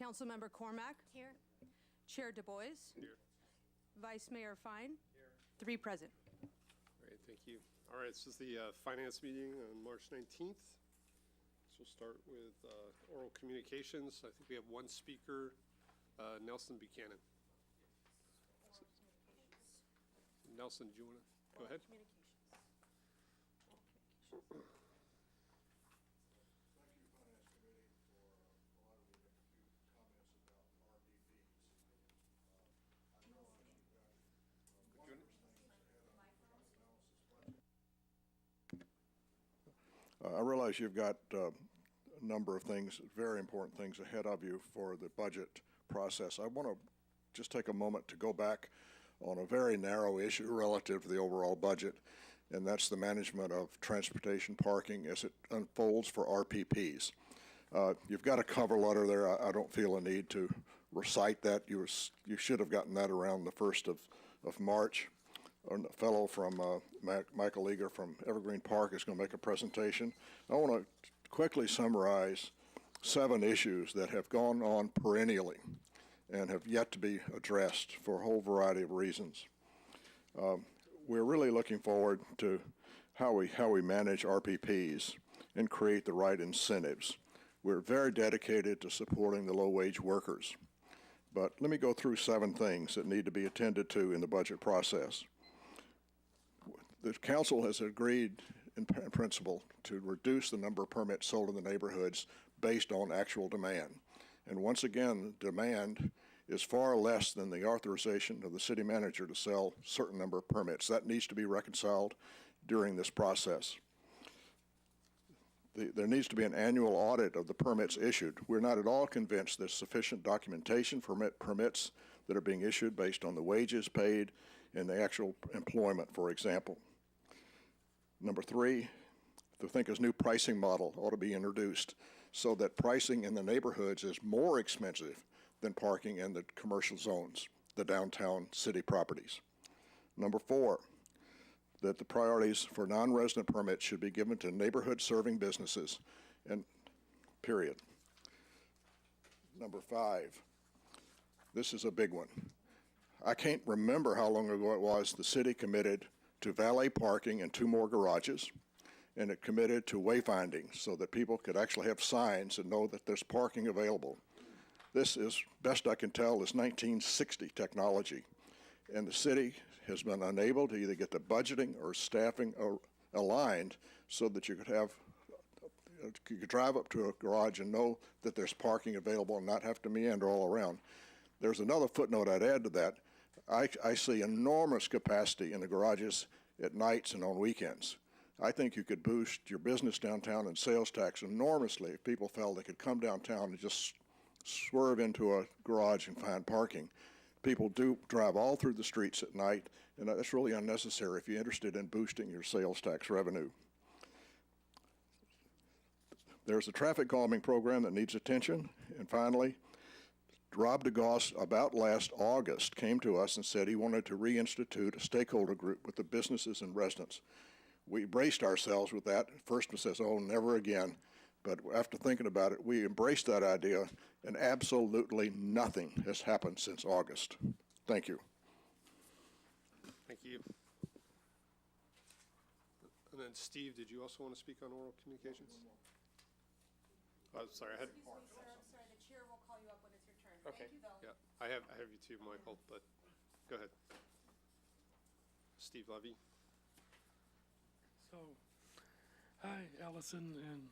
Councilmember Cormack. Here. Chair Du Bois. Here. Vice Mayor Fine. Here. 3 present. All right, thank you. All right, this is the finance meeting on March 19th. So we'll start with oral communications. I think we have one speaker, Nelson Buchanan. Nelson, do you want to go ahead? Thank you, Finance Committee, for allowing me to make a few comments about RDPs. I realize you've got wondrous things ahead of analysis budget. I realize you've got a number of things, very important things ahead of you for the budget process. I want to just take a moment to go back on a very narrow issue relative to the overall budget, and that's the management of transportation parking as it unfolds for RPPs. You've got a cover letter there. I don't feel a need to recite that. You should have gotten that around the 1st of March. A fellow from Michael Eager from Evergreen Park is going to make a presentation. I want to quickly summarize 7 issues that have gone on perennially and have yet to be addressed for a whole variety of reasons. We're really looking forward to how we manage RPPs and create the right incentives. We're very dedicated to supporting the low-wage workers. But let me go through 7 things that need to be attended to in the budget process. The council has agreed in principle to reduce the number of permits sold in the neighborhoods based on actual demand. And once again, demand is far less than the authorization of the city manager to sell a certain number of permits. That needs to be reconciled during this process. There needs to be an annual audit of the permits issued. We're not at all convinced there's sufficient documentation for permits that are being issued based on the wages paid and the actual employment, for example. Number 3, the Thinker's new pricing model ought to be introduced so that pricing in the neighborhoods is more expensive than parking in the commercial zones, the downtown city properties. Number 4, that the priorities for non-resident permits should be given to neighborhood-serving businesses, and period. Number 5, this is a big one. I can't remember how long ago it was the city committed to valet parking and 2 more garages, and it committed to wayfinding so that people could actually have signs and know that there's parking available. This is, best I can tell, is 1960 technology, and the city has been unable to either get the budgeting or staffing aligned so that you could drive up to a garage and know that there's parking available and not have to meander all around. There's another footnote I'd add to that. I see enormous capacity in the garages at nights and on weekends. I think you could boost your business downtown and sales tax enormously if people felt they could come downtown and just swerve into a garage and find parking. People do drive all through the streets at night, and that's really unnecessary if you're interested in boosting your sales tax revenue. There's a traffic calming program that needs attention. And finally, Rob DeGoss, about last August, came to us and said he wanted to reinstitute a stakeholder group with the businesses and residents. We braced ourselves with that. First one says, oh, never again. But after thinking about it, we embraced that idea, and absolutely nothing has happened since August. Thank you. Thank you. And then Steve, did you also want to speak on oral communications? Oh, sorry, I had. Excuse me, sir. I'm sorry. The chair will call you up when it's your turn. Okay. Thank you, though. Yeah, I have you too, Michael, but go ahead. Steve Levy. So, hi, Allison and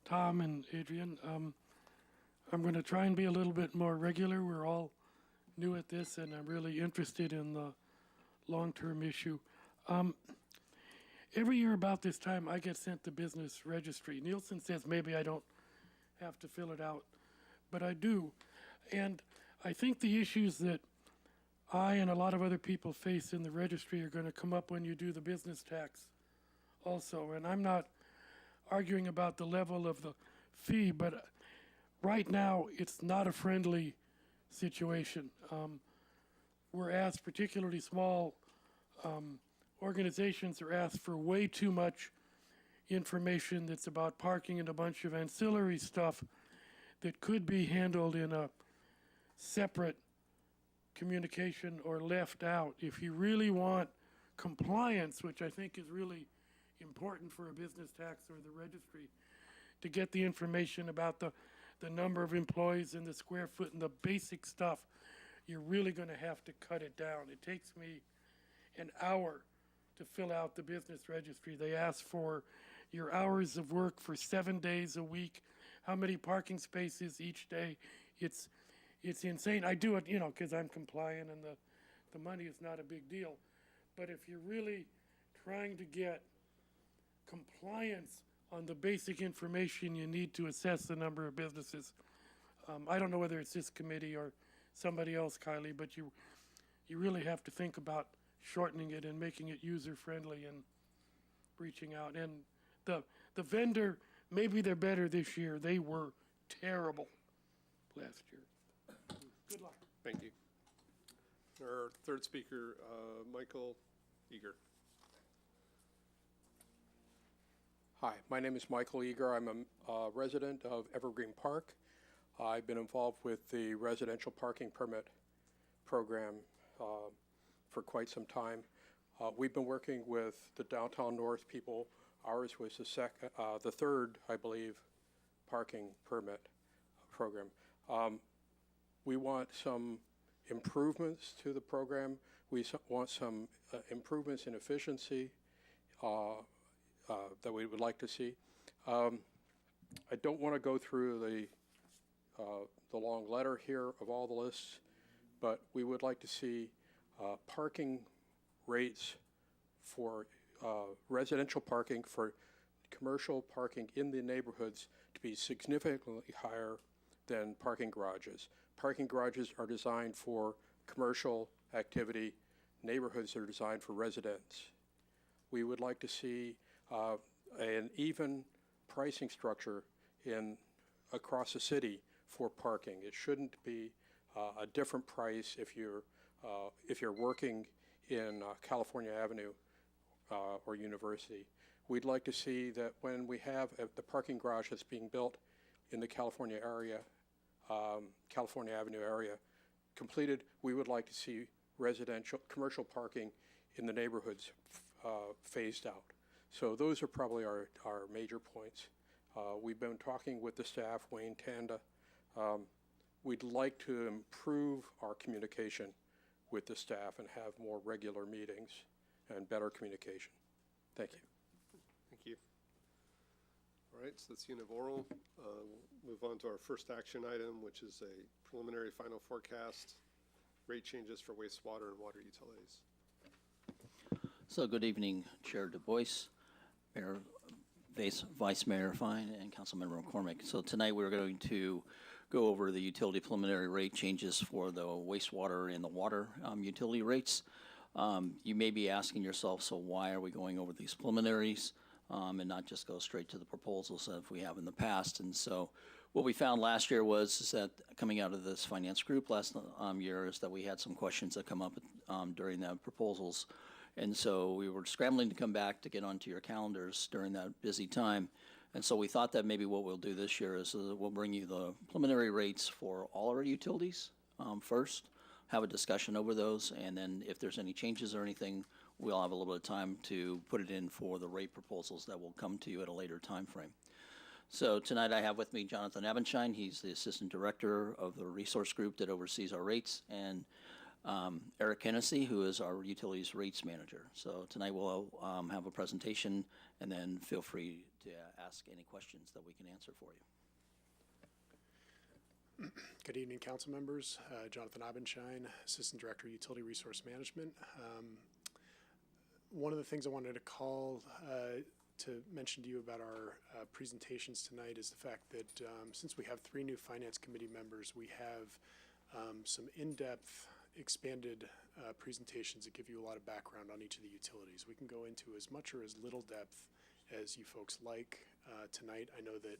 Tom and Adrian. I'm going to try and be a little bit more regular. We're all new at this, and I'm really interested in the long-term issue. Every year about this time, I get sent the business registry. Nielsen says maybe I don't have to fill it out, but I do. And I think the issues that I and a lot of other people face in the registry are going to come up when you do the business tax also. And I'm not arguing about the level of the fee, but right now it's not a friendly situation. We're asked, particularly small organizations are asked for way too much information that's about parking and a bunch of ancillary stuff that could be handled in a separate communication or left out. If you really want compliance, which I think is really important for a business tax or the registry, to get the information about the number of employees and the square foot and the basic stuff, you're really going to have to cut it down. It takes me an hour to fill out the business registry. They ask for your hours of work for 7 days a week, how many parking spaces each day. It's insane. I do it, because I'm compliant and the money is not a big deal. But if you're really trying to get compliance on the basic information you need to assess the number of businesses, I don't know whether it's this committee or somebody else, Kylie, but you really have to think about shortening it and making it user-friendly and reaching out. And the vendor, maybe they're better this year. They were terrible last year. Good luck. Thank you. Our third speaker, Michael Eager. Hi, my name is Michael Eager. I'm a resident of Evergreen Park. I've been involved with the residential parking permit program for quite some time. We've been working with the Downtown North people. Ours was the third, I believe, parking permit program. We want some improvements to the program. We want some improvements in efficiency that we would like to see. I don't want to go through the long letter here of all the lists, but we would like to see parking rates for residential parking, for commercial parking in the neighborhoods to be significantly higher than parking garages. Parking garages are designed for commercial activity. Neighborhoods are designed for residents. We would like to see an even pricing structure across the city for parking. It shouldn't be a different price if you're working in California Avenue or University. We'd like to see that when we have the parking garage that's being built in the California Avenue area completed, we would like to see commercial parking in the neighborhoods phased out. So those are probably our major points. We've been talking with the staff, Wayne Tanda. We'd like to improve our communication with the staff and have more regular meetings and better communication. Thank you. Thank you. All right, so that's the end of oral. We'll move on to our first action item, which is a preliminary final forecast, rate changes for wastewater and water utilities. So good evening, Chair Du Bois, Mayor Vice Mayor Fine, and Councilmember McCormick. So tonight we're going to go over the utility preliminary rate changes for the wastewater and the water utility rates. You may be asking yourself, so why are we going over these preliminaries and not just go straight to the proposals that we have in the past? And so what we found last year is that coming out of this finance group last year is that we had some questions that come up during the proposals. And so we were scrambling to come back to get onto your calendars during that busy time. And so we thought that maybe what we'll do this year is we'll bring you the preliminary rates for all our utilities first, have a discussion over those, and then if there's any changes or anything, we'll have a little bit of time to put it in for the rate proposals that will come to you at a later time frame. So tonight I have with me Jonathan Abenshine. He's the Assistant Director of the resource group that oversees our rates, and Eric Hennessy, who is our utilities rates manager. So tonight we'll have a presentation, and then feel free to ask any questions that we can answer for you. Good evening, council members. Jonathan Abenshine, Assistant Director, Utility Resource Management. One of the things I wanted to call to mention to you about our presentations tonight is the fact that since we have 3 new Finance Committee members, we have some in-depth expanded presentations that give you a lot of background on each of the utilities. We can go into as much or as little depth as you folks like tonight. I know that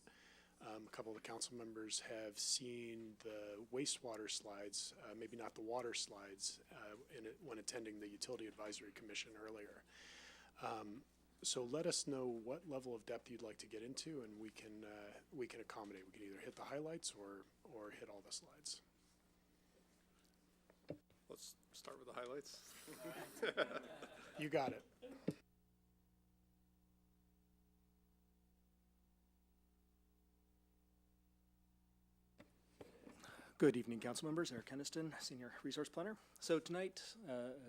a couple of the council members have seen the wastewater slides, maybe not the water slides, when attending the Utility Advisory Commission earlier. So let us know what level of depth you'd like to get into, and we can accommodate. We can either hit the highlights or hit all the slides. Let's start with the highlights. You got it. Good evening, council members. Eric Keniston, Senior Resource Planner. So tonight,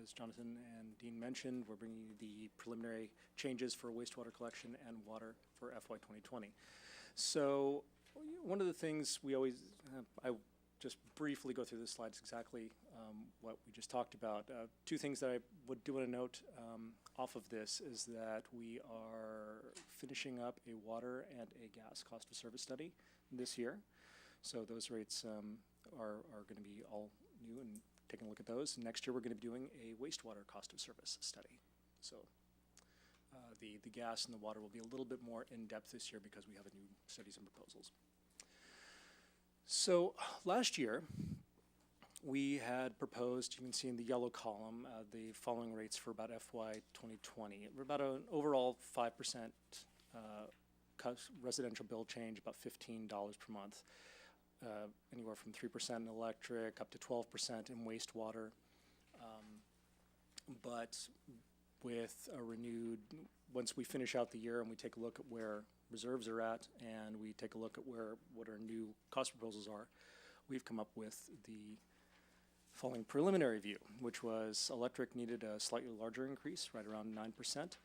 as Jonathan and Dean mentioned, we're bringing you the preliminary changes for wastewater collection and water for FY 2020. So one of the things we always, I just briefly go through the slides exactly what we just talked about. Two things that I would do want to note off of this is that we are finishing up a water and a gas cost of service study this year. So those rates are going to be all new, and taking a look at those. Next year we're going to be doing a wastewater cost of service study. So the gas and the water will be a little bit more in-depth this year because we have a new studies and proposals. So last year we had proposed, you can see in the yellow column, the following rates for about FY 2020. We're about an overall 5% residential bill change, about $15 per month. Anywhere from 3% in electric up to 12% in wastewater. But with a renewed, once we finish out the year and we take a look at where reserves are at and we take a look at what our new cost proposals are, we've come up with the following preliminary view, which was electric needed a slightly larger increase, right around 9%.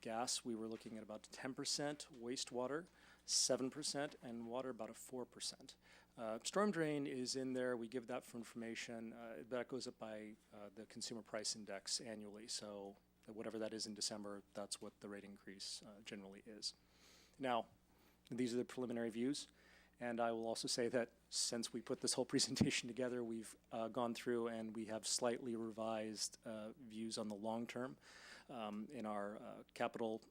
Gas, we were looking at about 10%, wastewater 7%, and water about a 4%. Storm drain is in there. We give that for information. That goes up by the consumer price index annually. So whatever that is in December, that's what the rate increase generally is. Now, these are the preliminary views. And I will also say that since we put this whole presentation together, we've gone through and we have slightly revised views on the long term. In our capital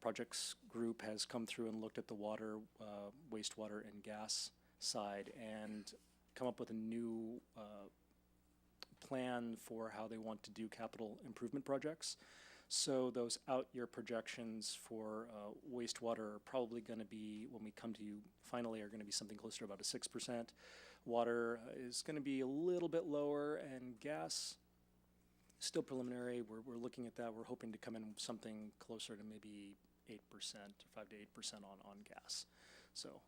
projects group has come through and looked at the water, wastewater, and gas side and come up with a new plan for how they want to do capital improvement projects. So those out-year projections for wastewater are probably going to be, when we come to you finally, are going to be something closer to about a 6%. Water is going to be a little bit lower, and gas, still preliminary. We're looking at that. We're hoping to come in something closer to maybe 8%, 5 to 8% on gas. So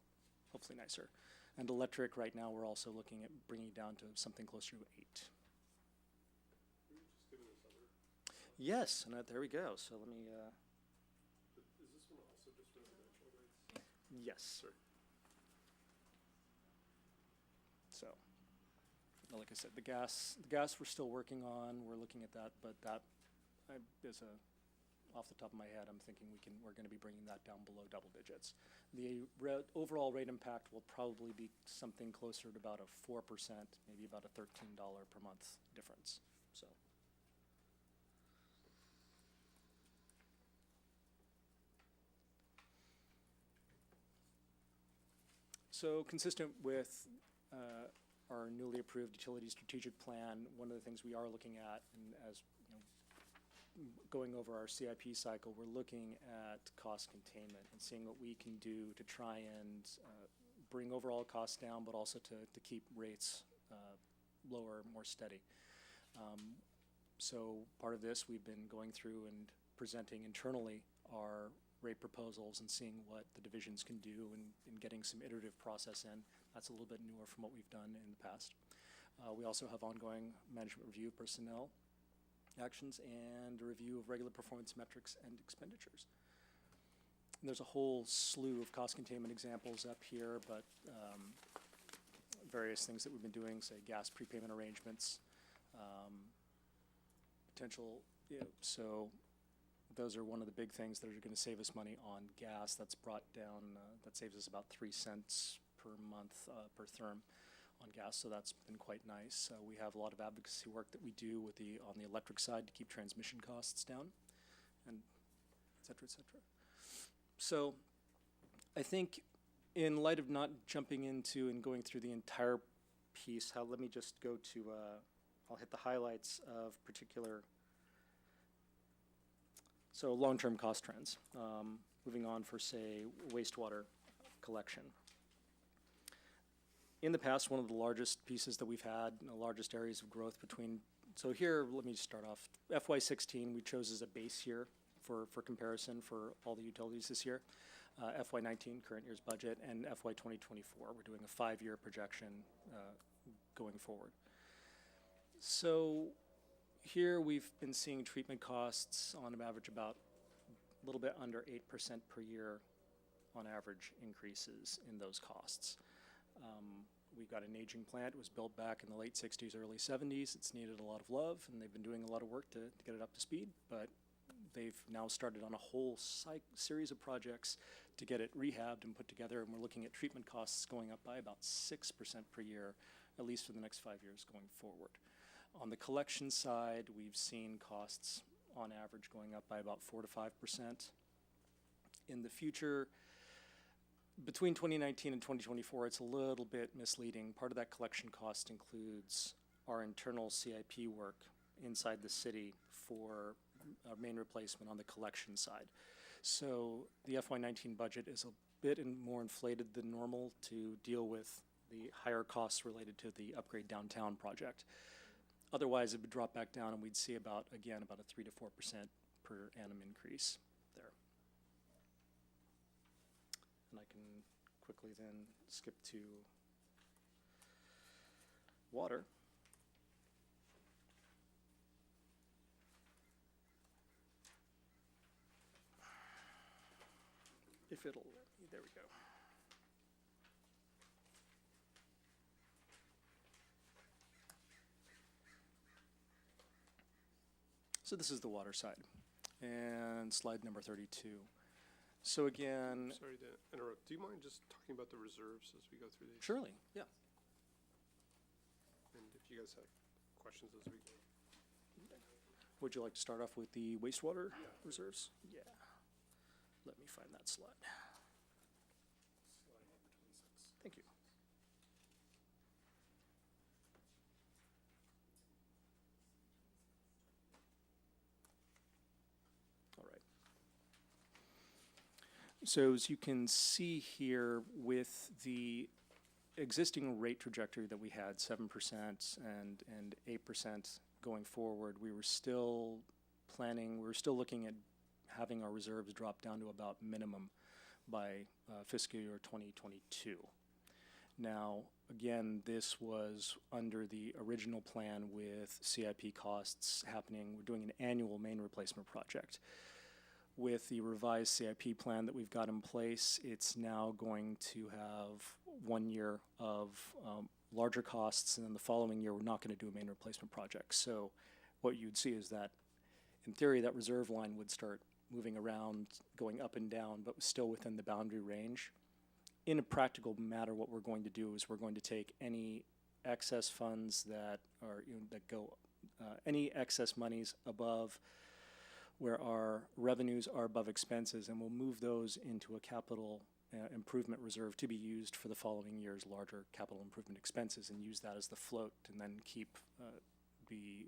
hopefully nicer. And electric, right now, we're also looking at bringing it down to something closer to 8. Yes, and there we go. So let me. Is this one also just residential rates? Yes. So, like I said, the gas we're still working on. We're looking at that, but that is off the top of my head. I'm thinking we're going to be bringing that down below double digits. The overall rate impact will probably be something closer to about a 4%, maybe about a $13 per month difference. So. So consistent with our newly approved utility strategic plan, one of the things we are looking at, and as you know, going over our CIP cycle, we're looking at cost containment and seeing what we can do to try and bring overall costs down, but also to keep rates lower, more steady. So part of this, we've been going through and presenting internally our rate proposals and seeing what the divisions can do and getting some iterative process in. That's a little bit newer from what we've done in the past. We also have ongoing management review of personnel actions and a review of regular performance metrics and expenditures. And there's a whole slew of cost containment examples up here, but various things that we've been doing, say gas prepayment arrangements, potential, so those are one of the big things that are going to save us money on gas. That's brought down, that saves us about 3 cents per month per therm on gas, so that's been quite nice. We have a lot of advocacy work that we do with on the electric side to keep transmission costs down, and et cetera, et cetera. So I think in light of not jumping into and going through the entire piece, let me just go to, I'll hit the highlights of particular So long-term cost trends. Moving on for, say, wastewater collection. In the past, one of the largest pieces that we've had, the largest areas of growth between, so here, let me just start off. FY16, we chose as a base year for comparison for all the utilities this year. FY19, current year's budget, and FY 2024, we're doing a 5-year projection going forward. So here we've been seeing treatment costs on average about a little bit under 8% per year on average increases in those costs. We've got an aging plant. It was built back in the late 60s, early 70s. It's needed a lot of love, and they've been doing a lot of work to get it up to speed, but they've now started on a whole series of projects to get it rehabbed and put together, and we're looking at treatment costs going up by about 6% per year, at least for the next 5 years going forward. On the collection side, we've seen costs on average going up by about 4 to 5%. In the future, between 2019 and 2024, it's a little bit misleading. Part of that collection cost includes our internal CIP work inside the city for main replacement on the collection side. So the FY19 budget is a bit more inflated than normal to deal with the higher costs related to the Upgrade Downtown project. Otherwise, it would drop back down, and we'd see about a 3 to 4% per annum increase there. And I can quickly then skip to water. If it'll let me, there we go. So this is the water side, and slide number 32. So again, Sorry to interrupt. Do you mind just talking about the reserves as we go through these? surely, yeah. And if you guys have questions as we go. Would you like to start off with the wastewater reserves? Yeah. Let me find that slide. Thank you. All right. So as you can see here with the existing rate trajectory that we had, 7% and 8% going forward, we were still looking at having our reserves drop down to about minimum by fiscal year 2022. Now, again, this was under the original plan with CIP costs happening. We're doing an annual main replacement project. With the revised CIP plan that we've got in place, it's now going to have 1 year of larger costs, and then the following year, we're not going to do a main replacement project. So what you'd see is that, in theory, that reserve line would start moving around, going up and down, but still within the boundary range. In a practical matter, what we're going to do is we're going to take any excess funds that are, any excess monies above where our revenues are above expenses, and we'll move those into a capital improvement reserve to be used for the following year's larger capital improvement expenses, and use that as the float, and then keep the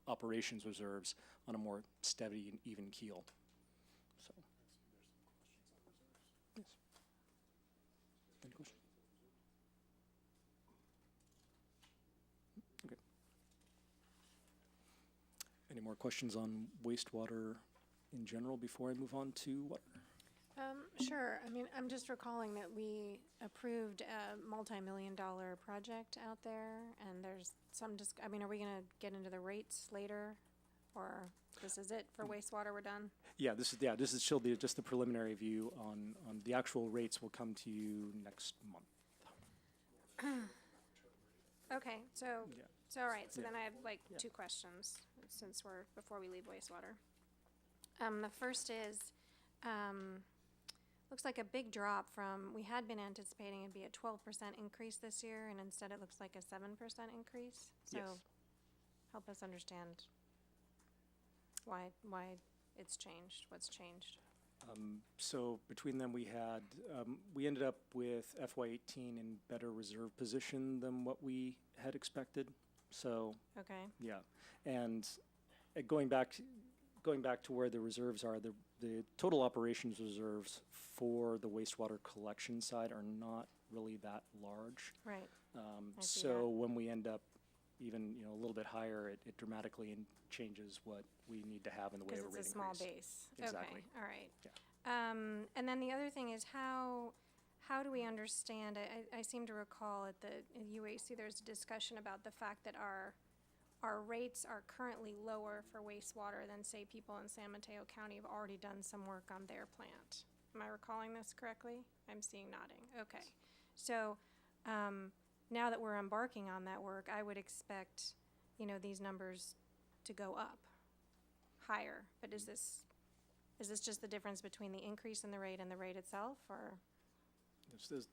operations reserves on a more steady and even keel. So, yes. Any question? Okay. Any more questions on wastewater in general before I move on to water? Sure. I mean, I'm just recalling that we approved a multi-million-dollar project out there, and there's some I mean, are we going to get into the rates later, or this is it for wastewater? We're done. Yeah, this is still just the preliminary view on the actual rates. Will come to you next month. Okay, so Yeah. so all right. So Yeah. then I have Yeah. 2 questions since we're before we leave wastewater. The first is, looks like a big drop from, we had been anticipating it'd be a 12% increase this year, and instead it looks like a 7% increase. So Yes. help us understand why it's changed, what's changed. So between them, we ended up with FY18 in better reserve position than what we had expected. So Okay. yeah, and going back going back to where the reserves are, the total operations reserves for the wastewater collection side are not really that large. Right. I see So that. when we end up even, a little bit higher, it dramatically changes what we need to have in the way of a Because rate it's a small increase. base. Exactly. Okay, all right. Yeah. And then the other thing is how do we understand, I seem to recall at the UAC, there's a discussion about the fact that our rates are currently lower for wastewater than, say, people in San Mateo County have already done some work on their plant. Am I recalling this correctly? I'm seeing nodding. Okay. So, now that we're embarking on that work, I would expect, these numbers to go up higher. But is this just the difference between the increase in the rate and the rate itself, or?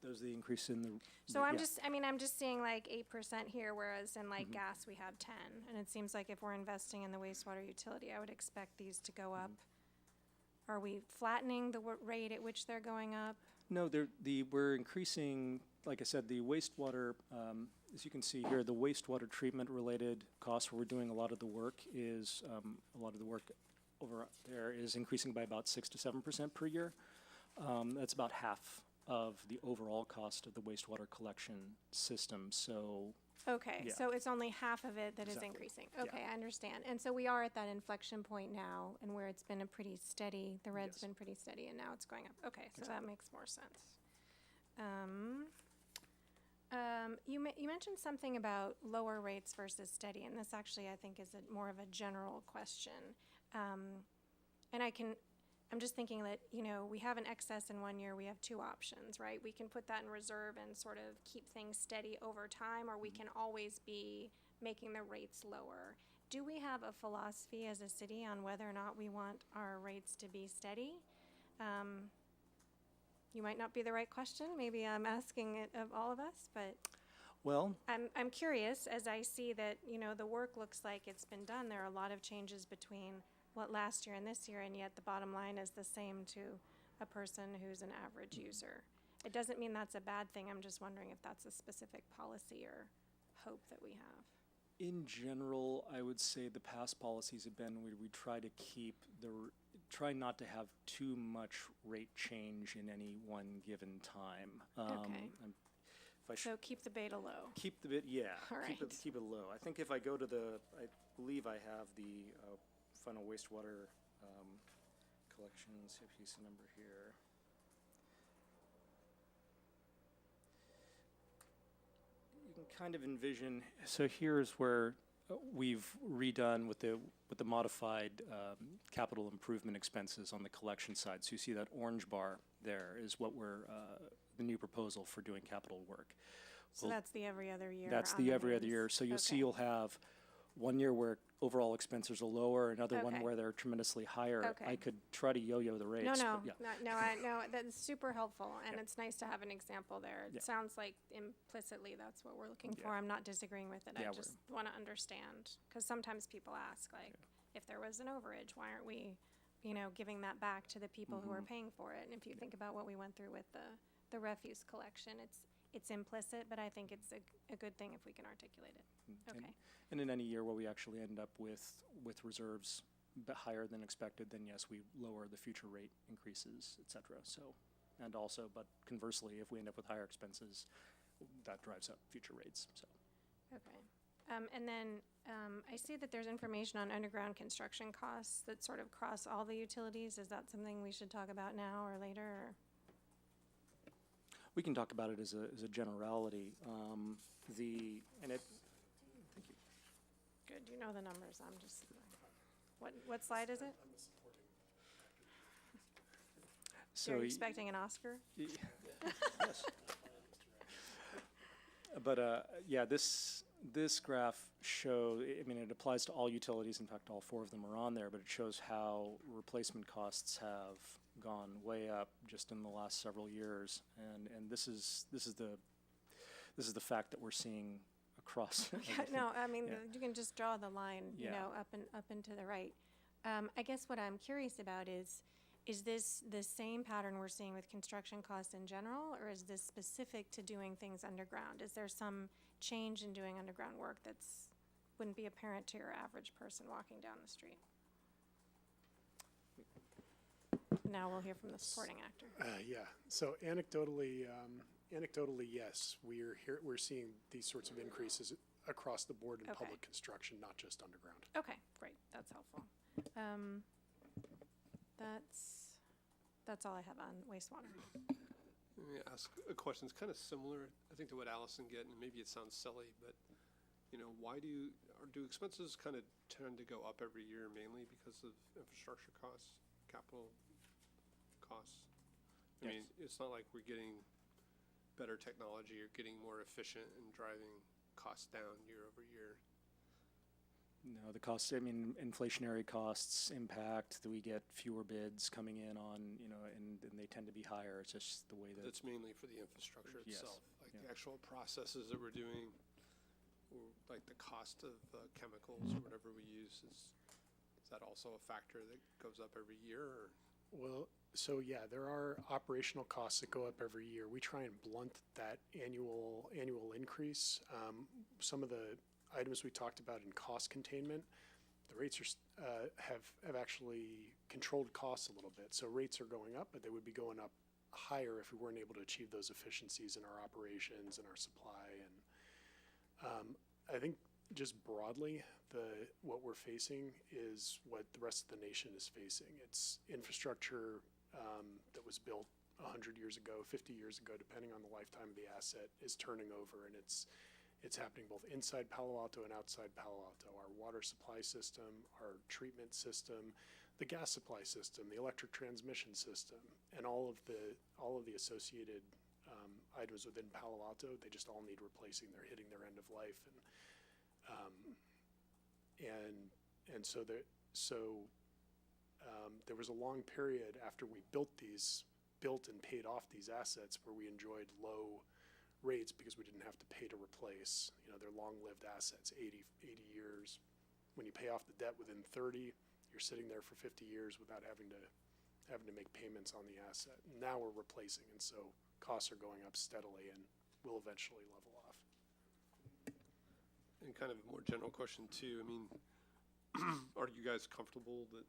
There's the increase in the. So I'm just seeing like 8% here, whereas in like gas, we have 10. And it seems like if we're investing in the wastewater utility, I would expect these to go up. Are we flattening the rate at which they're going up? No, we're increasing, like I said, the wastewater, as you can see here, the wastewater treatment related costs where we're doing a lot of the work over there is increasing by about 6 to 7% per year. That's about half of the overall cost of the wastewater collection system, so. Okay, Yeah. so it's only half of it that is Exactly. increasing. Yeah. Okay, I understand. And so we are at that inflection point now, and where it's been a pretty steady, the red's Yes. been pretty steady, and now it's going up. Okay, so that makes more sense. You mentioned something about lower rates versus steady, and this actually, I think, is more of a general question. And I'm just thinking that, we have an excess in one year, we have two options, right? We can put that in reserve and sort of keep things steady over time, or we can always be making the rates lower. Do we have a philosophy as a city on whether or not we want our rates to be steady? You might not be the right question. Maybe I'm asking it of all of us, but Well, I'm curious as I see that, the work looks like it's been done. There are a lot of changes between what last year and this year, and yet the bottom line is the same to a person who's an average user. It doesn't mean that's a bad thing. I'm just wondering if that's a specific policy or hope that we have. in general, I would say the past policies have been we try to try not to have too much rate change in any one given time. Okay. If I So keep the beta low. keep the bit, yeah, All keep right. it low. I think if I go to I believe I have the final wastewater collections, if you see the number here. You can kind of envision, so here's where we've redone with the modified capital improvement expenses on the collection side. So you see that orange bar there is what the new proposal for doing capital work. So Well, that's the every other year. That's on the every other mains. year. So you'll see Okay. you'll have 1 year where overall expenses are lower, another one Okay. where they're tremendously higher. Okay. I could try to yo-yo the rates. No, but yeah. no, that's super helpful, and Yeah. it's nice to have an example there. It Yeah. sounds like implicitly that's what we're looking for. Yeah. I'm not disagreeing with it. Yeah, I we're- just want to understand, because sometimes people ask, like, if there was an overage, why aren't we, giving that back to the people who are Mm-hmm. paying for it? And if you think about what we went through with the refuse collection, it's implicit, but I think it's a good thing if we can articulate it. Okay. And in any year where we actually end up with reserves higher than expected, then yes, we lower the future rate increases, et cetera. So, and also, but conversely, if we end up with higher expenses, that drives up future rates, so. Okay. And then I see that there's information on underground construction costs that sort of cross all the utilities. Is that something we should talk about now or later? Or? We can talk about it as a generality. Thank you. Good, you know the numbers. I'm just, what slide is it? So You're y- expecting an Oscar? Yes. But yeah, this graph it applies to all utilities. In fact, all 4 of them are on there, but it shows how replacement costs have gone way up just in the last several years. And this is the fact that we're seeing across. Yeah, everything. no, I mean, Yeah. you can just draw the line, Yeah. up and to the right. I guess what I'm curious about is this the same pattern we're seeing with construction costs in general, or is this specific to doing things underground? Is there some change in doing underground work wouldn't be apparent to your average person walking down the street? now we'll hear from the supporting actor. Yeah, so anecdotally, yes, we're seeing these sorts of increases across the board in Okay. public construction, not just underground. Okay, great, that's helpful. That's all I have on wastewater. Let me ask a question. It's kind of similar, I think, to what Allison get, and maybe it sounds silly, but, why do expenses kind of tend to go up every year mainly because of infrastructure costs, capital costs? I mean, it's not like we're getting better technology or getting more efficient and driving costs down year over year. No, the costs, I mean, inflationary costs impact, we get fewer bids coming in on, and they tend to be higher. It's just the way that. That's mainly for the infrastructure Yes, itself, like the yeah. actual processes that we're doing, or like the cost of chemicals or whatever we use. Is that also a factor that goes up every year? Or? Well, so yeah, there are operational costs that go up every year. We try and blunt that annual increase. Some of the items we talked about in cost containment, the rates have actually controlled costs a little bit. So rates are going up, but they would be going up higher if we weren't able to achieve those efficiencies in our operations and our supply. And I think just broadly, what we're facing is what the rest of the nation is facing. It's infrastructure that was built 100 years ago, 50 years ago, depending on the lifetime of the asset, is turning over, and it's happening both inside Palo Alto and outside Palo Alto. Our water supply system, our treatment system, the gas supply system, the electric transmission system, and all of the associated items within Palo Alto, they just all need replacing. They're hitting their end of life, and so there was a long period after we built and paid off these assets where we enjoyed low rates because we didn't have to pay to replace. They're long-lived assets, 80 years. When you pay off the debt within 30, you're sitting there for 50 years without having to make payments on the asset. Now we're replacing, and so costs are going up steadily and will eventually level off. And kind of a more general question too. I mean, are you guys comfortable that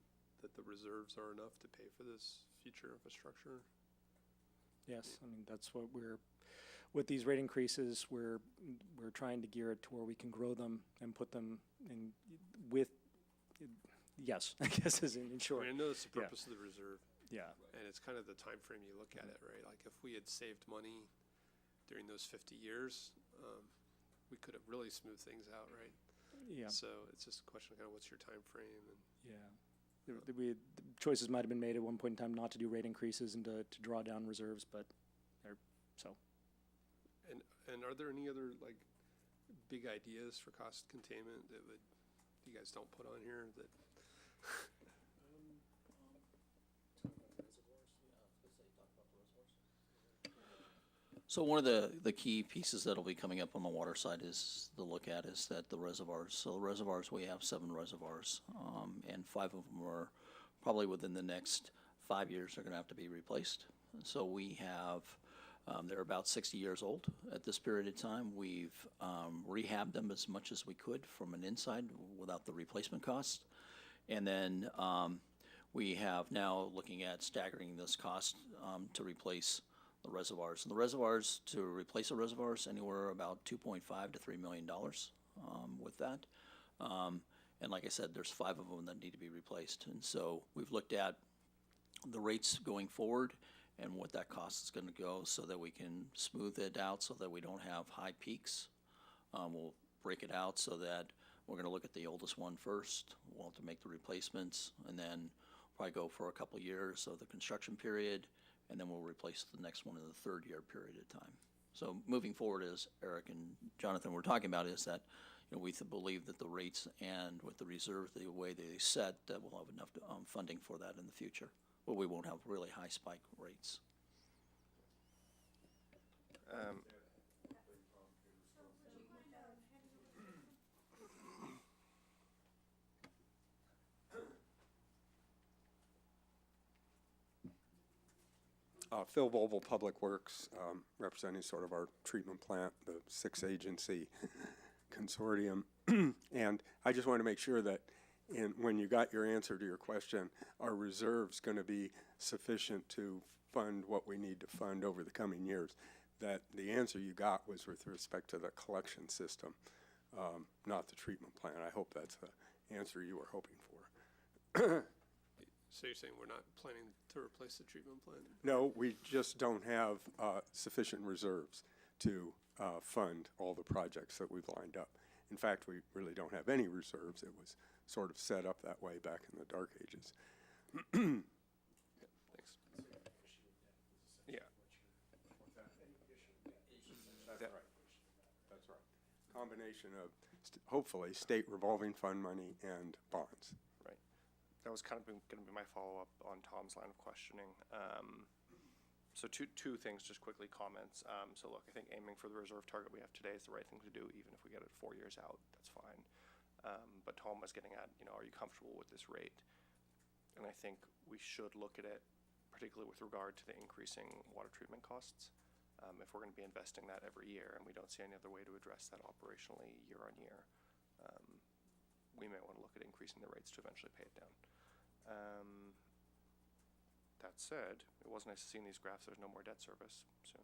the reserves are enough to pay for this future infrastructure? Yes, I mean, that's what with these rate increases, we're trying to gear it to where we can grow them and put them in with, yes, I guess is in short. I mean, I know that's the purpose of the reserve. Yeah. And it's kind of the time frame you look at it, right? Like if we had saved money during those 50 years, we could have really smoothed things out, right? Yeah. So it's just a question of kind of what's your time frame. And Yeah. The choices might have been made at one point in time not to do rate increases and to draw down reserves, but so. And are there any other like big ideas for cost containment that you guys don't put on here that? So one of the key pieces that'll be coming up on the water side is the reservoirs. So the reservoirs, we have 7 reservoirs, and 5 of them are probably within the next 5 years are going to have to be replaced. So we have, they're about 60 years old at this period of time. We've rehabbed them as much as we could from an inside without the replacement cost. And then we have now looking at staggering this cost to replace the reservoirs. And the reservoirs, to replace the reservoirs, anywhere about $2.5 to $3 million with that. And like I said, there's 5 of them that need to be replaced. And so we've looked at the rates going forward and what that cost is going to go so that we can smooth it out so that we don't have high peaks. We'll break it out so that we're going to look at the oldest one first. We'll have to make the replacements and then probably go for a couple years of the construction period, and then we'll replace the next one in the 3rd year period of time. So moving forward, as Eric and Jonathan were talking about, is that we believe that the rates and with the reserve, the way they set, that we'll have enough funding for that in the future. But we won't have really high spike rates. Phil Volvel, Public Works, representing sort of our treatment plant, the 6-agency consortium. And I just want to make sure that when you got your answer to your question, are reserves going to be sufficient to fund what we need to fund over the coming years? That the answer you got was with respect to the collection system, not the treatment plant. I hope that's the answer you were hoping for. So you're saying we're not planning to replace the treatment plant? No, we just don't have sufficient reserves to fund all the projects that we've lined up. In fact, we really don't have any reserves. It was sort of set up that way back in the dark ages. Thanks. Yeah. That's right. That's right. Combination of hopefully state revolving fund money and bonds. Right. That was kind of going to be my follow-up on Tom's line of questioning. So two things, just quickly comments. So look, I think aiming for the reserve target we have today is the right thing to do, even if we get it 4 years out, that's fine. But Tom was getting at, are you comfortable with this rate? And I think we should look at it, particularly with regard to the increasing water treatment costs. If we're going to be investing that every year, and we don't see any other way to address that operationally year on year, we may want to look at increasing the rates to eventually pay it down. That said, it was nice to see in these graphs there's no more debt service soon.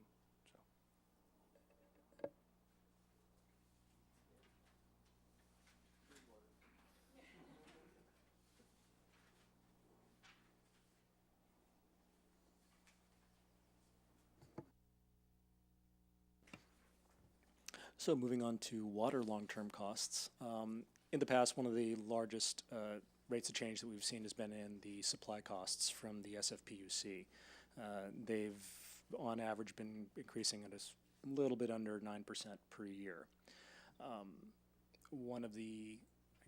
So moving on to water long-term costs. In the past, one of the largest rates of change that we've seen has been in the supply costs from the SFPUC. They've, on average, been increasing at a little bit under 9% per year. One of the,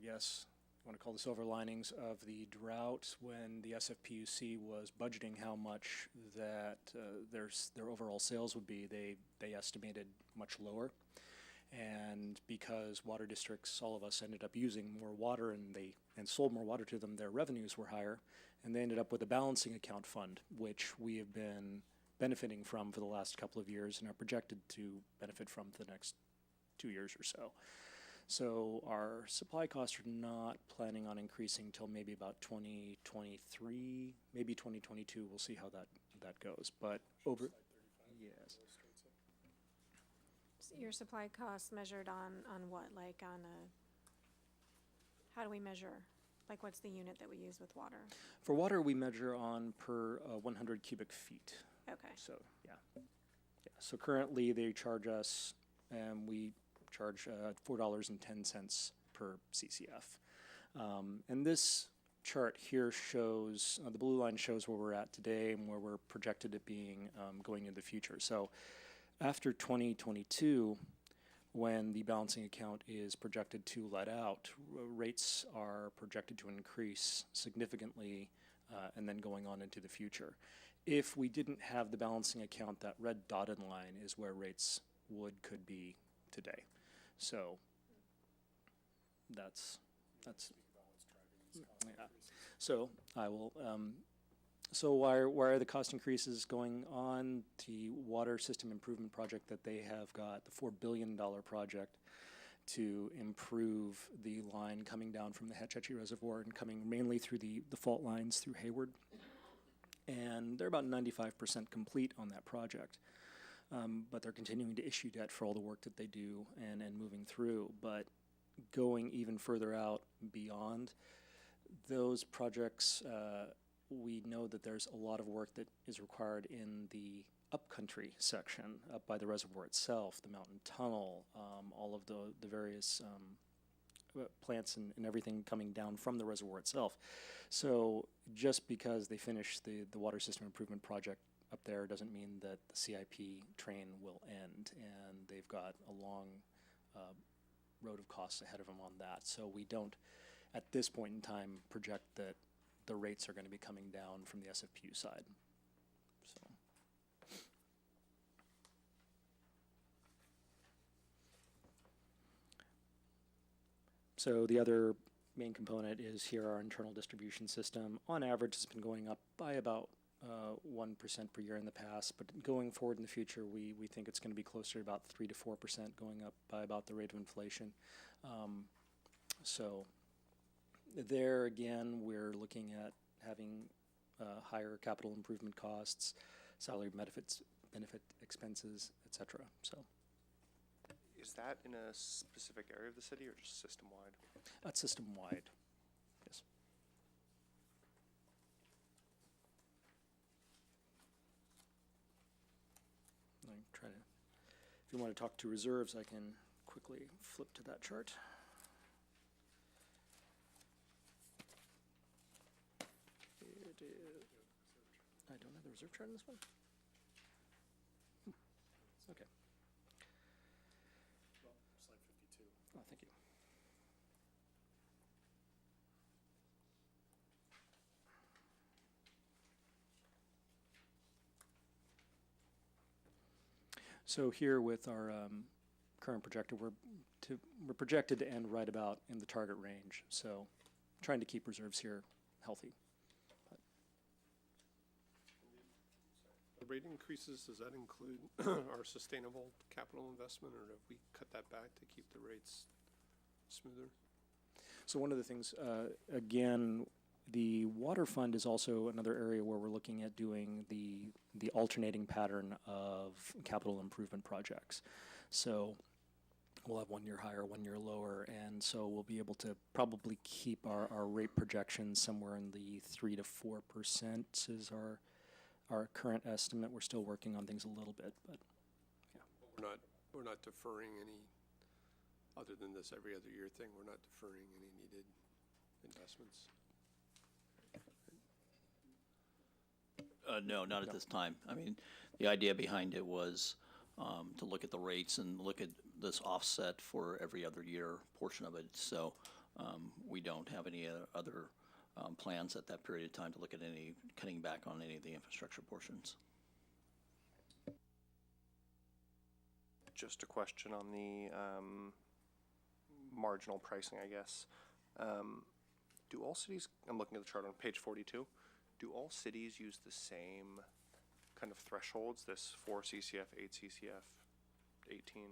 I guess, I want to call the silver linings of the drought, when the SFPUC was budgeting how much that their overall sales would be, they estimated much lower. And because water districts, all of us, ended up using more water and sold more water to them, their revenues were higher, and they ended up with a balancing account fund, which we have been benefiting from for the last couple of years and are projected to benefit from for the next 2 years or so. So our supply costs are not planning on increasing till maybe about 2023, maybe 2022. We'll see how that goes. But over, yes. Your supply costs measured on what? Like on how do we measure? Like what's the unit that we use with water? For water, we measure on per 100 cubic feet. Okay. So, yeah. So currently they charge us, and we charge $4.10 per CCF. And this chart here shows, the blue line shows where we're at today and where we're projected at being going into the future. So after 2022, when the balancing account is projected to let out, rates are projected to increase significantly and then going on into the future. If we didn't have the balancing account, that red dotted line is where rates could be today. So that's yeah. So I will. So why are the cost increases going on? The water system improvement project that they have got, the $4 billion project to improve the line coming down from the Hetch Hetchy Reservoir and coming mainly through the fault lines through Hayward. And they're about 95% complete on that project. But they're continuing to issue debt for all the work that they do and moving through. But going even further out beyond those projects, we know that there's a lot of work that is required in the upcountry section, up by the reservoir itself, the mountain tunnel, all of the various plants and everything coming down from the reservoir itself. So just because they finish the water system improvement project up there doesn't mean that the CIP train will end, and they've got a long road of costs ahead of them on that. So we don't, at this point in time, project that the rates are going to be coming down from the SFPU side. So the other main component is here our internal distribution system. On average, it's been going up by about 1% per year in the past, but going forward in the future, we think it's going to be closer to about 3 to 4%, going up by about the rate of inflation. So There again, we're looking at having higher capital improvement costs, salary benefit expenses, etc. So Is that in a specific area of the city or just system-wide? that's system-wide. Yes. I can try to. If you want to talk to reserves, I can quickly flip to that chart. It is. I don't have the reserve chart in this one. Okay. Slide 52. Oh, thank you. So here with our current projector, we're projected to end right about in the target range. So trying to keep reserves here healthy. The rate increases, does that include our sustainable capital investment, or have we cut that back to keep the rates smoother? So one of the things, again, the water fund is also another area where we're looking at doing the alternating pattern of capital improvement projects. So we'll have 1 year higher, 1 year lower, and so we'll be able to probably keep our rate projections somewhere in the 3 to 4% is our current estimate. We're still working on things a little bit, but yeah. We're not deferring any, other than this every other year thing, we're not deferring any needed investments. No, not at this time. I mean, the idea behind it was to look at the rates and look at this offset for every other year portion of it. So we don't have any other plans at that period of time to look at any cutting back on any of the infrastructure portions. Just a question on the marginal pricing, I guess. Do all cities, I'm looking at the chart on page 42, do all cities use the same kind of thresholds, this 4 CCF, 8 CCF, 18?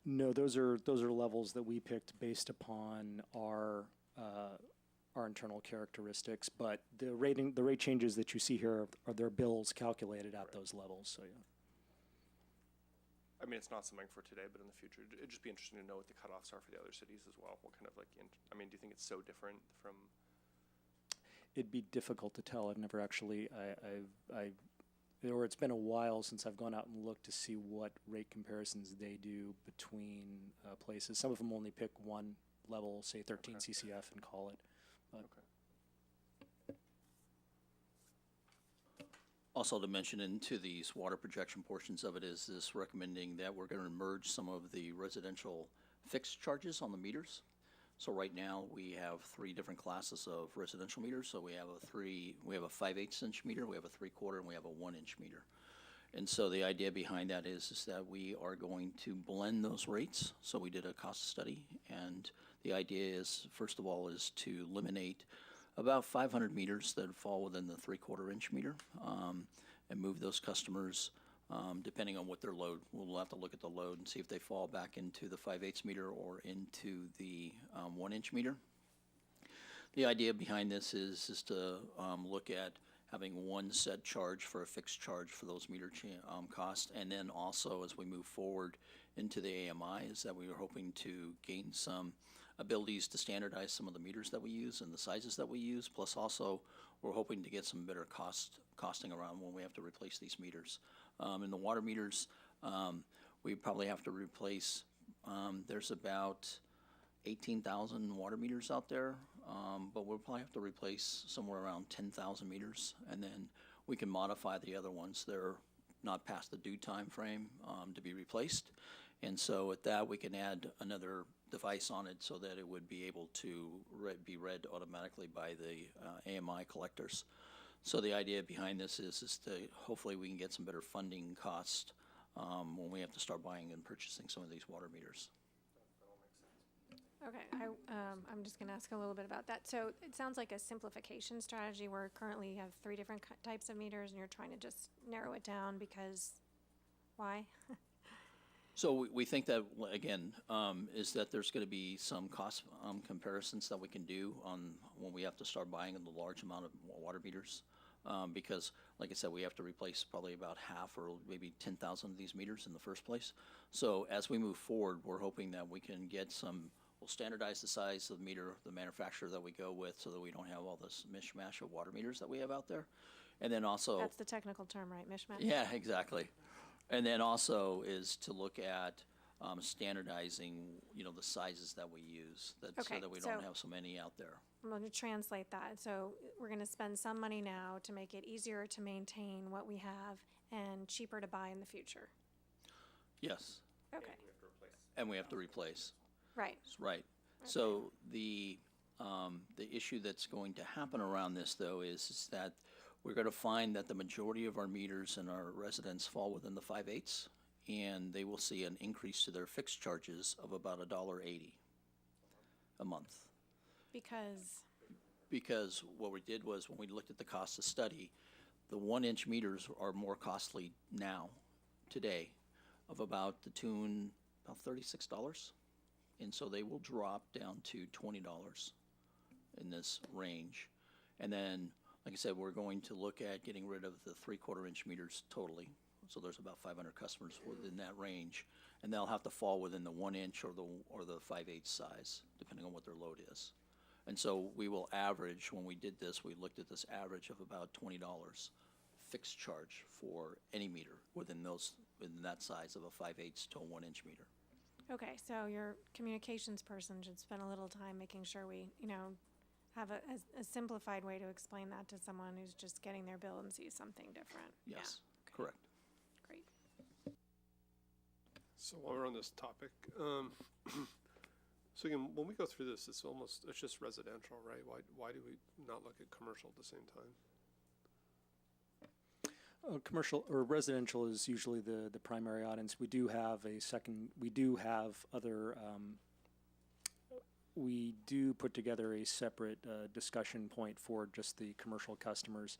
No, those are levels that we picked based upon our internal characteristics. But the rate changes that you see here are their bills calculated at those levels. So yeah. I mean, it's not something for today, but in the future, it'd just be interesting to know what the cutoffs are for the other cities as well. What kind of like, I mean, do you think it's so different from? It'd be difficult to tell. I've never actually, or it's been a while since I've gone out and looked to see what rate comparisons they do between places. Some of them only pick one level, say 13 Okay. CCF, and call it. But Okay. Also to mention into these water projection portions of it is this recommending that we're going to merge some of the residential fixed charges on the meters. So right now we have 3 different classes of residential meters. So we have a 5/8 inch meter, we have a 3/4, and we have a 1 inch meter. And so the idea behind that is that we are going to blend those rates. So we did a cost study, and the idea is, first of all, is to eliminate about 500 meters that fall within the 3/4 inch meter, and move those customers, depending on what their load. We'll have to look at the load and see if they fall back into the 5/8 meter or into the 1 inch meter. The idea behind this is to look at having one set charge for a fixed charge for those meter costs, and then also as we move forward into the AMI is that we are hoping to gain some abilities to standardize some of the meters that we use and the sizes that we use, plus also we're hoping to get some better costing around when we have to replace these meters. In the water meters, we probably have to replace, there's about 18,000 water meters out there, but we'll probably have to replace somewhere around 10,000 meters, and then we can modify the other ones that are not past the due time frame to be replaced. And so with that, we can add another device on it so that it would be able to be read automatically by the AMI collectors. So the idea behind this is to hopefully we can get some better funding cost when we have to start buying and purchasing some of these water meters. Okay, I'm just gonna ask a little bit about that. So it sounds like a simplification strategy where currently you have 3 different types of meters and you're trying to just narrow it down because, why? So we think that, again, is that there's going to be some cost comparisons that we can do on when we have to start buying the large amount of water meters. Because, like I said, we have to replace probably about half or maybe 10,000 of these meters in the first place. So as we move forward, we're hoping that we can get we'll standardize the size of the meter, the manufacturer that we go with, so that we don't have all this mishmash of water meters that we have out there. And then also... That's the technical term, right? Mishmash? Yeah, exactly. And then also is to look at standardizing, the sizes that we use, so Okay, that we so- don't have so many out there. I'm going to translate that. So we're going to spend some money now to make it easier to maintain what we have and cheaper to buy in the future. Yes, Okay, and we have to replace. right. Right. So the issue that's going to happen around this, though, is that we're going to find that the majority of our meters in our residents fall within the 5/8, and they will see an increase to their fixed charges of about $1.80 a month. Because what we did was, when we looked at the cost of study, the 1-inch meters are more costly now, today, of about the tune, about $36. And so they will drop down to $20 in this range. And then, like I said, we're going to look at getting rid of the 3/4-inch meters totally. So there's about 500 customers within that range. And they'll have to fall within the 1-inch or the 5/8 size, depending on what their load is. And so we will average, when we did this, we looked at this average of about $20 fixed charge for any meter within that size of a 5/8 to a 1-inch meter. Okay, so your communications person should spend a little time making sure we, have a simplified way to explain that to someone who's just getting their bill and sees something different. Yes, Yeah, correct. great. So while we're on this topic, so again, when we go through this, it's just residential, right? Why do we not look at commercial at the same time? Commercial or residential is usually the primary audience. We do have other, we do put together a separate discussion point for just the commercial customers.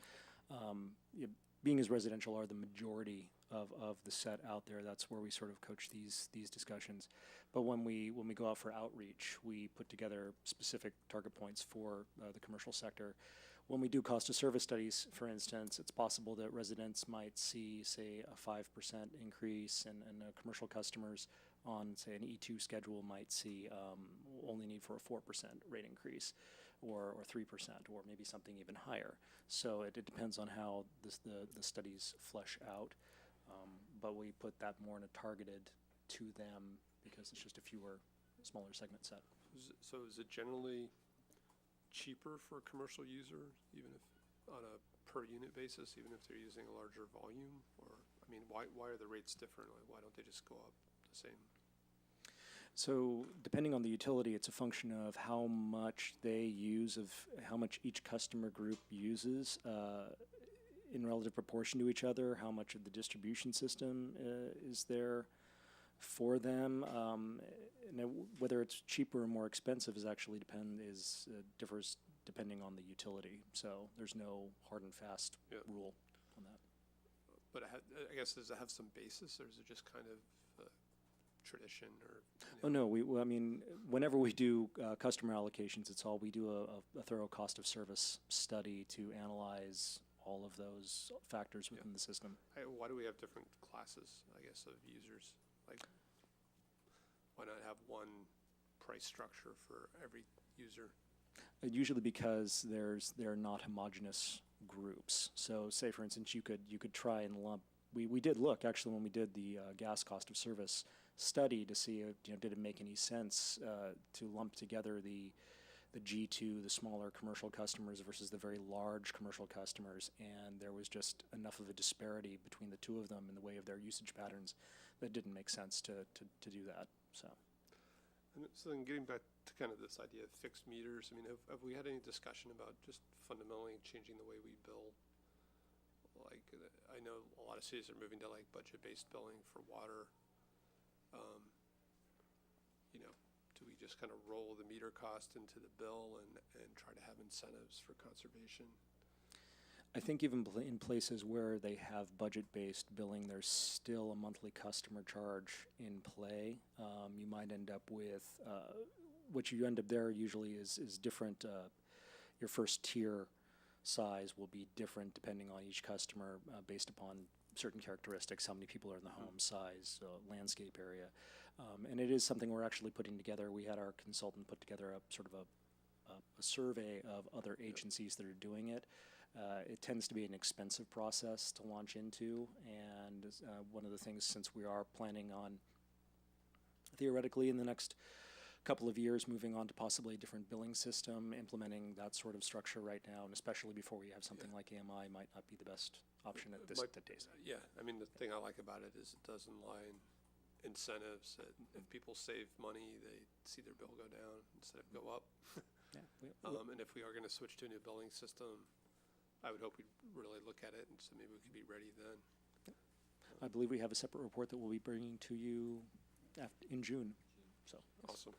Being as residential are the majority of the set out there, that's where we sort of coach these discussions. But when we go out for outreach, we put together specific target points for the commercial sector. When we do cost of service studies, for instance, it's possible that residents might see, say, a 5% increase, and commercial customers on, say, an E2 schedule might see only need for a 4% rate increase, or 3%, or maybe something even higher. So it depends on how the studies flesh out, but we put that more in a targeted to them because it's just a smaller segment set. So is it generally cheaper for a commercial user, even if on a per unit basis, even if they're using a larger volume? Or, I mean, why are the rates different? Like, why don't they just go up the same? So depending on the utility, it's a function of how much they use, of how much each customer group uses in relative proportion to each other, how much of the distribution system is there for them. Whether it's cheaper or more expensive differs depending on the utility. So there's no hard and fast rule on that. But I guess, does it have some basis, or is it just kind of tradition? Or Oh no, I mean, whenever we do customer allocations, we do a thorough cost of service study to analyze all of those factors within the system. Why do we have different classes, I guess, of users? Like, why not have one price structure for every user? Usually because they're not homogeneous groups. So say, for instance, you could try and lump. We did look, actually, when we did the gas cost of service study to see, did it make any sense to lump together the G2, the smaller commercial customers versus the very large commercial customers, and there was just enough of a disparity between the two of them in the way of their usage patterns that didn't make sense to do that. So then getting back to kind of this idea of fixed meters, I mean, have we had any discussion about just fundamentally changing the way we bill? Like, I know a lot of cities are moving to like budget-based billing for water. Do we just kind of roll the meter cost into the bill and try to have incentives for conservation? I think even in places where they have budget-based billing, there's still a monthly customer charge in play. You might end up with, what you end up there usually is different. Your first tier size will be different depending on each customer based upon certain characteristics, how many people are in the home, size, landscape area. And it is something we're actually putting together. We had our consultant put together a sort of a survey of other agencies that are doing it. It tends to be an expensive process to launch into, and one of the things, since we are planning on theoretically in the next couple of years moving on to possibly a different billing system, implementing that sort of structure right now, and especially before we have something like AMI, might not be the best option at this today's. Yeah, I mean, the thing I like about it is it does align incentives. That if people save money, they see their bill go down instead of go up. Yeah, And if we are going to switch to a new billing system, I would hope we'd really look at it, and so maybe we could be ready then. I believe we have a separate report that we'll be bringing to you in June. So Awesome.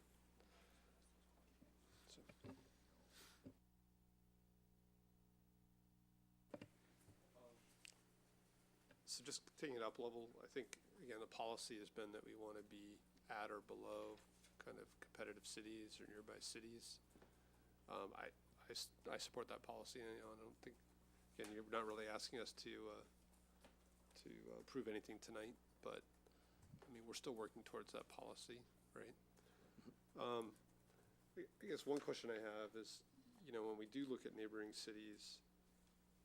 So just taking it up a level, I think, again, the policy has been that we want to be at or below kind of competitive cities or nearby cities. I support that policy, and I don't think, again, you're not really asking us to prove anything tonight, but, I mean, we're still working towards that policy, right? I guess one question I have is, you know, when we do look at neighboring cities,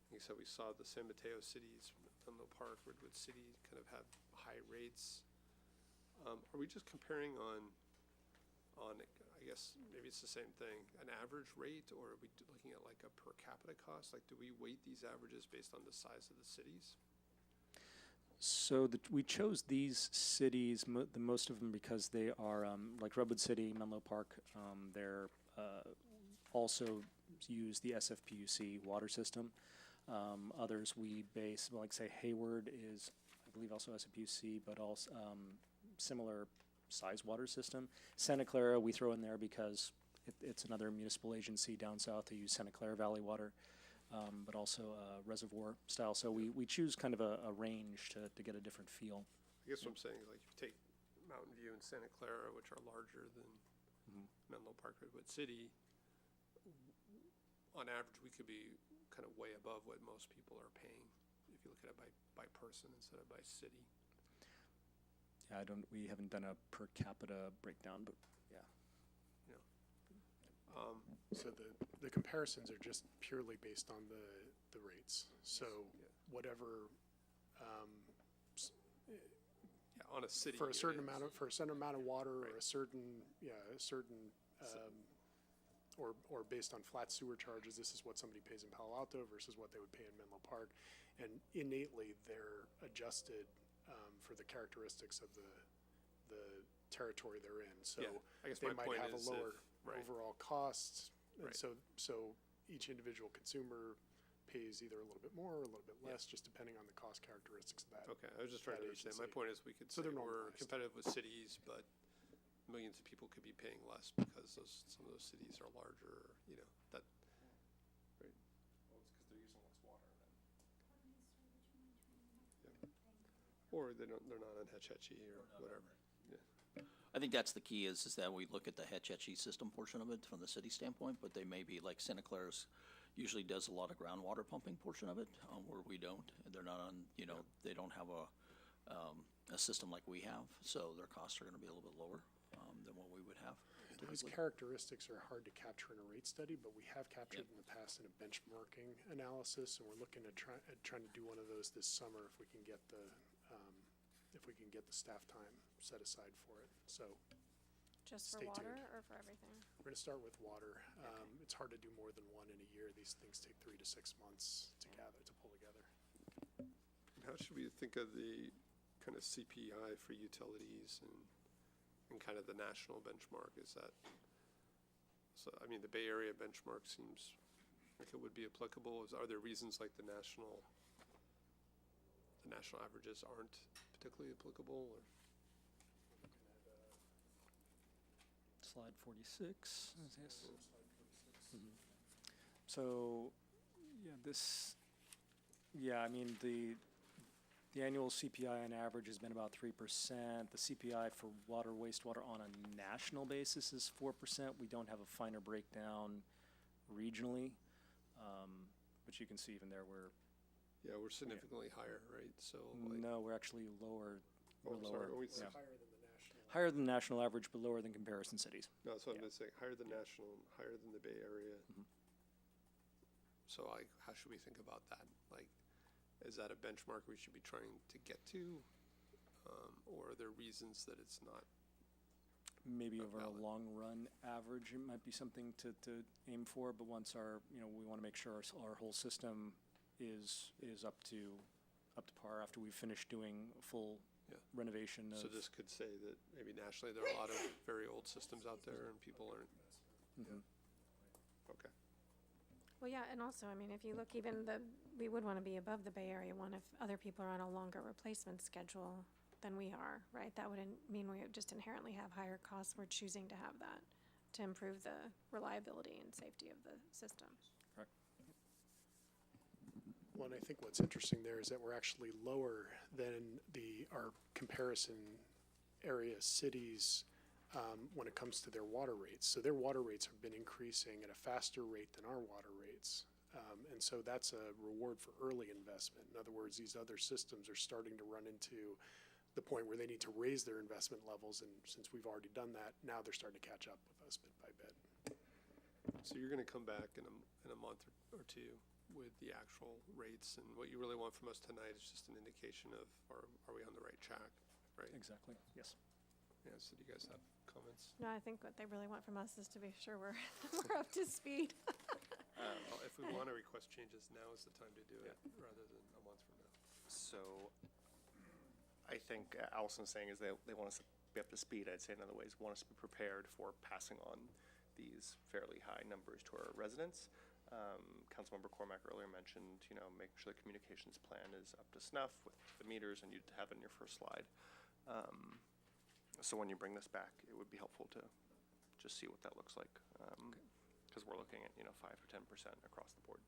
like I said, we saw the San Mateo cities, Menlo Park, Redwood City kind of have high rates. Are we just comparing on, I guess, maybe it's the same thing, an average rate, or are we looking at like a per capita cost? Like, do we weight these averages based on the size of the cities? So we chose these cities, the most of them, because they are like Redwood City, Menlo Park. They're also use the SFPUC water system. Others we base, like say Hayward is, I believe, also SFPUC, but also similar size water system. Santa Clara we throw in there because it's another municipal agency down south. They use Santa Clara Valley water. But also reservoir style. So we choose kind of a range to get a different feel. I guess what I'm saying is, like, if you take Mountain View and Santa Clara, which are larger than Menlo Park, Redwood City, on average, we could be kind of way above what most people are paying if you look at it by person instead of by city. Yeah, we haven't done a per capita breakdown, but yeah. So the comparisons are just purely based on the rates. So whatever, On a city. for a certain amount of water, or a certain, or based on flat sewer charges, this is what somebody pays in Palo Alto versus what they would pay in Menlo Park. And innately, they're adjusted for the characteristics of the territory they're in. So I guess they my might point have a is lower right. overall cost. And Right. so each individual consumer pays either a little bit more or a little bit less, just depending on the cost characteristics of that. Okay, I was just trying to that understand. My agency. point is, we could So say they're we're normalized. competitive with cities, but millions of people could be paying less because some of those cities are larger, you know, that. Right. Well, it's because they're using less water then. Or they're not on Hetch Hetchy or whatever. I think that's the key is that we look at the Hetch Hetchy system portion of it from the city standpoint, but they may be like Santa Clara's usually does a lot of groundwater pumping portion of it, where we don't. They're not on, they don't have a system like we have, so their costs are going to be a little bit lower than what we would have. These characteristics are hard to capture in a rate study, but we have captured in the past in a benchmarking analysis, and we're looking at trying to do one of those this summer if we can get the staff time set aside for it. So Just for Stay water tuned. or for everything? we're going to start with water. It's hard to do more than one in a year. These things take 3 to 6 months to pull together. How should we think of the kind of CPI for utilities and kind of the national benchmark? Is that, so, I mean, the Bay Area benchmark seems like it would be applicable. Are there reasons like the national averages aren't particularly applicable? Or? Slide 46. Yes. So, yeah, this Yeah, I mean, the annual CPI on average has been about 3%. The CPI for water, wastewater on a national basis is 4%. We don't have a finer breakdown regionally, but you can see even there Yeah, we're significantly higher, right? So like, no, we're actually lower. oh, We're I'm sorry, lower. are we Yeah. Higher than the national. Higher than national average, but lower than comparison cities. no, that's what Yeah. I'm saying, higher than national, higher than the Bay Area. Mhm. So like, how should we think about that? Like, is that a benchmark we should be trying to get to? Or are there reasons that it's not? Maybe over a valid. long run average, it might be something to aim for, but once we want to make sure our whole system is up to par after we've finished doing a full Yeah. renovation of. So this could say that maybe nationally there are a lot of very old systems out there and people aren't, Mhm. okay. Well, yeah, and also, I mean, if you look we would want to be above the Bay Area one if other people are on a longer replacement schedule than we are, right? That wouldn't mean we would just inherently have higher costs. We're choosing to have that to improve the reliability and safety of the system. Correct. Well, and I think what's interesting there is that we're actually lower than our comparison area cities when it comes to their water rates. So their water rates have been increasing at a faster rate than our water rates. And so that's a reward for early investment. In other words, these other systems are starting to run into the point where they need to raise their investment levels. And since we've already done that, now they're starting to catch up with us bit by bit. So you're gonna come back in a month or two with the actual rates, and what you really want from us tonight is just an indication of, are we on the right track, right? Exactly, yes. Yeah, so do you guys have comments? No, I think what they really want from us is to be sure we're up to speed. Well, if we wanna request changes, now is the time to do it, rather than a month from now. So I think Allison's saying is they want us to be up to speed. I'd say in other ways, want us to be prepared for passing on these fairly high numbers to our residents. Councilmember Cormack earlier mentioned, making sure the communications plan is up to snuff with the meters, and you'd have it in your first slide. So when you bring this back, it would be helpful to just see what that looks like. Because we're looking at, 5 to 10% across the board.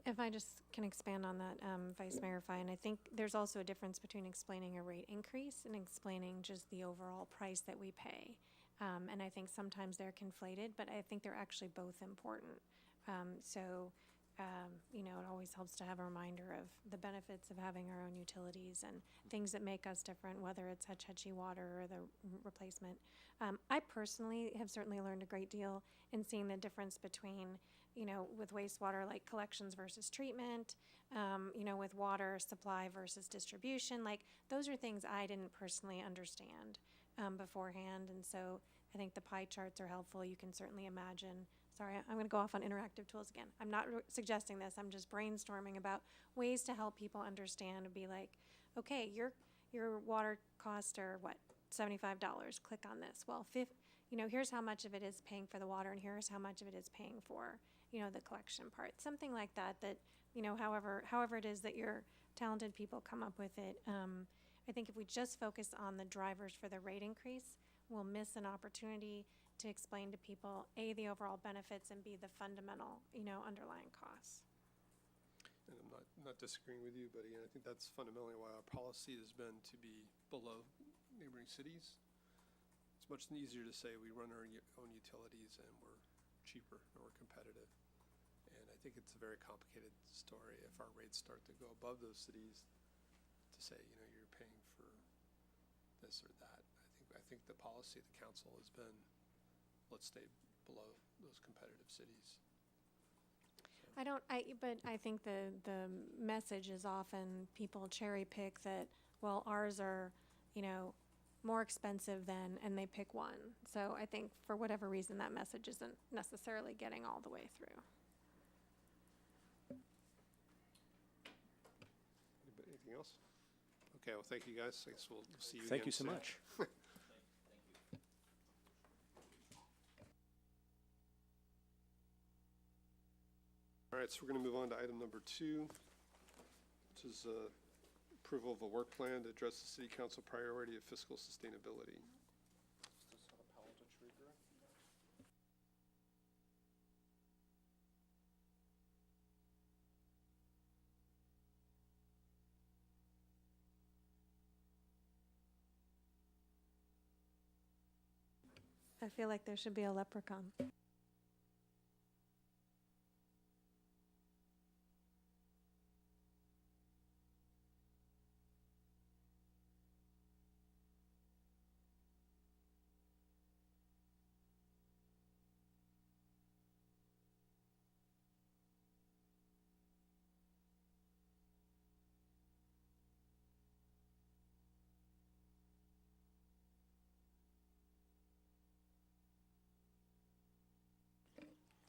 If I just can expand on that, Vice Mayor Fine, I think there's also a difference between explaining a rate increase and explaining just the overall price that we pay. And I think sometimes they're conflated, but I think they're actually both important. It always helps to have a reminder of the benefits of having our own utilities and things that make us different, whether it's Hetch Hetchy water or the replacement. I personally have certainly learned a great deal in seeing the difference between, with wastewater, like collections versus treatment, with water supply versus distribution. Like, those are things I didn't personally understand beforehand. And so I think the pie charts are helpful. You can certainly imagine. Sorry, I'm going to go off on interactive tools again. I'm not suggesting this. I'm just brainstorming about ways to help people understand and be like, okay, your water costs are what, $75. Click on this. Well, here's how much of it is paying for the water, and here's how much of it is paying for, the collection part. Something like that. However it is that your talented people come up with it. I think if we just focus on the drivers for the rate increase, we'll miss an opportunity to explain to people, A, the overall benefits, and B, the fundamental, underlying costs. And I'm not disagreeing with you, but again, I think that's fundamentally why our policy has been to be below neighboring cities. It's much easier to say we run our own utilities and we're cheaper and we're competitive. And I think it's a very complicated story if our rates start to go above those cities to say, you're paying for this or that. I think the policy of the council has been, let's stay below those competitive cities. But I think the message is often people cherry pick that, well, ours are, more expensive than, and they pick one. So I think for whatever reason, that message isn't necessarily getting all the way through. Anything else? Okay, well, thank you guys. I guess we'll see you again Thank you so soon. much. All right, so we're going to move on to item number 2, which is approval of a work plan to address the city council priority of fiscal sustainability. I feel like there should be a leprechaun.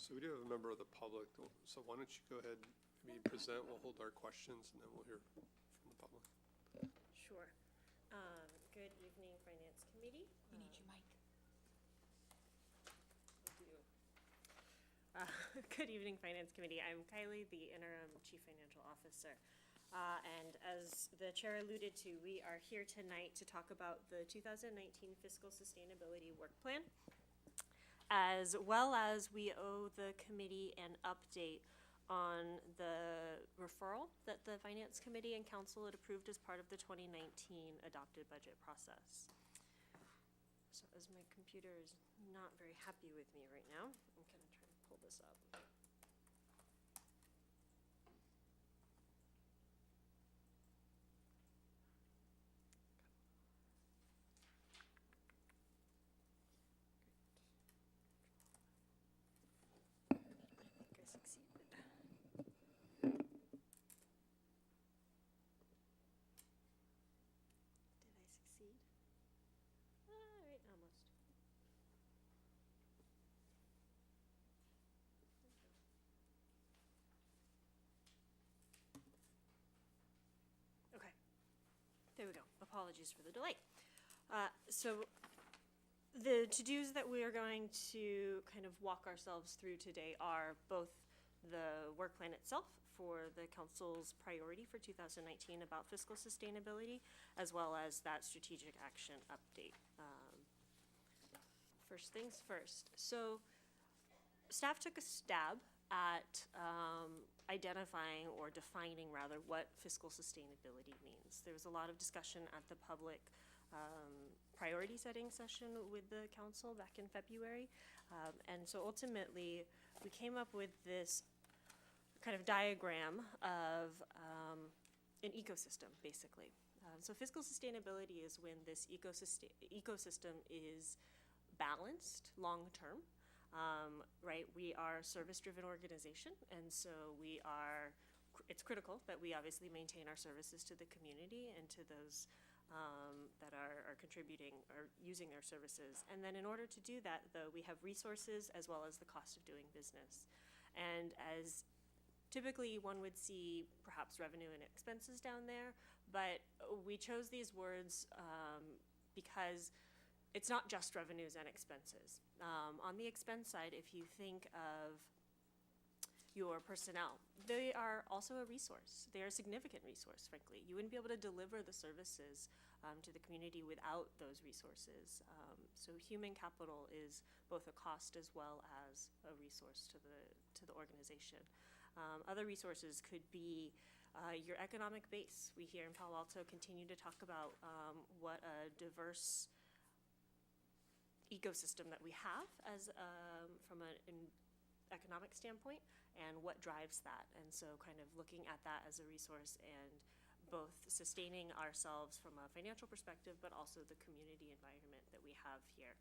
So we do have a member of the public, so why don't you go ahead, maybe present, we'll hold our questions, and then we'll hear from the public. Sure. Good evening, Finance Committee. You need your mic. Good evening, Finance Committee. I'm Kylie, the Interim Chief Financial Officer. And as the Chair alluded to, we are here tonight to talk about the 2019 Fiscal Sustainability Work Plan, as well as we owe the committee an update on the referral that the Finance Committee and Council had approved as part of the 2019 adopted budget process. So as my computer is not very happy with me right now, I'm going to try to pull this up. I think I succeeded. Did I succeed? All right, almost. Okay, there we go. Apologies for the delay. So the to-dos that we are going to kind of walk ourselves through today are both the work plan itself for the council's priority for 2019 about fiscal sustainability, as well as that strategic action update. First things first. So staff took a stab at identifying or defining rather what fiscal sustainability means. There was a lot of discussion at the public priority setting session with the council back in February. And so ultimately we came up with this kind of diagram of an ecosystem, basically. So fiscal sustainability is when this ecosystem is balanced long-term, right? We are a service-driven organization, and so it's critical that we obviously maintain our services to the community and to those that are contributing or using their services. And then in order to do that, though, we have resources as well as the cost of doing business. And as typically one would see perhaps revenue and expenses down there, but we chose these words because it's not just revenues and expenses. On the expense side, if you think of your personnel, they are also a resource. They are a significant resource, frankly. You wouldn't be able to deliver the services to the community without those resources. So human capital is both a cost as well as a resource to the organization. Other resources could be your economic base. We here in Palo Alto continue to talk about what a diverse ecosystem that we have as from an economic standpoint and what drives that. And so kind of looking at that as a resource and both sustaining ourselves from a financial perspective, but also the community environment that we have here.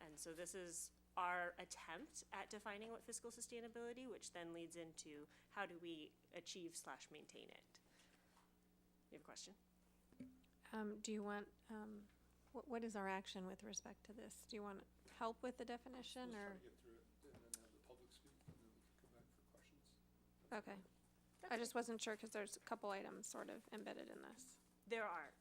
And so this is our attempt at defining what fiscal sustainability, which then leads into how do we achieve / maintain it. You have a question? Do you want, what is our action with respect to this? Do you want help with the definition or? Let's try to get through it and then have the public speak, and then we can come back for questions. Okay. I just wasn't sure because there's a couple items sort of embedded in this. There are.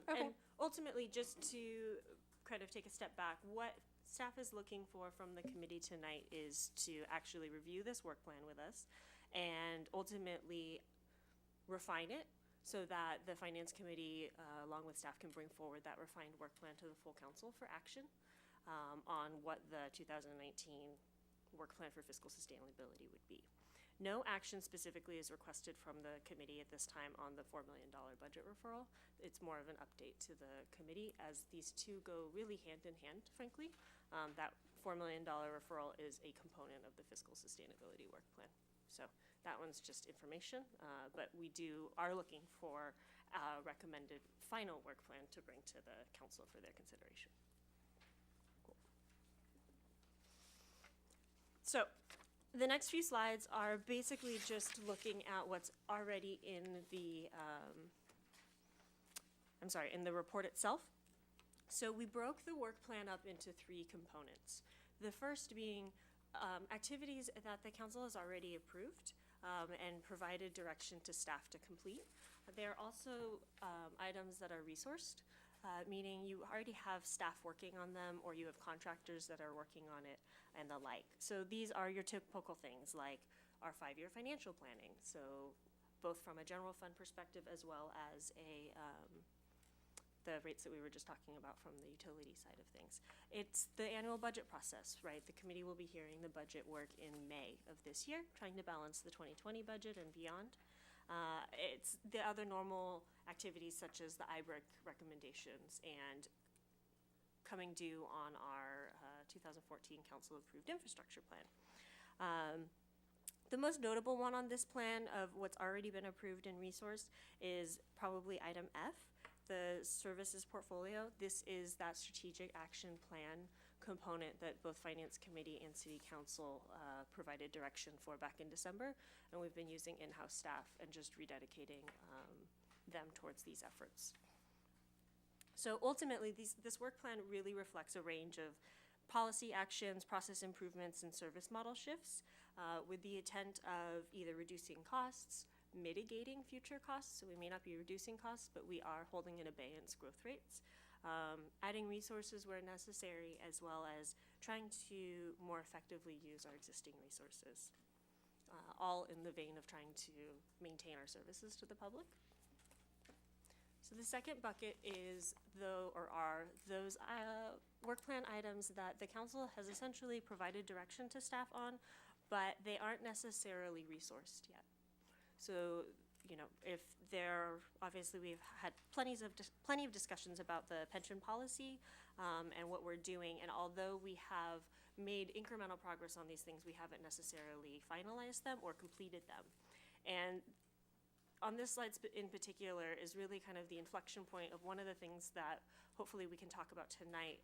Okay. And ultimately, just to kind of take a step back, what staff is looking for from the committee tonight is to actually review this work plan with us and ultimately refine it so that the Finance Committee, along with staff, can bring forward that refined work plan to the full council for action on what the 2019 work plan for fiscal sustainability would be. No action specifically is requested from the committee at this time on the $4 million budget referral. It's more of an update to the committee, as these two go really hand in hand, frankly. That $4 million referral is a component of the fiscal sustainability work plan. So that one's just information, but we are looking for a recommended final work plan to bring to the council for their consideration. Cool. So the next few slides are basically just looking at what's already in the, in the report itself. So we broke the work plan up into 3 components. The first being activities that the council has already approved and provided direction to staff to complete. There are also items that are resourced, meaning you already have staff working on them, or you have contractors that are working on it and the like. So these are your typical things like our 5-year financial planning. So both from a general fund perspective as well as the rates that we were just talking about from the utility side of things. It's the annual budget process, right? The committee will be hearing the budget work in May of this year, trying to balance the 2020 budget and beyond. It's the other normal activities such as the IBRIC recommendations and coming due on our 2014 council-approved infrastructure plan. The most notable one on this plan of what's already been approved and resourced is probably item F, the services portfolio. This is that strategic action plan component that both Finance Committee and City Council provided direction for back in December, and we've been using in-house staff and just rededicating them towards these efforts. So ultimately, this work plan really reflects a range of policy actions, process improvements, and service model shifts with the intent of either reducing costs, mitigating future costs, so we may not be reducing costs, but we are holding in abeyance growth rates, adding resources where necessary, as well as trying to more effectively use our existing resources, all in the vein of trying to maintain our services to the public. So the second bucket is are those work plan items that the council has essentially provided direction to staff on, but they aren't necessarily resourced yet. So, you know, if obviously we've had plenty of discussions about the pension policy and what we're doing, and although we have made incremental progress on these things, we haven't necessarily finalized them or completed them. And on this slide in particular is really kind of the inflection point of one of the things that hopefully we can talk about tonight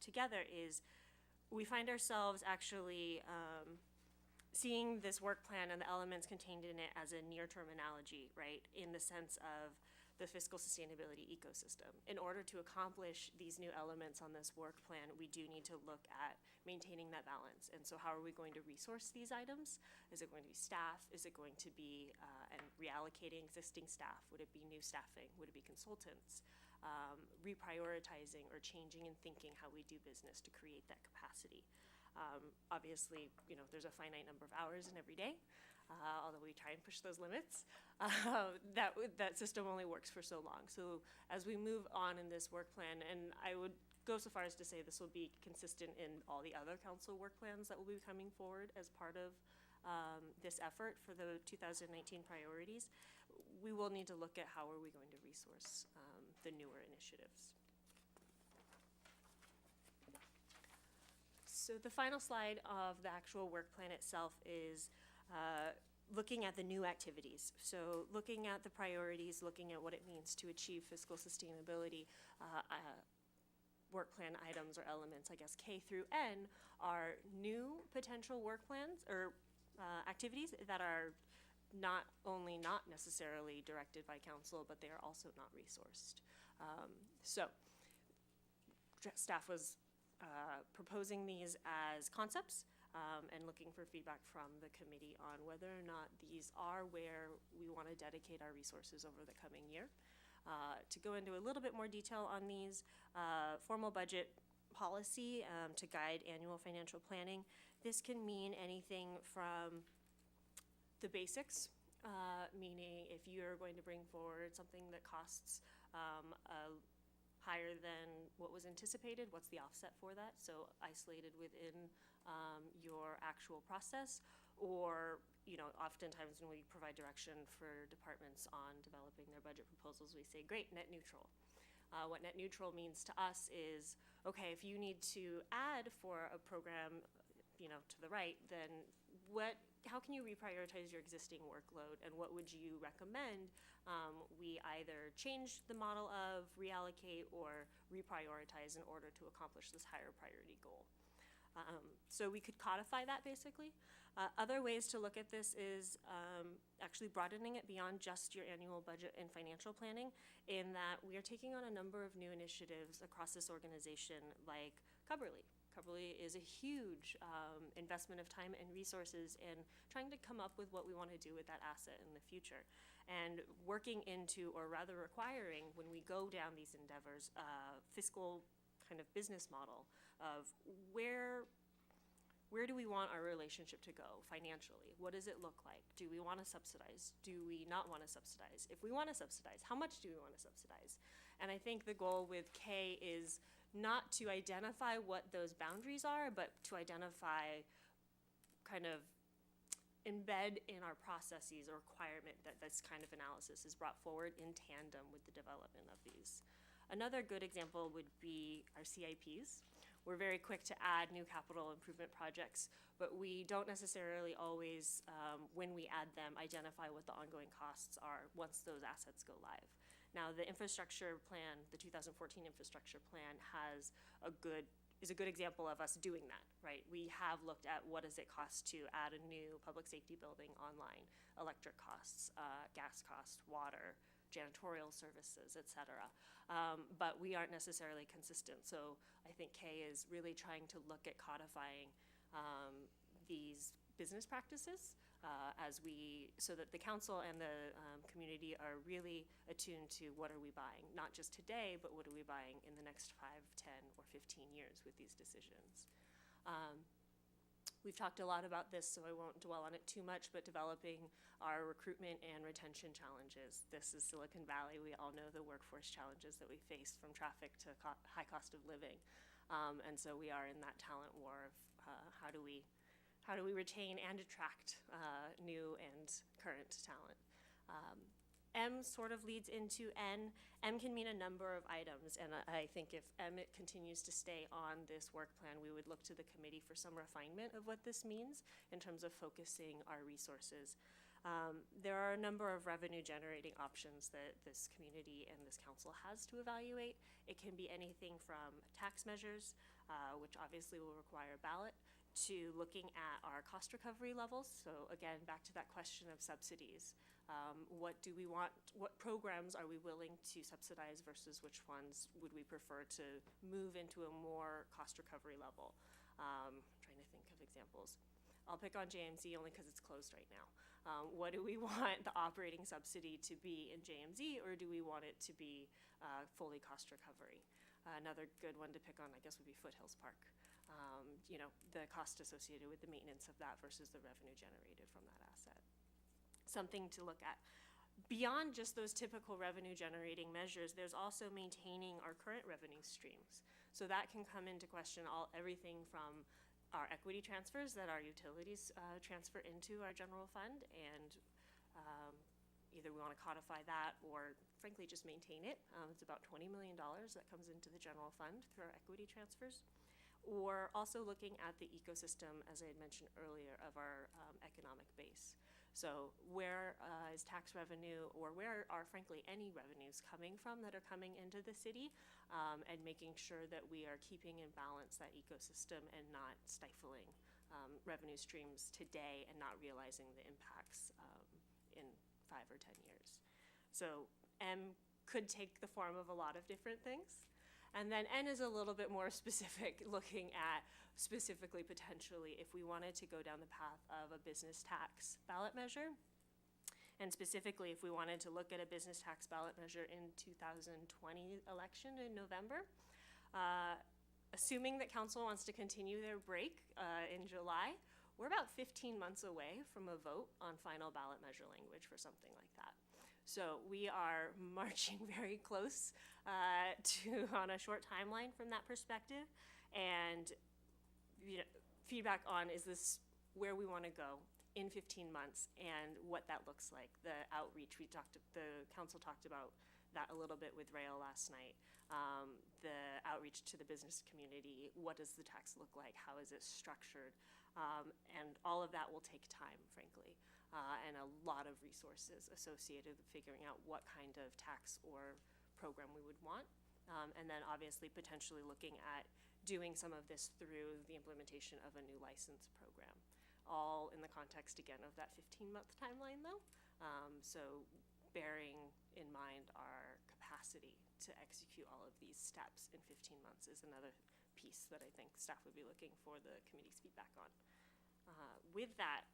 together is we find ourselves actually seeing this work plan and the elements contained in it as a near-term analogy, right, in the sense of the fiscal sustainability ecosystem. In order to accomplish these new elements on this work plan, we do need to look at maintaining that balance. And so how are we going to resource these items? Is it going to be staff? Is it going to be and reallocating existing staff? Would it be new staffing? Would it be consultants? Reprioritizing or changing and thinking how we do business to create that capacity. Obviously, you know, there's a finite number of hours in every day, although we try and push those limits. That system only works for so long. So as we move on in this work plan, and I would go so far as to say this will be consistent in all the other council work plans that will be coming forward as part of this effort for the 2019 priorities, we will need to look at how are we going to resource the newer initiatives. So the final slide of the actual work plan itself is looking at the new activities. So looking at the priorities, looking at what it means to achieve fiscal sustainability, work plan items or elements, I guess K through N, are new potential work plans or activities that are not only not necessarily directed by council, but they are also not resourced. So staff was proposing these as concepts and looking for feedback from the committee on whether or not these are where we want to dedicate our resources over the coming year. To go into a little bit more detail on these, formal budget policy to guide annual financial planning. This can mean anything from the basics, meaning if you're going to bring forward something that costs higher than what was anticipated, what's the offset for that? So isolated within your actual process, or oftentimes when we provide direction for departments on developing their budget proposals, we say, great, net neutral. What net neutral means to us is, okay, if you need to add for a program, to the right, then how can you reprioritize your existing workload, and what would you recommend we either change the model of, reallocate, or reprioritize in order to accomplish this higher priority goal? So we could codify that basically. Other ways to look at this is actually broadening it beyond just your annual budget and financial planning, in that we are taking on a number of new initiatives across this organization, like Cubberly. Cubberly is a huge investment of time and resources in trying to come up with what we want to do with that asset in the future. And working into, or rather requiring, when we go down these endeavors, fiscal kind of business model of where do we want our relationship to go financially? What does it look like? Do we want to subsidize? Do we not want to subsidize? If we want to subsidize, how much do we want to subsidize? And I think the goal with K is not to identify what those boundaries are, but to identify, kind of embed in our processes a requirement that this kind of analysis is brought forward in tandem with the development of these. Another good example would be our CIPs. We're very quick to add new capital improvement projects, but we don't necessarily always, when we add them, identify what the ongoing costs are once those assets go live. Now, the infrastructure plan, the 2014 infrastructure plan, is a good example of us doing that, right? We have looked at what does it cost to add a new public safety building online, electric costs, gas costs, water, janitorial services, et cetera. But we aren't necessarily consistent. So I think Kay is really trying to look at codifying these business practices so that the council and the community are really attuned to what are we buying, not just today, but what are we buying in the next 5, 10, or 15 years with these decisions. We've talked a lot about this, so I won't dwell on it too much, but developing our recruitment and retention challenges. This is Silicon Valley. We all know the workforce challenges that we face, from traffic to high cost of living. And so we are in that talent war of how do we retain and attract new and current talent. M sort of leads into N. M can mean a number of items, and I think if M continues to stay on this work plan, we would look to the committee for some refinement of what this means in terms of focusing our resources. There are a number of revenue generating options that this community and this council has to evaluate. It can be anything from tax measures, which obviously will require a ballot, to looking at our cost recovery levels. So again, back to that question of subsidies. What do we want? What programs are we willing to subsidize versus which ones would we prefer to move into a more cost recovery level? Trying to think of examples. I'll pick on JMZ only because it's closed right now. What do we want the operating subsidy to be in JMZ, or do we want it to be fully cost recovery? Another good one to pick on, I guess, would be Foothills Park. The cost associated with the maintenance of that versus the revenue generated from that asset. Something to look at. Beyond just those typical revenue generating measures, there's also maintaining our current revenue streams. So that can come into question everything from our equity transfers that our utilities transfer into our general fund, and either we want to codify that or frankly just maintain it. It's about $20 million that comes into the general fund through our equity transfers. Or also looking at the ecosystem, as I had mentioned earlier, of our economic base. So where is tax revenue, or where are frankly any revenues coming from that are coming into the city, and making sure that we are keeping in balance that ecosystem and not stifling revenue streams today and not realizing the impacts in 5 or 10 years. So M could take the form of a lot of different things. And then N is a little bit more specific, looking at specifically potentially if we wanted to go down the path of a business tax ballot measure, and specifically if we wanted to look at a business tax ballot measure in 2020 election in November. Assuming that council wants to continue their break in July, we're about 15 months away from a vote on final ballot measure language for something like that. So we are marching very close on a short timeline from that perspective, and feedback on, is this where we want to go? in 15 months and what that looks like. The outreach, the council talked about that a little bit with Rail last night. The outreach to the business community, what does the tax look like? How is it structured? And all of that will take time, frankly, and a lot of resources associated with figuring out what kind of tax or program we would want. And then obviously potentially looking at doing some of this through the implementation of a new license program. All in the context, again, of that 15-month timeline, though. So bearing in mind our capacity to execute all of these steps in 15 months is another piece that I think staff would be looking for the committee's feedback on. With that,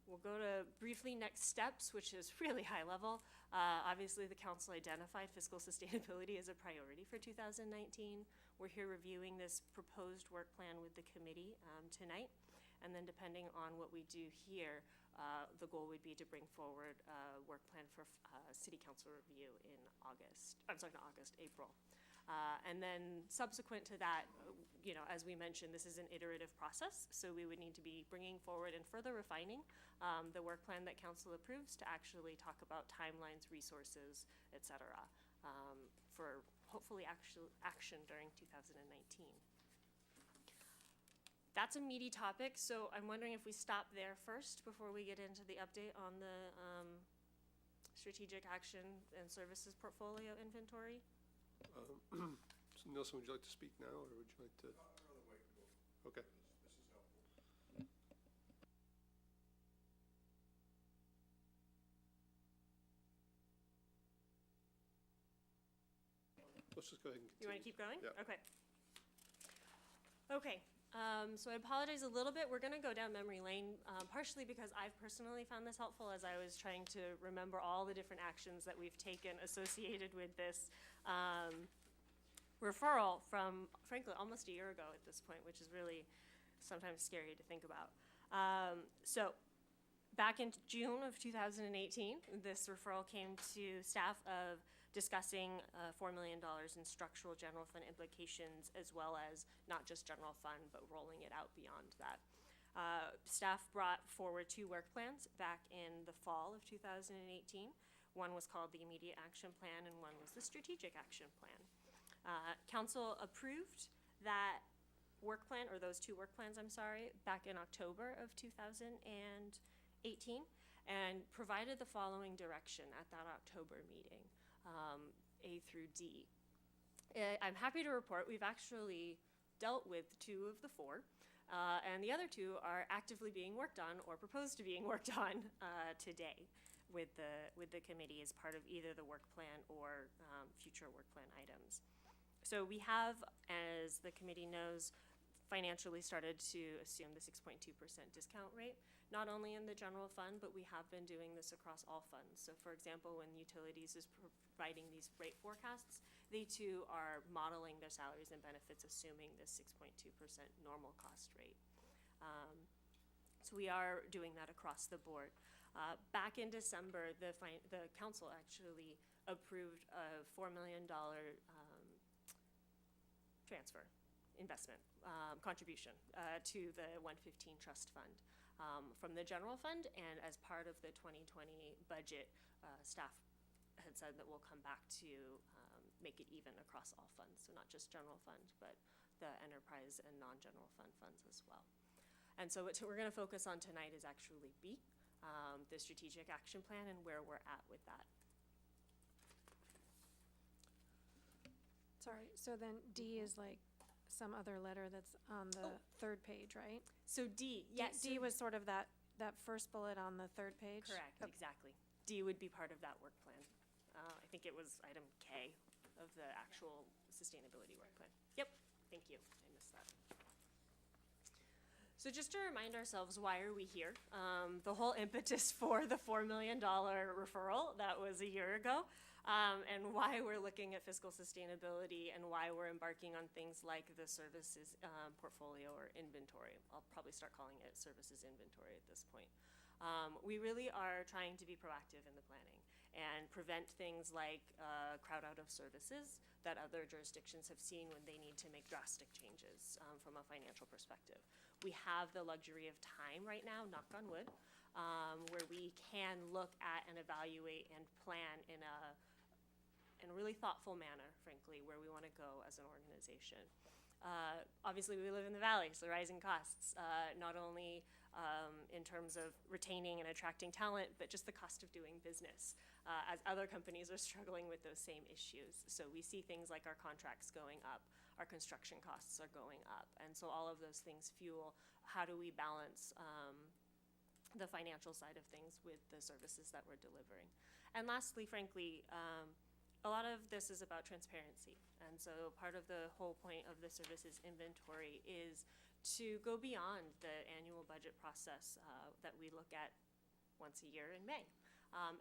we'll go to briefly next steps, which is really high level. Obviously, the council identified fiscal sustainability as a priority for 2019. We're here reviewing this proposed work plan with the committee tonight. And then depending on what we do here, the goal would be to bring forward a work plan for city council review in April. And then subsequent to that, as we mentioned, this is an iterative process, so we would need to be bringing forward and further refining the work plan that council approves to actually talk about timelines, resources, et cetera, for hopefully action during 2019. That's a meaty topic, so I'm wondering if we stop there first before we get into the update on the strategic action and services portfolio inventory. Nelson, would you like to speak now, or would you like to? I'd rather wait. Okay. This is helpful. Let's just go ahead and continue. You want to keep going? Yeah. Okay. Okay. So I apologize a little bit. We're going to go down memory lane, partially because I've personally found this helpful as I was trying to remember all the different actions that we've taken associated with this referral from, frankly, almost a year ago at this point, which is really sometimes scary to think about. So back in June of 2018, this referral came to staff of discussing $4 million in structural general fund implications, as well as not just general fund, but rolling it out beyond that. Staff brought forward 2 work plans back in the fall of 2018. One was called the Immediate Action Plan, and one was the Strategic Action Plan. Council approved that work plan, or those 2 work plans, I'm sorry, back in October of 2018, and provided the following direction at that October meeting. A through D. I'm happy to report we've actually dealt with 2 of the 4, and the other 2 are actively being worked on or proposed to being worked on today with the committee as part of either the work plan or future work plan items. So we have, as the committee knows, financially started to assume the 6.2% discount rate, not only in the general fund, but we have been doing this across all funds. So for example, when utilities is providing these rate forecasts, they too are modeling their salaries and benefits assuming this 6.2% normal cost rate. So we are doing that across the board. Back in December, the council actually approved a $4 million transfer, investment, contribution to the 115 Trust Fund from the general fund, and as part of the 2020 budget, staff had said that we'll come back to make it even across all funds, so not just general fund, but the enterprise and non-general fund funds as well. And so what we're going to focus on tonight is actually B, the strategic action plan, and where we're at with that. Sorry, so then D is like some other letter that's on the 3rd page, right? So D, yes. D was sort of that first bullet on the 3rd page? Correct, exactly. D would be part of that work plan. I think it was item K of the actual sustainability work plan. Yep, thank you, I missed that. So just to remind ourselves, why are we here? The whole impetus for the $4 million referral that was a year ago, and why we're looking at fiscal sustainability, and why we're embarking on things like the services portfolio or inventory. I'll probably start calling it services inventory at this point. We really are trying to be proactive in the planning. and prevent things like crowd out of services that other jurisdictions have seen when they need to make drastic changes from a financial perspective. We have the luxury of time right now, knock on wood, where we can look at and evaluate and plan in a really thoughtful manner, frankly, where we want to go as an organization. Obviously, we live in the valley, so rising costs, not only in terms of retaining and attracting talent, but just the cost of doing business, as other companies are struggling with those same issues. So we see things like our contracts going up, our construction costs are going up, and so all of those things fuel how do we balance the financial side of things with the services that we're delivering. And lastly, frankly, a lot of this is about transparency. And so part of the whole point of the services inventory is to go beyond the annual budget process that we look at once a year in May,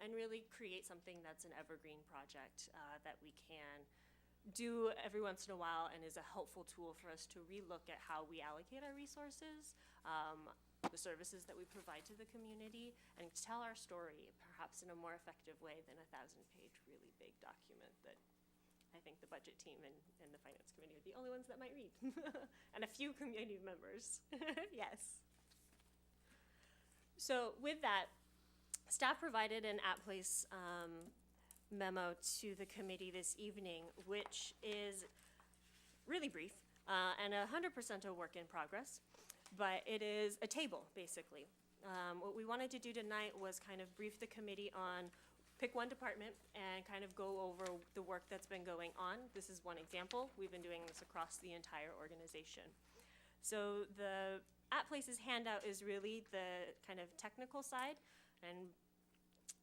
and really create something that's an evergreen project that we can do every once in a while and is a helpful tool for us to relook at how we allocate our resources, the services that we provide to the community, and to tell our story perhaps in a more effective way than a 1,000-page really big document that I think the budget team and the finance committee are the only ones that might read. And a few community members, yes. So with that, staff provided an at-place memo to the committee this evening, which is really brief and 100% a work in progress, but it is a table, basically. What we wanted to do tonight was kind of brief the committee on pick one department and kind of go over the work that's been going on. This is one example. We've been doing this across the entire organization. So the At Places handout is really the kind of technical side, and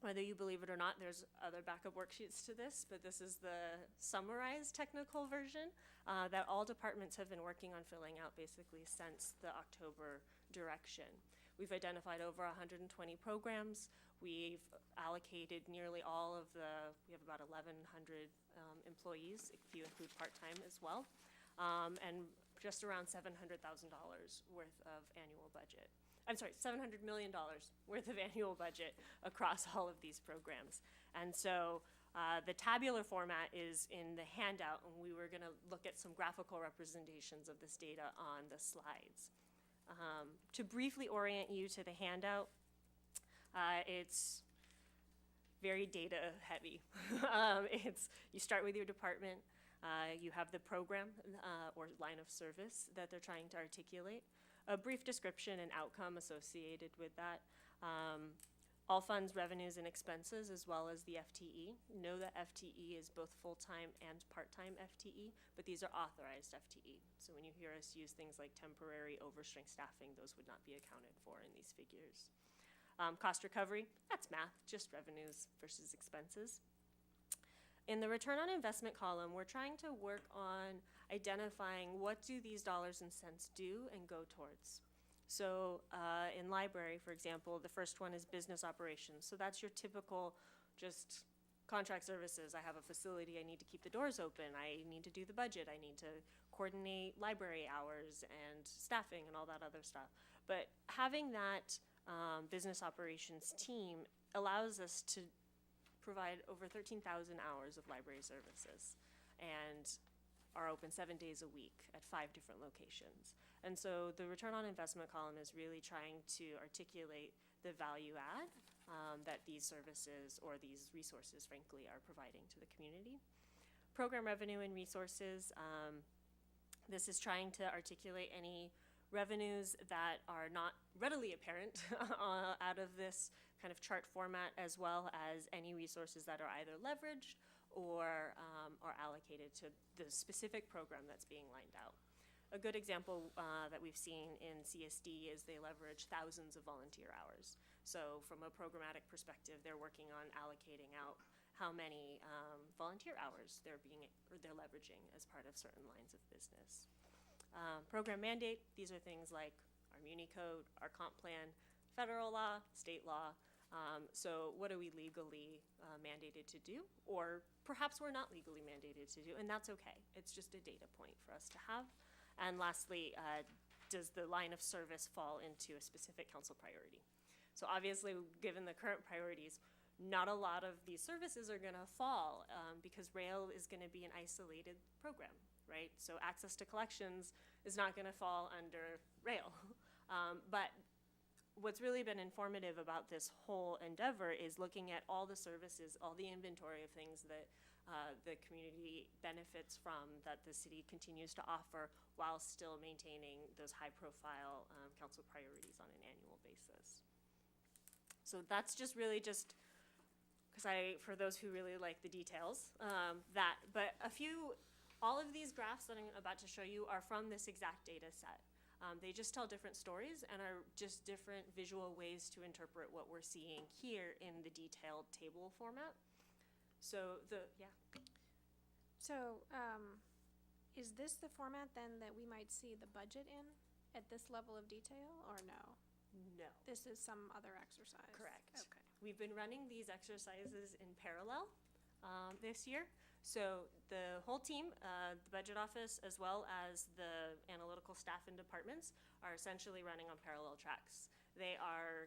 whether you believe it or not, there's other backup worksheets to this, but this is the summarized technical version that all departments have been working on filling out basically since the October direction. We've identified over 120 programs. We've allocated nearly all of we have about 1,100 employees, if you include part-time as well, and just around $700,000 worth of annual budget. I'm sorry, $700 million worth of annual budget across all of these programs. And so the tabular format is in the handout, and we were gonna look at some graphical representations of this data on the slides. To briefly orient you to the handout, it's very data heavy. You start with your department, you have the program or line of service that they're trying to articulate, a brief description and outcome associated with that, all funds, revenues, and expenses, as well as the FTE. Know that FTE is both full-time and part-time FTE, but these are authorized FTE. So when you hear us use things like temporary overstrength staffing, those would not be accounted for in these figures. Cost recovery, that's math, just revenues versus expenses. In the return on investment column, we're trying to work on identifying what do these dollars and cents do and go towards. So in library, for example, the first one is business operations. So that's your typical just contract services. I have a facility, I need to keep the doors open, I need to do the budget, I need to coordinate library hours and staffing and all that other stuff. But having that business operations team allows us to provide over 13,000 hours of library services and are open 7 days a week at 5 different locations. And so the return on investment column is really trying to articulate the value add that these services or these resources, frankly, are providing to the community. Program revenue and resources, this is trying to articulate any revenues that are not readily apparent out of this kind of chart format, as well as any resources that are either leveraged or allocated to the specific program that's being lined out. A good example that we've seen in CSD is they leverage thousands of volunteer hours. So from a programmatic perspective, they're working on allocating out how many volunteer hours they're leveraging as part of certain lines of business. Program mandate, these are things like our Muni Code, our comp plan, federal law, state law. So what are we legally mandated to do? Or perhaps we're not legally mandated to do, and that's okay. It's just a data point for us to have. And lastly, does the line of service fall into a specific council priority? So obviously, given the current priorities, not a lot of these services are going to fall because rail is going to be an isolated program, right? So access to collections is not going to fall under rail. But what's really been informative about this whole endeavor is looking at all the services, all the inventory of things that the community benefits from, that the city continues to offer while still maintaining those high-profile council priorities on an annual basis. So that's just really just, because for those who really like the details, but all of these graphs that I'm about to show you are from this exact data set. They just tell different stories and are just different visual ways to interpret what we're seeing here in the detailed table format. So So, is this the format then that we might see the budget in at this level of detail, or no? No. This is some other exercise? Correct. Okay. We've been running these exercises in parallel this year. So the whole team, the budget office, as well as the analytical staff and departments, are essentially running on parallel tracks. They are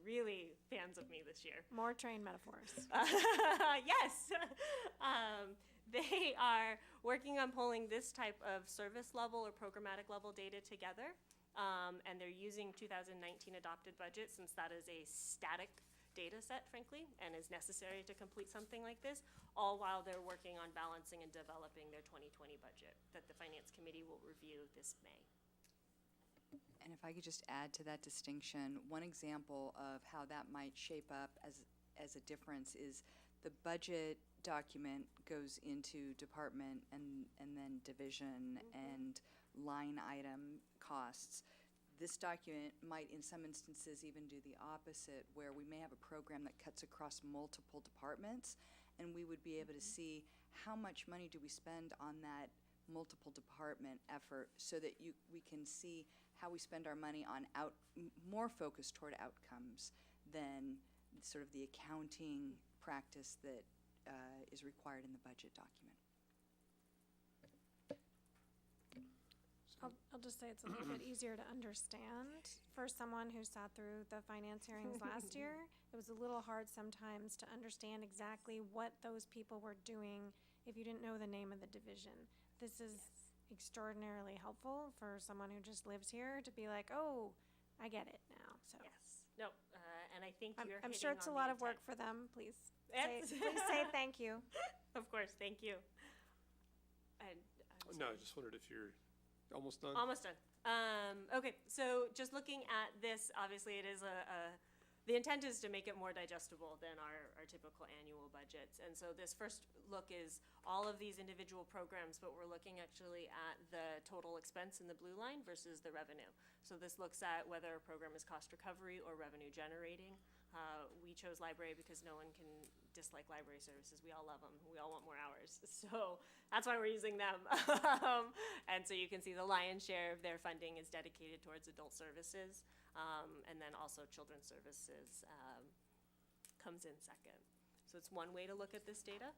really fans of me this year. More train metaphors. Yes. They are working on pulling this type of service level or programmatic level data together. And they're using 2019 adopted budget, since that is a static data set, frankly, and is necessary to complete something like this, all while they're working on balancing and developing their 2020 budget that the Finance Committee will review this May. And if I could just add to that distinction, one example of how that might shape up as a difference is the budget document goes into department and then division and line item costs. This document might, in some instances, even do the opposite, where we may have a program that cuts across multiple departments, and we would be able to see how much money do we spend on that multiple department effort, so that we can see how we spend our money on more focused toward outcomes than sort of the accounting practice that is required in the budget document. I'll just say it's a little bit easier to understand for someone who sat through the finance hearings last year. It was a little hard sometimes to understand exactly what those people were doing if you didn't know the name of the division. This is extraordinarily helpful for someone who just lives here to be like, oh, I get it now. So Yes. No, and I think you're I'm sure it's a lot of work for them. Please say thank you. Of course, thank you. And No, I just wondered if you're almost done. almost done. Okay, so just looking at this, obviously it is the intent is to make it more digestible than our typical annual budgets. And so this first look is all of these individual programs, but we're looking actually at the total expense in the blue line versus the revenue. So this looks at whether a program is cost recovery or revenue generating. We chose library because no one can dislike library services. We all love them. We all want more hours. So that's why we're using them. And so you can see the lion's share of their funding is dedicated towards adult services. And then also children's services comes in second. So it's one way to look at this data.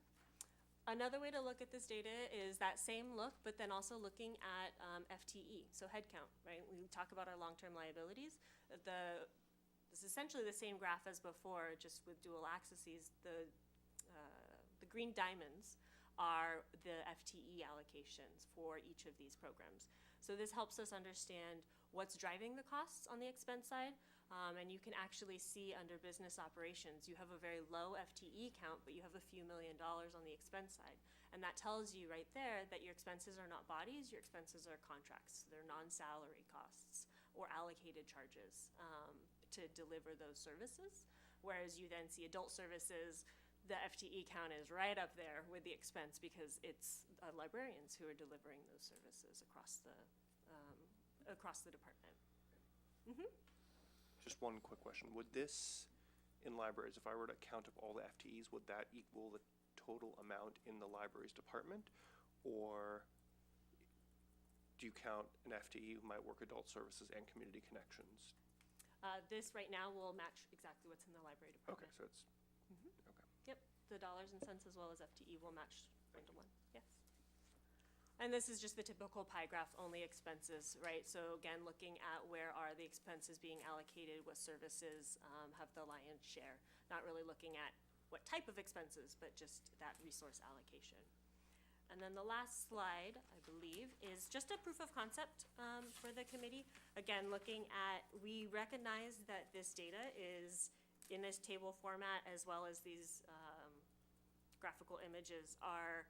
Another way to look at this data is that same look, but then also looking at FTE, so headcount, right? We talk about our long-term liabilities. This is essentially the same graph as before, just with dual axes. The green diamonds are the FTE allocations for each of these programs. So this helps us understand what's driving the costs on the expense side. And you can actually see under business operations, you have a very low FTE count, but you have a few $1 million on the expense side. And that tells you right there that your expenses are not bodies, your expenses are contracts. They're non-salary costs or allocated charges to deliver those services. Whereas you then see adult services, the FTE count is right up there with the expense because it's librarians who are delivering those services across the department. Mm-hmm. Just one quick question. Would this, in libraries, if I were to count up all the FTEs, would that equal the total amount in the libraries department? Or do you count an FTE who might work adult services and community connections? This right now will match exactly what's in the library department. Okay, so it's, okay. Yep, the dollars and cents as well as FTE will match 1-to-1, yes. And this is just the typical pie graph only expenses, right? So again, looking at where are the expenses being allocated, what services have the lion's share. Not really looking at what type of expenses, but just that resource allocation. And then the last slide, I believe, is just a proof of concept for the committee. Again, looking at, we recognize that this data is in this table format, as well as these graphical images are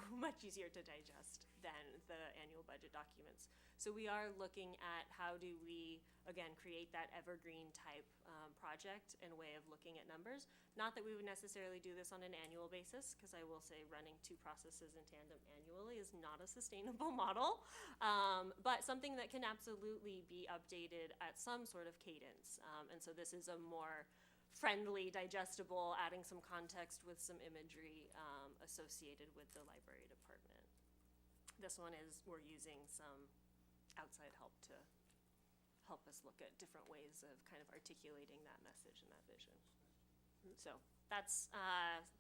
much easier to digest than the annual budget documents. So we are looking at how do we, again, create that evergreen type project and way of looking at numbers. Not that we would necessarily do this on an annual basis, because I will say running two processes in tandem annually is not a sustainable model, but something that can absolutely be updated at some sort of cadence. And so this is a more friendly, digestible, adding some context with some imagery associated with the library department. This one is, we're using some outside help to help us look at different ways of kind of articulating that message and that vision. So that's,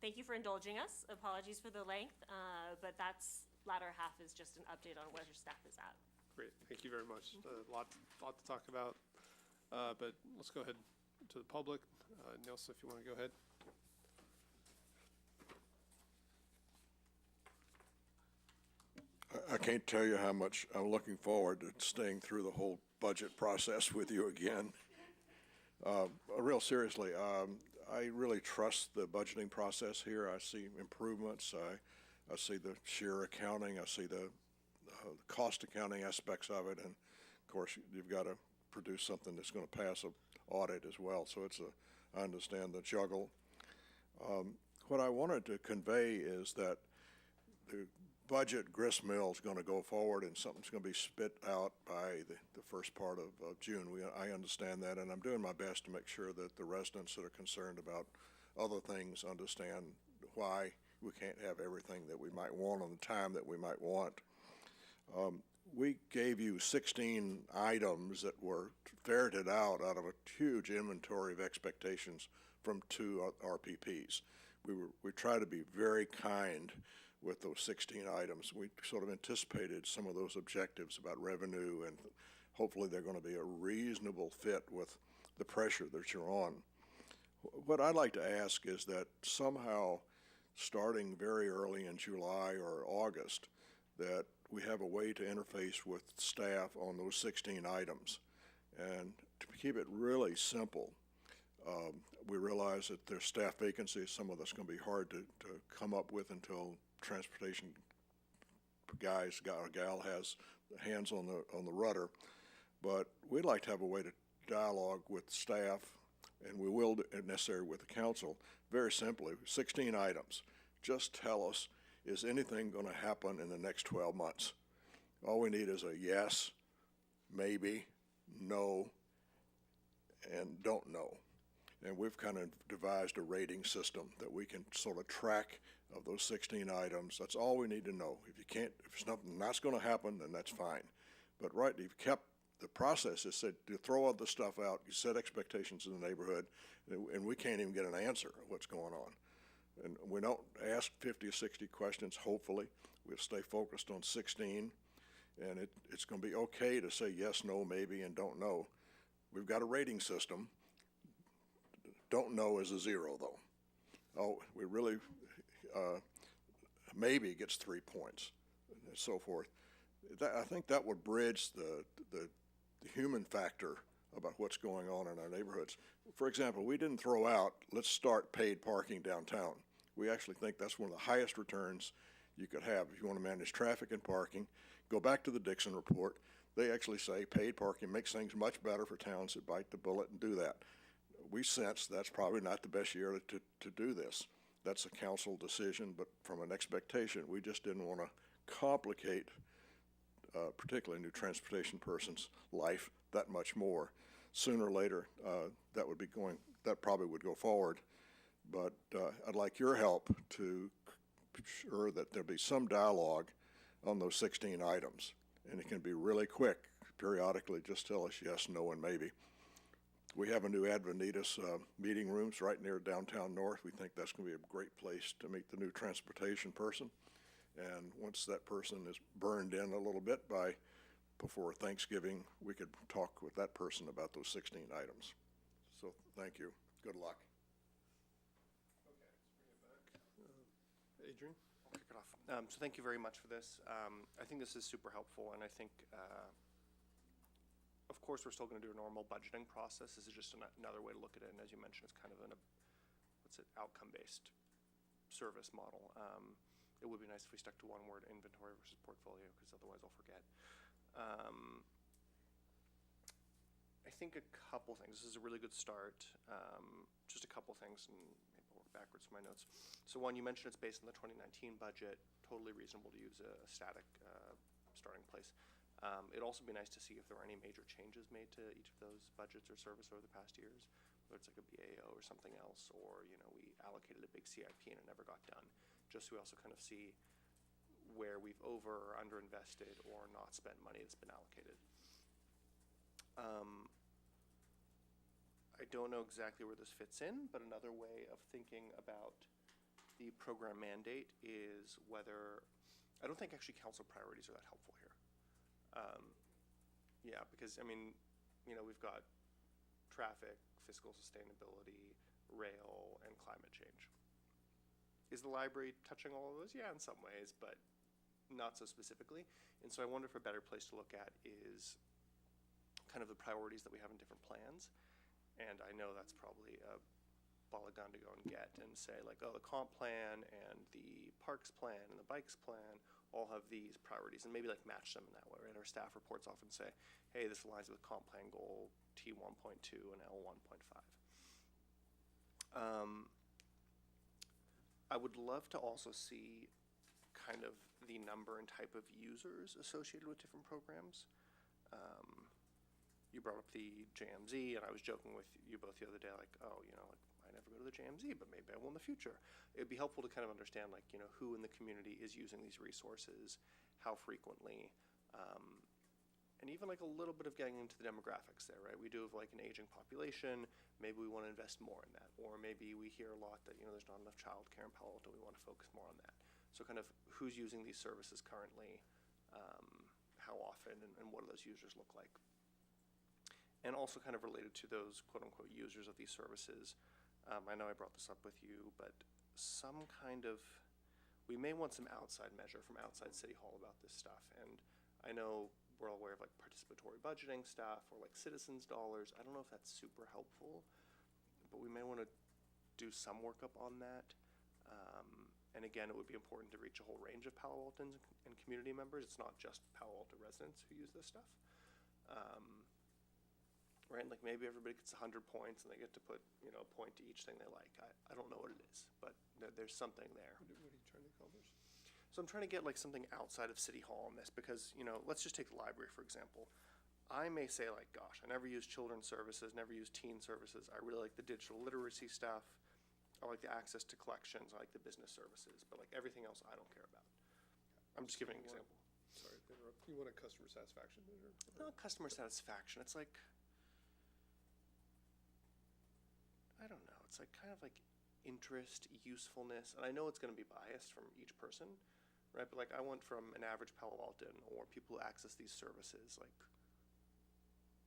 thank you for indulging us. Apologies for the length, but that's latter half is just an update on where staff is at. Great, thank you very much. A lot to talk about, but let's go ahead to the public. Nelson, if you want to go ahead. I can't tell you how much I'm looking forward to staying through the whole budget process with you again. Real seriously, I really trust the budgeting process here. I see improvements. I see the sheer accounting. I see the cost accounting aspects of it. And of course, you've got to produce something that's going to pass an audit as well. So I understand the juggle. What I wanted to convey is that the budget gristmill is going to go forward and something's going to be spit out by the first part of June. I understand that, and I'm doing my best to make sure that the residents that are concerned about other things understand why we can't have everything that we might want on the time that we might want. We gave you 16 items that were ferreted out of a huge inventory of expectations from 2 RPPs. We try to be very kind with those 16 items. We sort of anticipated some of those objectives about revenue, and hopefully they're going to be a reasonable fit with the pressure that you're on. What I'd like to ask is that somehow, starting very early in July or August, that we have a way to interface with staff on those 16 items. And to keep it really simple, we realize that there's staff vacancies. Some of that's going to be hard to come up with until transportation guy or gal has hands on the rudder. But we'd like to have a way to dialogue with staff, and we will, if necessary, with the council. Very simply, 16 items. Just tell us, is anything going to happen in the next 12 months? All we need is a yes, maybe, no, and don't know. And we've kind of devised a rating system that we can sort of track of those 16 items. That's all we need to know. If it's nothing that's going to happen, then that's fine. But right, you've kept the process is said to throw other stuff out. You set expectations in the neighborhood, and we can't even get an answer of what's going on. And we don't ask 50 or 60 questions, hopefully. We'll stay focused on 16, and it's going to be okay to say yes, no, maybe, and don't know. We've got a rating system. Don't know is a 0, though. Oh, we really, maybe gets 3 points, and so forth. I think that would bridge the human factor about what's going on in our neighborhoods. For example, we didn't throw out, let's start paid parking downtown. We actually think that's one of the highest returns you could have if you want to manage traffic and parking. Go back to the Dixon report. They actually say paid parking makes things much better for towns that bite the bullet and do that. We sense that's probably not the best year to do this. That's a council decision, but from an expectation, we just didn't want to complicate particularly a new transportation person's life that much more. Sooner or later, that probably would go forward. But I'd like your help to ensure that there'll be some dialogue on those 16 items. And it can be really quick. Periodically, just tell us yes, no, and maybe. We have a new Advenitas meeting rooms right near downtown North. We think that's going to be a great place to meet the new transportation person. And once that person is burned in a little bit before Thanksgiving, we could talk with that person about those 16 items. So thank you. Good luck. Adrian? I'll kick it off. So thank you very much for this. I think this is super helpful, and I think, of course, we're still going to do a normal budgeting process. This is just another way to look at it, and as you mentioned, it's kind of outcome-based service model. It would be nice if we stuck to one word, inventory versus portfolio, because otherwise I'll forget. I think a couple things. This is a really good start. Just a couple things, and maybe I'll work backwards from my notes. So one, you mentioned it's based on the 2019 budget. Totally reasonable to use a static starting place. It'd also be nice to see if there are any major changes made to each of those budgets or service over the past years, whether it's like a BAO or something else, or we allocated a big CIP and it never got done. Just so we also kind of see where we've over or underinvested or not spent money that's been allocated. I don't know exactly where this fits in, but another way of thinking about the program mandate is whether, I don't think actually council priorities are that helpful here. Yeah, because I mean, we've got traffic, fiscal sustainability, rail, and climate change. Is the library touching all of those? Yeah, in some ways, but not so specifically. And so I wonder if a better place to look at is kind of the priorities that we have in different plans. And I know that's probably a ball of gun to go and get and say like, oh, the comp plan and the parks plan and the bikes plan all have these priorities, and maybe like match them in that way, right? Our staff reports often say, hey, this aligns with comp plan goal T1.2 and L1.5. I would love to also see kind of the number and type of users associated with different programs. You brought up the JMZ, and I was joking with you both the other day, like, oh, I never go to the JMZ, but maybe I will in the future. It'd be helpful to kind of understand, like, who in the community is using these resources, how frequently, and even like a little bit of getting into the demographics there, right? We do have like an aging population. Maybe we want to invest more in that, or maybe we hear a lot that there's not enough childcare in Palo Alto. We want to focus more on that. So kind of who's using these services currently, how often, and what do those users look like? And also kind of related to those quote-unquote users of these services, I know I brought this up with you, but some kind of, we may want some outside measure from outside City Hall about this stuff. And I know we're all aware of like participatory budgeting stuff or like citizens' dollars. I don't know if that's super helpful, but we may want to do some workup on that. And again, it would be important to reach a whole range of Palo Altans and community members. It's not just Palo Alto residents who use this stuff. Right, like maybe everybody gets 100 points and they get to put a point to each thing they like. I don't know what it is, but there's something there. What are you trying to accomplish? So I'm trying to get like something outside of City Hall on this because let's just take the library for example. I may say like, gosh, I never use children's services, never use teen services. I really like the digital literacy stuff. I like the access to collections. I like the business services, but like everything else, I don't care about. I'm just giving an example. Sorry to interrupt. You want a customer satisfaction measure? Not customer satisfaction. It's like, I don't know. It's like kind of like interest, usefulness, and I know it's going to be biased from each person, right? But like I want from an average Palo Alton or people who access these services, like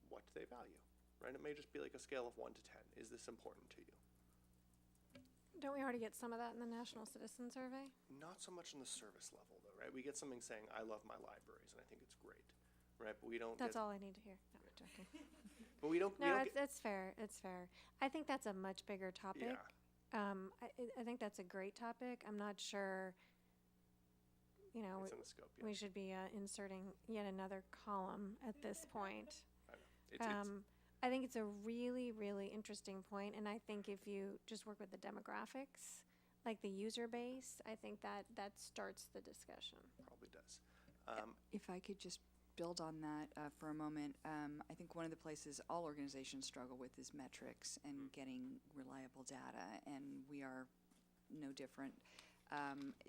what do they value, right? It may just be like a scale of 1 to 10. Is this important to you? Don't we already get some of that in the National Citizen Survey? Not so much on the service level, though, right? We get something saying, I love my libraries, and I think it's great, right? But we don't That's all I need to hear. No, I'm joking. But we don't. No, it's fair. It's fair. I think that's a much bigger topic. Yeah. I think that's a great topic. I'm not sure, It's in the scope, yeah. we should be inserting yet another column at this point. I know. I think it's a really, really interesting point, and I think if you just work with the demographics, like the user base, I think that starts the discussion. Probably does. If I could just build on that for a moment, I think one of the places all organizations struggle with is metrics and getting reliable data, and we are no different.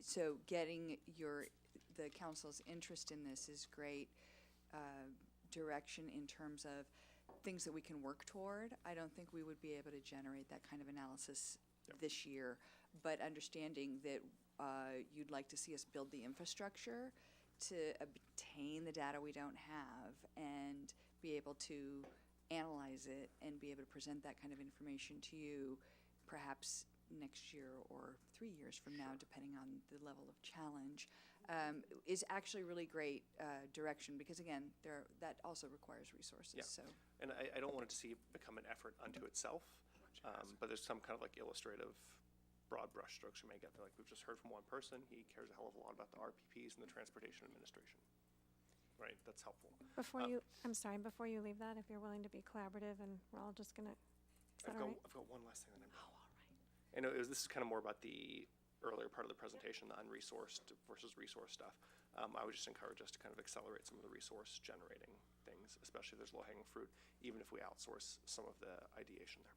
So getting the council's interest in this is great direction in terms of things that we can work toward. I don't think we would be able to generate that kind of analysis this year, but understanding that you'd like to see us build the infrastructure to obtain the data we don't have and be able to analyze it and be able to present that kind of information to you perhaps next year or 3 years from now, depending on the level of challenge, is actually really great direction, because again, that also requires resources. Yeah. So And I don't want it to see it become an effort unto itself, but there's some kind of like illustrative broad brush strokes you may get there. Like we've just heard from one person, he cares a hell of a lot about the RPPs and the Transportation Administration. Right, that's helpful. Before before you leave that, if you're willing to be collaborative, and we're all just gonna, is that all right? I've got one last thing that I'm. Oh, all right. I know this is kind of more about the earlier part of the presentation, the unresourced versus resource stuff. I would just encourage us to kind of accelerate some of the resource generating things, especially if there's low-hanging fruit, even if we outsource some of the ideation there.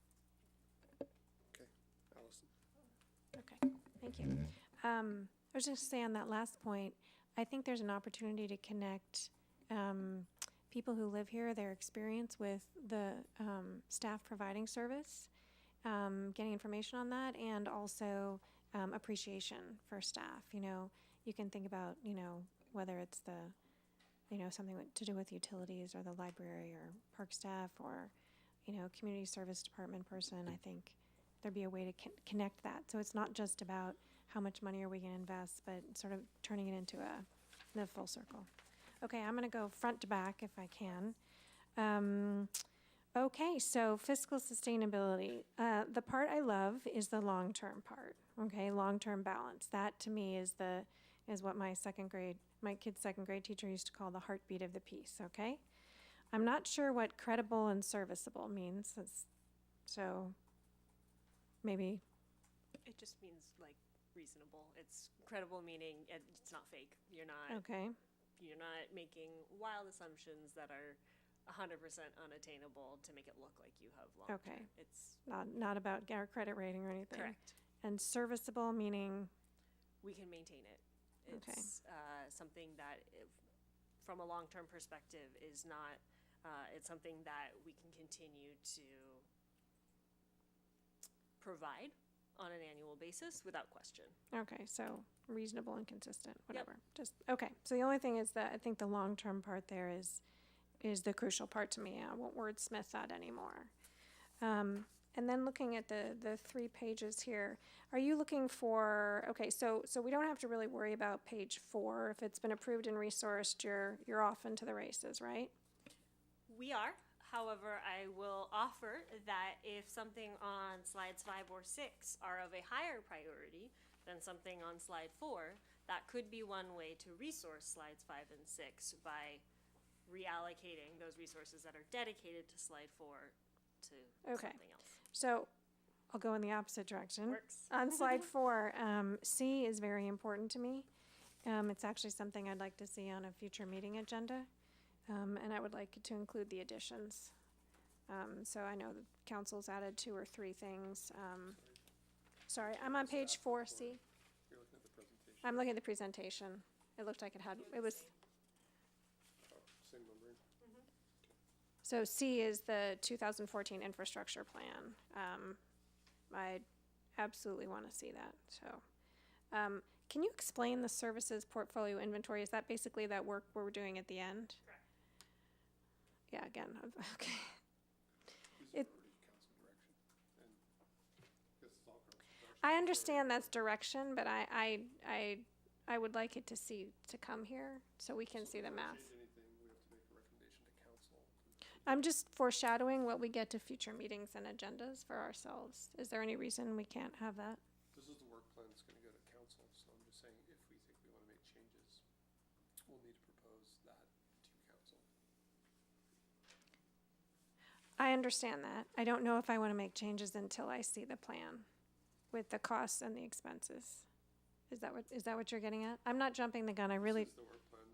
Okay, Allison. Okay, thank you. I was just saying on that last point, I think there's an opportunity to connect people who live here, their experience with the staff providing service, getting information on that, and also appreciation for staff. You know, you can think about, you know, whether it's something to do with utilities or the library or park staff or, you know, community service department person. I think there'd be a way to connect that. So it's not just about how much money are we going to invest, but sort of turning it into the full circle. Okay, I'm going to go front to back if I can. Okay, so fiscal sustainability. The part I love is the long-term part. Okay, long-term balance. That to me is what my kid's second grade teacher used to call the heartbeat of the piece. Okay, I'm not sure what credible and serviceable means. So maybe. It just means like reasonable. It's credible, meaning it's not fake. You're not making wild assumptions that are 100% unattainable to make it look like you have long term. Okay. It's Not about our credit rating or anything. correct. And serviceable meaning. We can maintain it. Okay. It's something that, from a long-term perspective, is not. It's something that we can continue to provide on an annual basis without question. Okay, so reasonable and consistent, whatever. Just okay. So the only thing is that I think the long-term part there is the crucial part to me. I won't wordsmith that anymore. And then looking at the 3 pages here, are you looking for? Okay, so we don't have to really worry about page 4. If it's been approved and resourced, you're off into the races, right? We are. However, I will offer that if something on slides 5 or 6 are of a higher priority than something on slide 4, that could be one way to resource slides 5 and 6 by reallocating those resources that are dedicated to slide 4 to something else. So I'll go in the opposite direction. Works. On slide 4, C is very important to me. It's actually something I'd like to see on a future meeting agenda. And I would like to include the additions. So I know the council's added 2 or 3 things. Sorry, I'm on page 4C. You're looking at the presentation. I'm looking at the presentation. It looked like it was. Same numbering. So C is the 2014 infrastructure plan. I absolutely want to see that. So can you explain the services portfolio inventory? Is that basically that work we're doing at the end? Correct. Yeah, again, okay. This is already council direction, and this is all council direction. I understand that's direction, but I would like it to come here so we can see the math. Change anything, we have to make a recommendation to council. I'm just foreshadowing what we get to future meetings and agendas for ourselves. Is there any reason we can't have that? This is the work plan that's gonna go to council, so I'm just saying if we think we wanna make changes, we'll need to propose that to council. I understand that. I don't know if I want to make changes until I see the plan with the costs and the expenses. Is that what you're getting at? I'm not jumping the gun. I really. This is the work plan,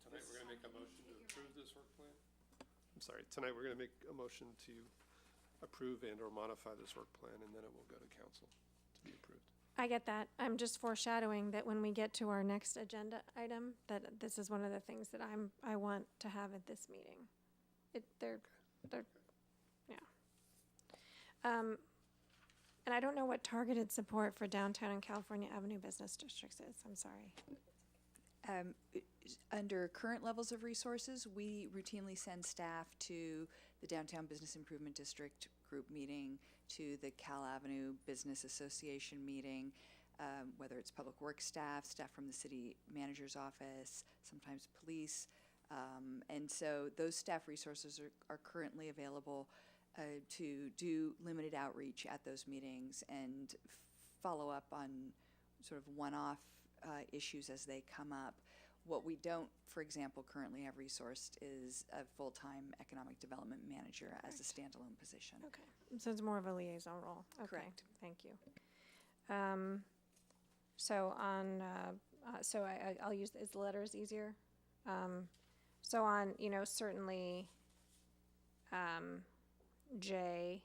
tonight we're gonna make a motion to approve this work plan. I'm sorry, tonight we're gonna make a motion to approve and or modify this work plan, and then it will go to council to be approved. I get that. I'm just foreshadowing that when we get to our next agenda item, that this is one of the things that I want to have at this meeting. They're yeah. And I don't know what targeted support for downtown and California Avenue business districts is. I'm sorry. Under current levels of resources, we routinely send staff to the Downtown Business Improvement District group meeting, to the Cal Avenue Business Association meeting, whether it's public works staff, staff from the city manager's office, sometimes police. And so those staff resources are currently available to do limited outreach at those meetings and follow up on sort of one-off issues as they come up. What we don't, for example, currently have resourced is a full-time economic development manager as a standalone position. Okay, so it's more of a liaison role. Okay. Correct. Thank you. So on, I'll use, is the letters easier? So on, certainly J,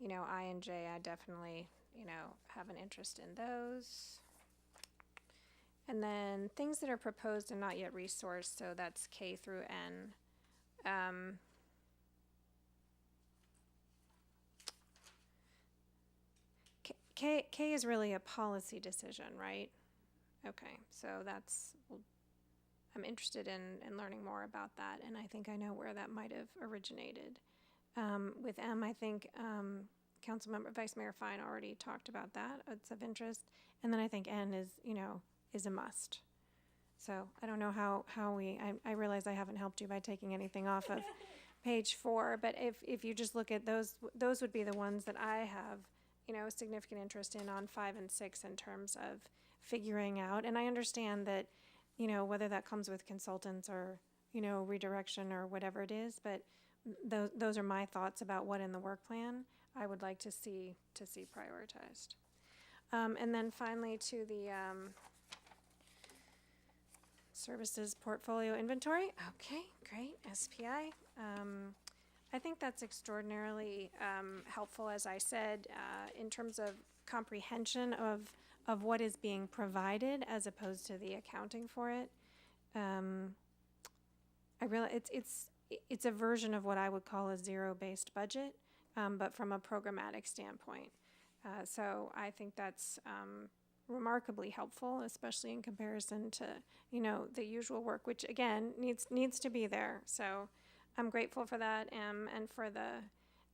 I and J, I definitely, have an interest in those. And then things that are proposed and not yet resourced, so that's K through N. K is really a policy decision, right? Okay, so I'm interested in learning more about that, and I think I know where that might have originated. With M, I think Councilmember Vice Mayor Fine already talked about that. It's of interest. And then I think N is a must. So I don't know how I realize I haven't helped you by taking anything off of page 4, but if you just look at those would be the ones that I have, significant interest in on 5 and 6 in terms of figuring out. And I understand that, whether that comes with consultants or, redirection or whatever it is, but those are my thoughts about what in the work plan I would like to see prioritized. And then finally to the services portfolio inventory. Okay, great, SPI. I think that's extraordinarily helpful, as I said, in terms of comprehension of what is being provided as opposed to the accounting for it. I realize it's a version of what I would call a zero-based budget, but from a programmatic standpoint. So I think that's remarkably helpful, especially in comparison to, the usual work, which again needs to be there. So I'm grateful for that and for the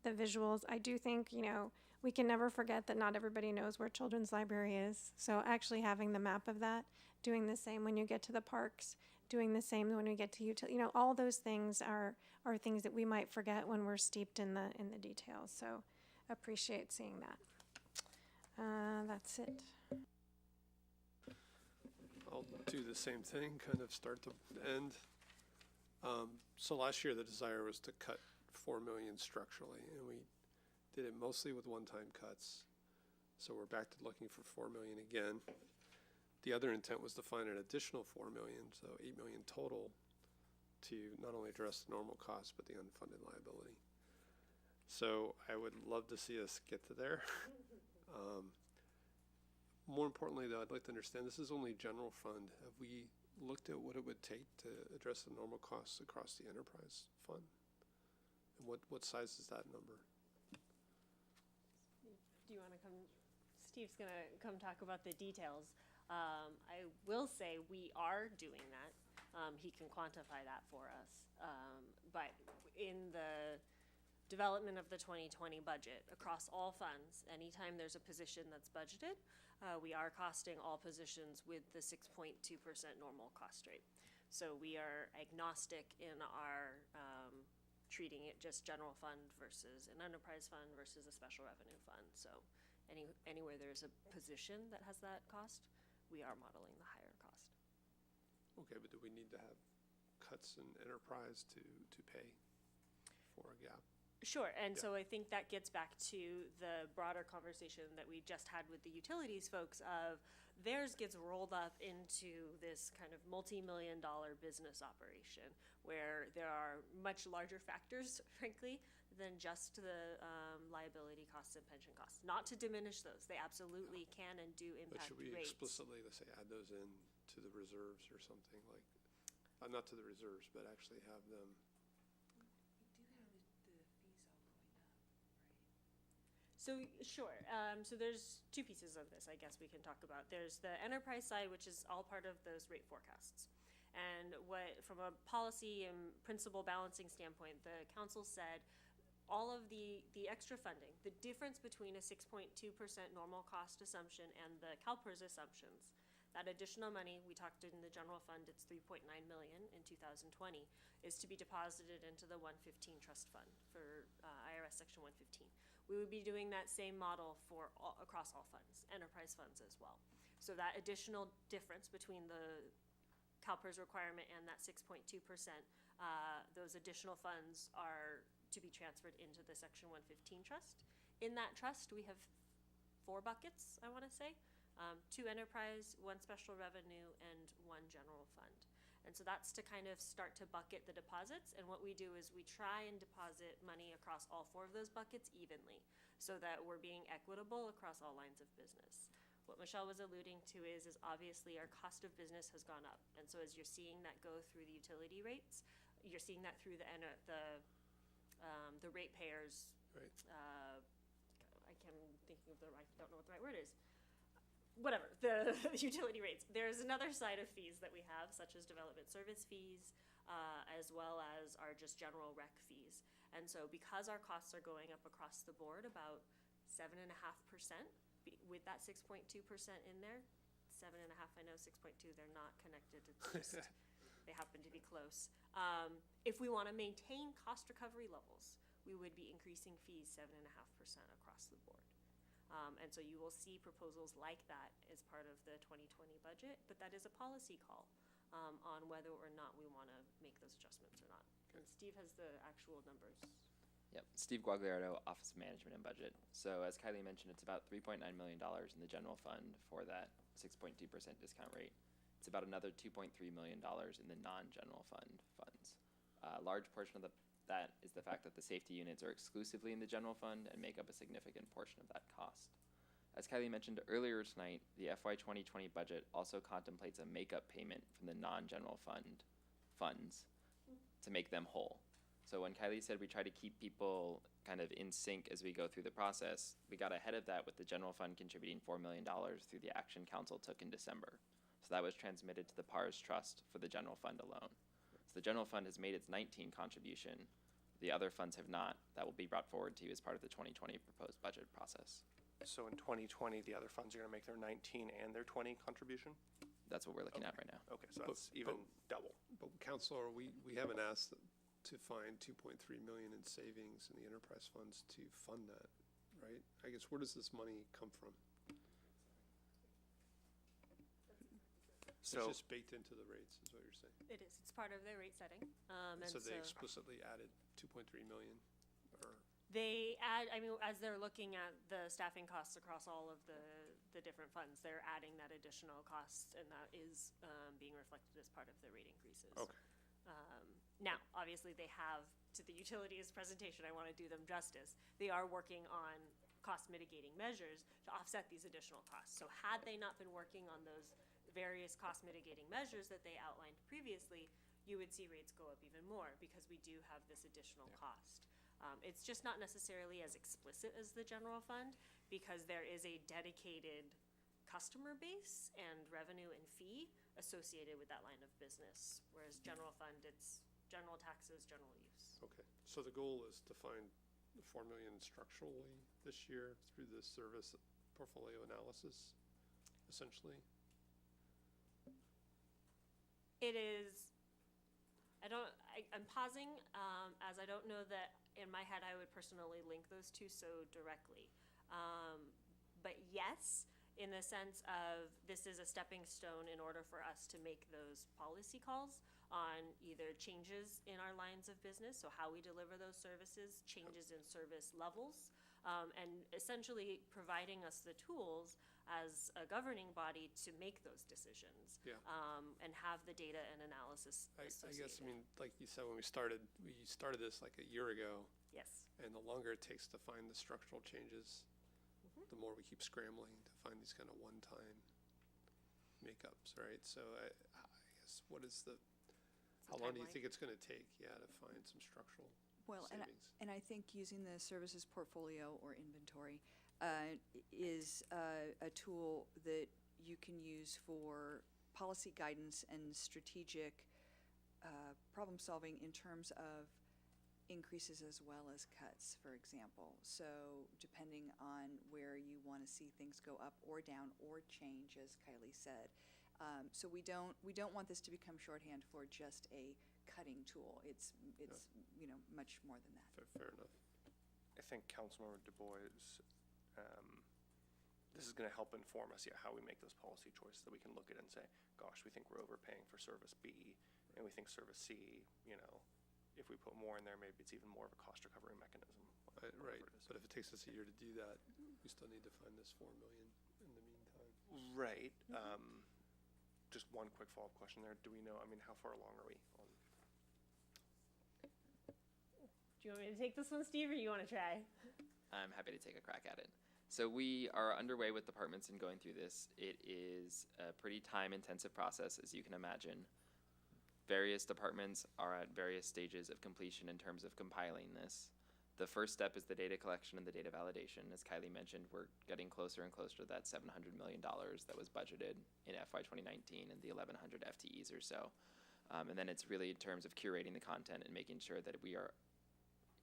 visuals. I do think, we can never forget that not everybody knows where Children's Library is. So actually having the map of that, doing the same when you get to the parks, doing the same when we get to utility, all those things are things that we might forget when we're steeped in the details. So appreciate seeing that. That's it. I'll do the same thing, kind of start to end. So last year the desire was to cut $4 million structurally, and we did it mostly with one-time cuts. So we're back to looking for $4 million again. The other intent was to find an additional $4 million, so $8 million total, to not only address the normal costs but the unfunded liability. So I would love to see us get to there. More importantly, though, I'd like to understand this is only general fund. Have we looked at what it would take to address the normal costs across the enterprise fund? And what size is that number? Do you want to come? Steve's going to come talk about the details. I will say we are doing that. He can quantify that for us. But in the development of the 2020 budget across all funds, anytime there's a position that's budgeted, we are costing all positions with the 6.2% normal cost rate. So we are agnostic in our treating it just general fund versus an enterprise fund versus a special revenue fund. So anywhere there's a position that has that cost, we are modeling the higher cost. Okay, but do we need to have cuts in enterprise to pay for a gap? Sure, and Yeah. so I think that gets back to the broader conversation that we just had with the utilities folks of theirs gets rolled up into this kind of multi-million-dollar business operation where there are much larger factors, frankly, than just the liability costs and pension costs. Not to diminish those, they absolutely can and do But impact should we rates. explicitly, let's say, add those in to the reserves or something like, not to the reserves, but actually have them? So, sure. So there's two pieces of this I guess we can talk about. There's the enterprise side, which is all part of those rate forecasts. And what, from a policy and principle balancing standpoint, the council said all of the extra funding, the difference between a 6.2% normal cost assumption and the CalPERS assumptions, that additional money, we talked in the general fund, it's 3.9 million in 2020, is to be deposited into the 115 trust fund for IRS section 115. We would be doing that same model for across all funds, enterprise funds as well. So that additional difference between the CalPERS requirement and that 6.2%, those additional funds are to be transferred into the section 115 trust. In that trust, we have 4 buckets, I want to say. 2 enterprise, 1 special revenue, and 1 general fund. And so that's to kind of start to bucket the deposits. And what we do is we try and deposit money across all 4 of those buckets evenly so that we're being equitable across all lines of business. What Michelle was alluding to is obviously our cost of business has gone up. And so as you're seeing that go through the utility rates, you're seeing that through the ratepayers. Right. I don't know what the right word is. Whatever, the utility rates. There's another side of fees that we have, such as development service fees, as well as our just general rec fees. And so because our costs are going up across the board about 7.5%, with that 6.2% in there, 7.5, I know 6.2, they're not connected, it's just, they happen to be close. If we want to maintain cost recovery levels, we would be increasing fees 7.5% across the board. And so you will see proposals like that as part of the 2020 budget, but that is a policy call on whether or not we want to make those adjustments or not. And Steve has the actual numbers. Yep, Steve Guagliardo, Office of Management and Budget. So as Kylie mentioned, it's about $3.9 million in the general fund for that 6.2% discount rate. It's about another $2.3 million in the non-general fund funds. A large portion of that is the fact that the safety units are exclusively in the general fund and make up a significant portion of that cost. As Kylie mentioned earlier tonight, the FY 2020 budget also contemplates a makeup payment from the non-general funds to make them whole. So when Kylie said we try to keep people kind of in sync as we go through the process, we got ahead of that with the general fund contributing $4 million through the action council took in December. So that was transmitted to the PARS trust for the general fund alone. So the general fund has made its 19 contribution. The other funds have not. That will be brought forward to you as part of the 2020 proposed budget process. So in 2020, the other funds are going to make their 19 and their 20 contribution? That's what we're looking at right now. Okay, so that's even double. But Councilor, we haven't asked to find 2.3 million in savings in the enterprise funds to fund that, right? I guess where does this money come from? So it's just baked into the rates, is what you're saying. It is. It's part of their rate setting. And So they explicitly added 2.3 million, or they add, I mean, as they're looking at the staffing costs across all of the different funds, they're adding that additional cost, and that is being reflected as part of the rate increases. Okay. Now, obviously, they have, to the utilities presentation, I want to do them justice. They are working on cost mitigating measures to offset these additional costs. So had they not been working on those various cost mitigating measures that they outlined previously, you would see rates go up even more because we do have this additional cost. It's just not necessarily as explicit as the general fund because there is a dedicated customer base and revenue and fee associated with that line of business, whereas general fund, it's general taxes, general use. Okay, so the goal is to find the 4 million structurally this year through the service portfolio analysis, essentially? It is, I'm pausing, as I don't know that in my head I would personally link those two so directly. But yes, in the sense of this is a stepping stone in order for us to make those policy calls on either changes in our lines of business, so how we deliver those services, changes in service levels, and essentially providing us the tools as a governing body to make those decisions. Yeah. And have the data and analysis I associated. guess, I mean, like you said, when we started this like a year ago, Yes. and the longer it takes to find the structural changes, the more we keep scrambling to find these kind of one-time makeups, right? So I guess what is how long do you think it's going to take, to find some structural Well, savings. and I think using the services portfolio or inventory is a tool that you can use for policy guidance and strategic problem solving in terms of increases as well as cuts, for example. So depending on where you want to see things go up or down or change, as Kylie said. So we don't want this to become shorthand for just a cutting tool. It's you know, much more than that. Fair enough. I think Councilmember Du Bois, this is going to help inform us, how we make those policy choices, that we can look at it and say, gosh, we think we're overpaying for service B, and we think service C, if we put more in there, maybe it's even more of a cost recovery mechanism. Right, but if it takes us a year to do that, we still need to find this $4 million in the meantime. Right. Just one quick follow-up question there. Do we know, how far along are we on? Do you want me to take this one, Steve, or you want to try? I'm happy to take a crack at it. So we are underway with departments and going through this. It is a pretty time-intensive process, as you can imagine. Various departments are at various stages of completion in terms of compiling this. The first step is the data collection and the data validation. As Kylie mentioned, we're getting closer and closer to that $700 million that was budgeted in FY 2019 and the 1,100 FTEs or so. And then it's really in terms of curating the content and making sure that we are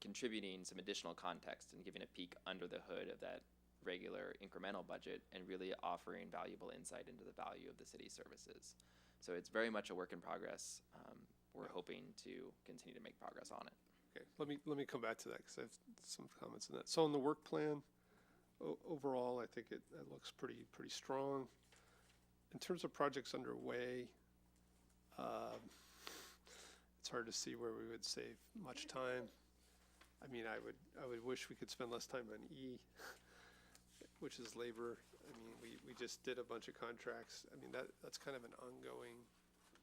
contributing some additional context and giving a peek under the hood of that regular incremental budget and really offering valuable insight into the value of the city's services. So it's very much a work in progress. We're hoping to continue to make progress on it. Okay, let me come back to that because I have some comments on that. So in the work plan, overall, I think it looks pretty strong. In terms of projects underway, it's hard to see where we would save much time. I mean, I would wish we could spend less time on E, which is labor. I mean, we just did a bunch of contracts. I mean, that's kind of an ongoing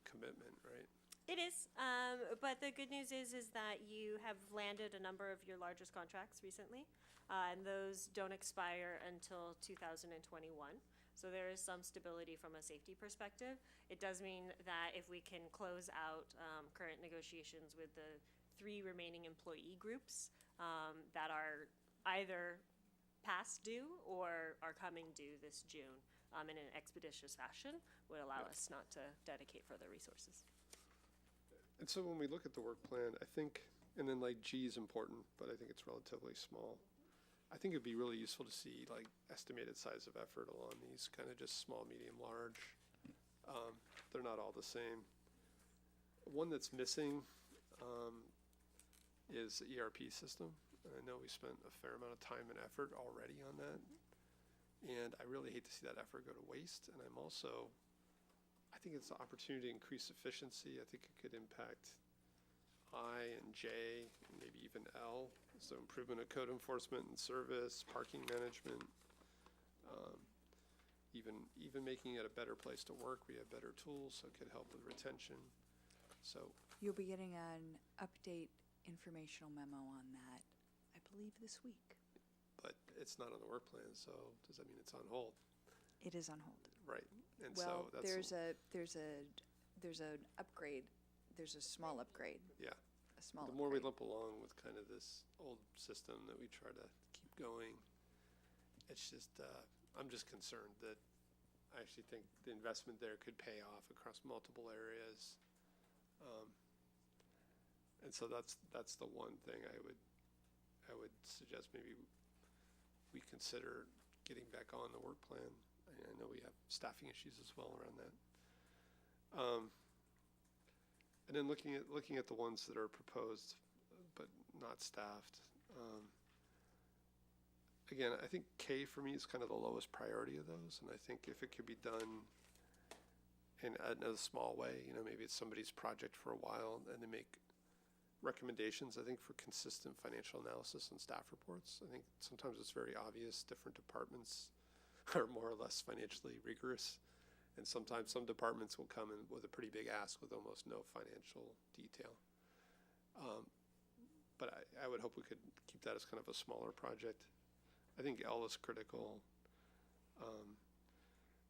commitment, right? It is, but the good news is that you have landed a number of your largest contracts recently, and those don't expire until 2021. So there is some stability from a safety perspective. It does mean that if we can close out current negotiations with the 3 remaining employee groups that are either past due or are coming due this June in an expeditious fashion, would allow us not to dedicate further resources. And so when we look at the work plan, I think, and then like G is important, but I think it's relatively small. I think it'd be really useful to see like estimated size of effort along these, kind of just small, medium, large. They're not all the same. One that's missing is the ERP system. I know we spent a fair amount of time and effort already on that. And I really hate to see that effort go to waste. And I think it's an opportunity to increase efficiency. I think it could impact I and J, and maybe even L. So improvement of code enforcement and service, parking management, even making it a better place to work. We have better tools, so it could help with retention. So You'll be getting an update informational memo on that, I believe, this week. but it's not on the work plan, so does that mean it's on hold? It is on hold. Right, and Well, so that's. there's an upgrade. There's a small upgrade. Yeah. A small The more we upgrade. limp along with kind of this old system that we try to keep going, it's just, I'm just concerned that I actually think the investment there could pay off across multiple areas. And so that's the one thing I would suggest maybe we consider getting back on the work plan. I know we have staffing issues as well around that. And then looking at the ones that are proposed but not staffed. Again, I think K for me is kind of the lowest priority of those, and I think if it could be done in a small way, maybe it's somebody's project for a while, and they make recommendations, I think, for consistent financial analysis and staff reports. I think sometimes it's very obvious different departments are more or less financially rigorous. And sometimes some departments will come in with a pretty big ask with almost no financial detail. But I would hope we could keep that as kind of a smaller project. I think L is critical.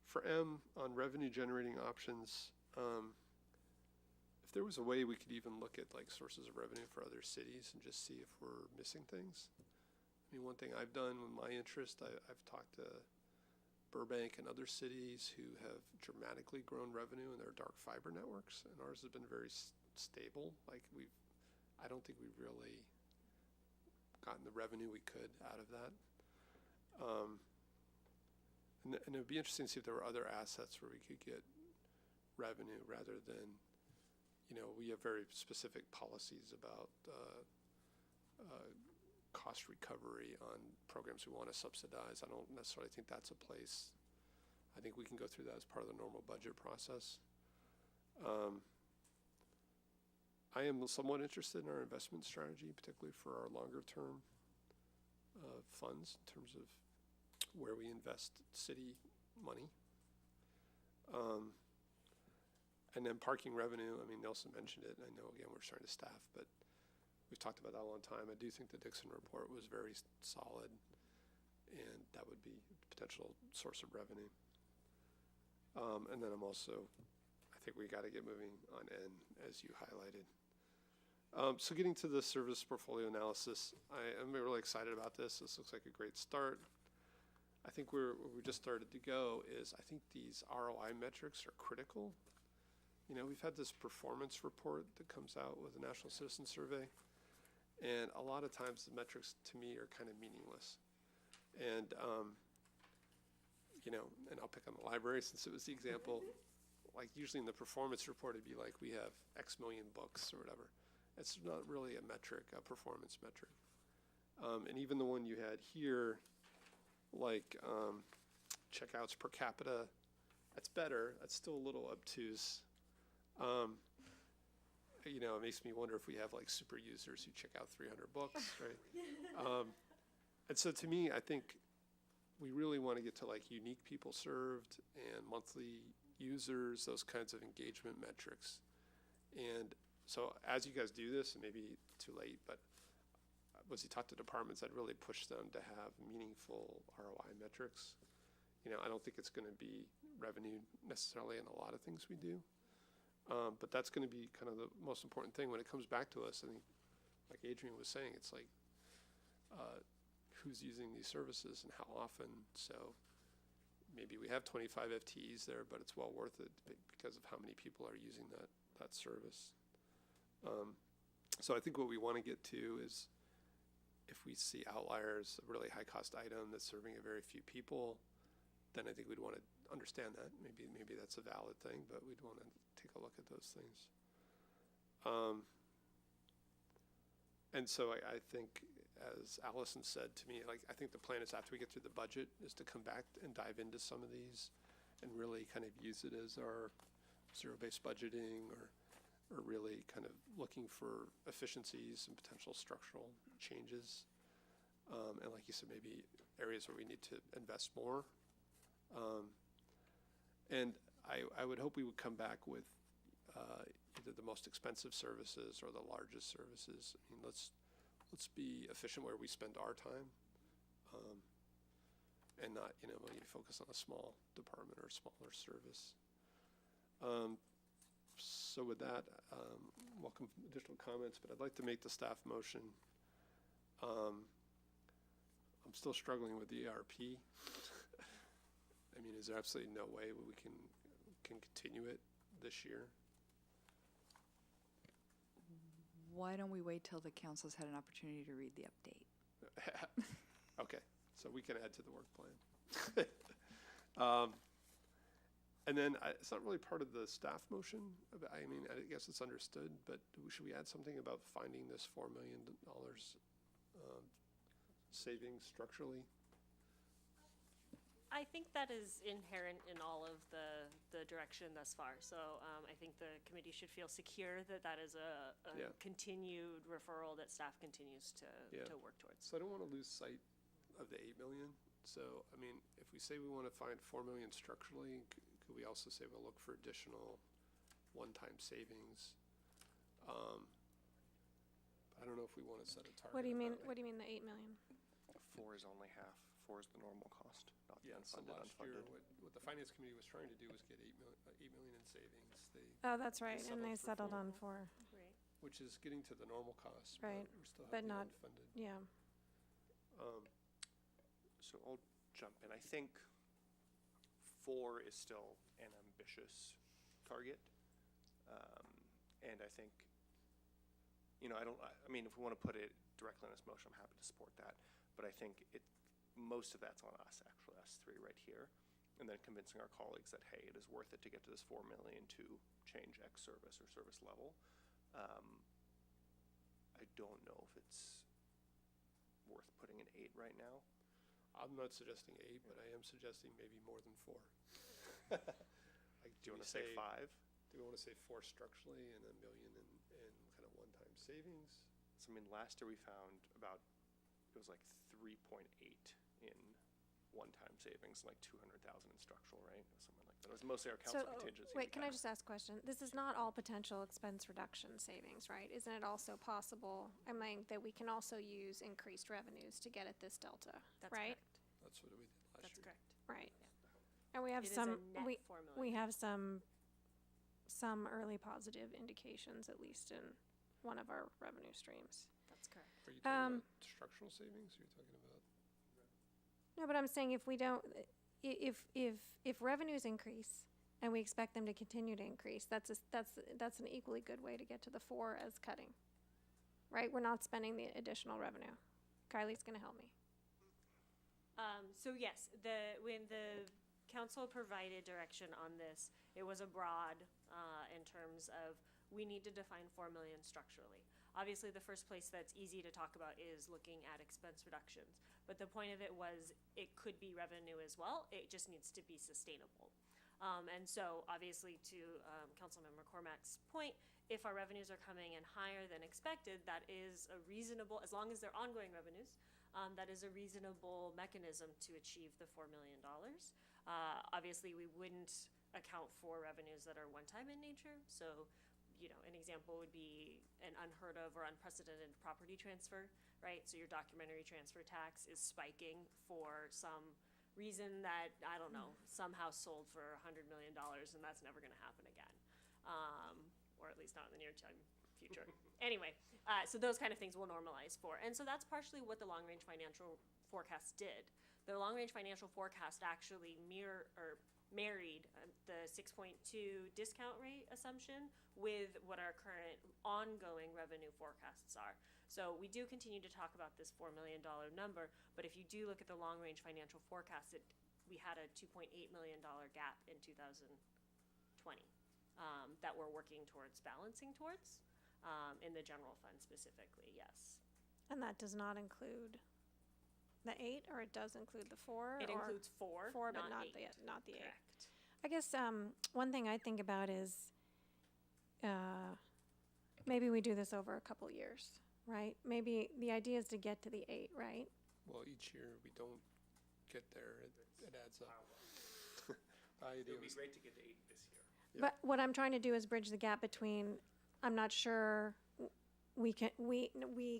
For M, on revenue generating options, if there was a way we could even look at like sources of revenue for other cities and just see if we're missing things. I mean, one thing I've done with my interest, I've talked to Burbank and other cities who have dramatically grown revenue in their dark fiber networks, and ours has been very stable. Like I don't think we've really gotten the revenue we could out of that. And it would be interesting to see if there were other assets where we could get revenue rather than, we have very specific policies about cost recovery on programs we want to subsidize. I don't necessarily think that's a place. I think we can go through that as part of the normal budget process. I am somewhat interested in our investment strategy, particularly for our longer term funds in terms of where we invest city money. And then parking revenue, I mean, Nelson mentioned it, and I know, again, we're starting to staff, but we've talked about that a long time. I do think the Dixon report was very solid, and that would be a potential source of revenue. And then I think we got to get moving on N, as you highlighted. So getting to the service portfolio analysis, I'm really excited about this. This looks like a great start. I think where we just started to go is I think these ROI metrics are critical. We've had this performance report that comes out with the National Citizen Survey, and a lot of times the metrics to me are kind of meaningless. And, and I'll pick on the library since it was the example. Like usually in the performance report, it'd be like we have X million books or whatever. It's not really a metric, a performance metric. And even the one you had here, like checkouts per capita, that's better. That's still a little obtuse. It makes me wonder if we have like super users who check out 300 books, right? And so to me, I think we really want to get to like unique people served and monthly users, those kinds of engagement metrics. And so as you guys do this, and maybe too late, but as you talk to departments, I'd really push them to have meaningful ROI metrics. I don't think it's going to be revenue necessarily in a lot of things we do. But that's going to be kind of the most important thing when it comes back to us. I think, like Adrian was saying, it's like who's using these services and how often. So maybe we have 25 FTEs there, but it's well worth it because of how many people are using that service. So I think what we want to get to is if we see outliers, a really high cost item that's serving a very few people, then I think we'd want to understand that. Maybe that's a valid thing, but we'd want to take a look at those things. And so I think, as Allison said to me, I think the plan is after we get through the budget is to come back and dive into some of these and really kind of use it as our zero-based budgeting or really kind of looking for efficiencies and potential structural changes. And like you said, maybe areas where we need to invest more. And I would hope we would come back with either the most expensive services or the largest services. I mean, let's be efficient where we spend our time, and not really focus on a small department or a smaller service. So with that, welcome additional comments, but I'd like to make the staff motion. I'm still struggling with the ERP. I mean, is there absolutely no way we can continue it this year? Why don't we wait till the council's had an opportunity to read the update? Okay, so we can add to the work plan. And then it's not really part of the staff motion. I mean, I guess it's understood, but should we add something about finding this $4 million savings structurally? I think that is inherent in all of the direction thus far. So I think the committee should feel secure that that is a continued referral that staff continues to work towards. So I don't want to lose sight of the $8 million. So, I mean, if we say we want to find $4 million structurally, could we also say we'll look for additional one-time savings? I don't know if we want to set a target. What do you mean? What do you mean the $8 million? 4 is only half. 4 is the normal cost, not the Yeah, so unfunded, last year, unfunded. what the finance committee was trying to do was get 8 million in savings. Oh, that's right, and they settled for settled four. on 4, Right. Which is getting to the normal cost, Right, but we still but have the not- unfunded. yeah. So I'll jump in. I think 4 is still an ambitious target. And I think, I mean, if we want to put it directly in this motion, I'm happy to support that. But I think most of that's on us, actually, us 3 right here. And then convincing our colleagues that, hey, it is worth it to get to this 4 million to change X service or service level. I don't know if it's worth putting an 8 right now. I'm not suggesting 8, but I am suggesting maybe more than 4. Do you want to say 5? Do we want to say 4 structurally and $1 million in kind of one-time savings? So, I mean, last year we found it was like 3.8 in one-time savings, like 200,000 in structural, right? Or something like that. It was mostly our council contingency. Wait, can I just ask a question? This is not all potential expense reduction savings, right? Isn't it also possible, I mean, that we can also use increased revenues to get at this delta, That's right? correct. That's what we did last That's year. correct. Right. And we have It is a some, net we 4 million. we have some early positive indications, at least in one of our revenue streams. That's correct. Are you talking about structural savings? Or are you talking about? No, but I'm saying if we don't, if revenues increase and we expect them to continue to increase, that's an equally good way to get to the 4 as cutting. Right? We're not spending the additional revenue. Kylie's gonna help me. So yes, when the council provided direction on this, it was a broad, in terms of, we need to define 4 million structurally. Obviously, the first place that's easy to talk about is looking at expense reductions. But the point of it was, it could be revenue as well, it just needs to be sustainable. And so, obviously, to Councilmember McCormack's point, if our revenues are coming in higher than expected, that is a reasonable, as long as they're ongoing revenues, that is a reasonable mechanism to achieve the $4 million. Obviously, we wouldn't account for revenues that are one-time in nature. So, an example would be an unheard of or unprecedented property transfer, right? So your documentary transfer tax is spiking for some reason that, I don't know, some house sold for $100 million and that's never gonna happen again. Or at least not in the near time future. Anyway, so those kind of things will normalize for. And so that's partially what the long-range financial forecast did. The long-range financial forecast actually married the 6.2 discount rate assumption with what our current ongoing revenue forecasts are. So we do continue to talk about this $4 million number, but if you do look at the long-range financial forecast, we had a $2.8 million gap in 2020 that we're working towards balancing towards in the general fund specifically, yes. And that does not include the 8, or it does include the 4? It includes 4, but not 8. not the 8. Correct. I guess one thing I think about is maybe we do this over a couple years, right? Maybe the idea is to get to the 8, right? Well, each year we don't get there, it adds up. It would be great to get to 8 this year. Yeah. But what I'm trying to do is bridge the gap between, I'm not sure we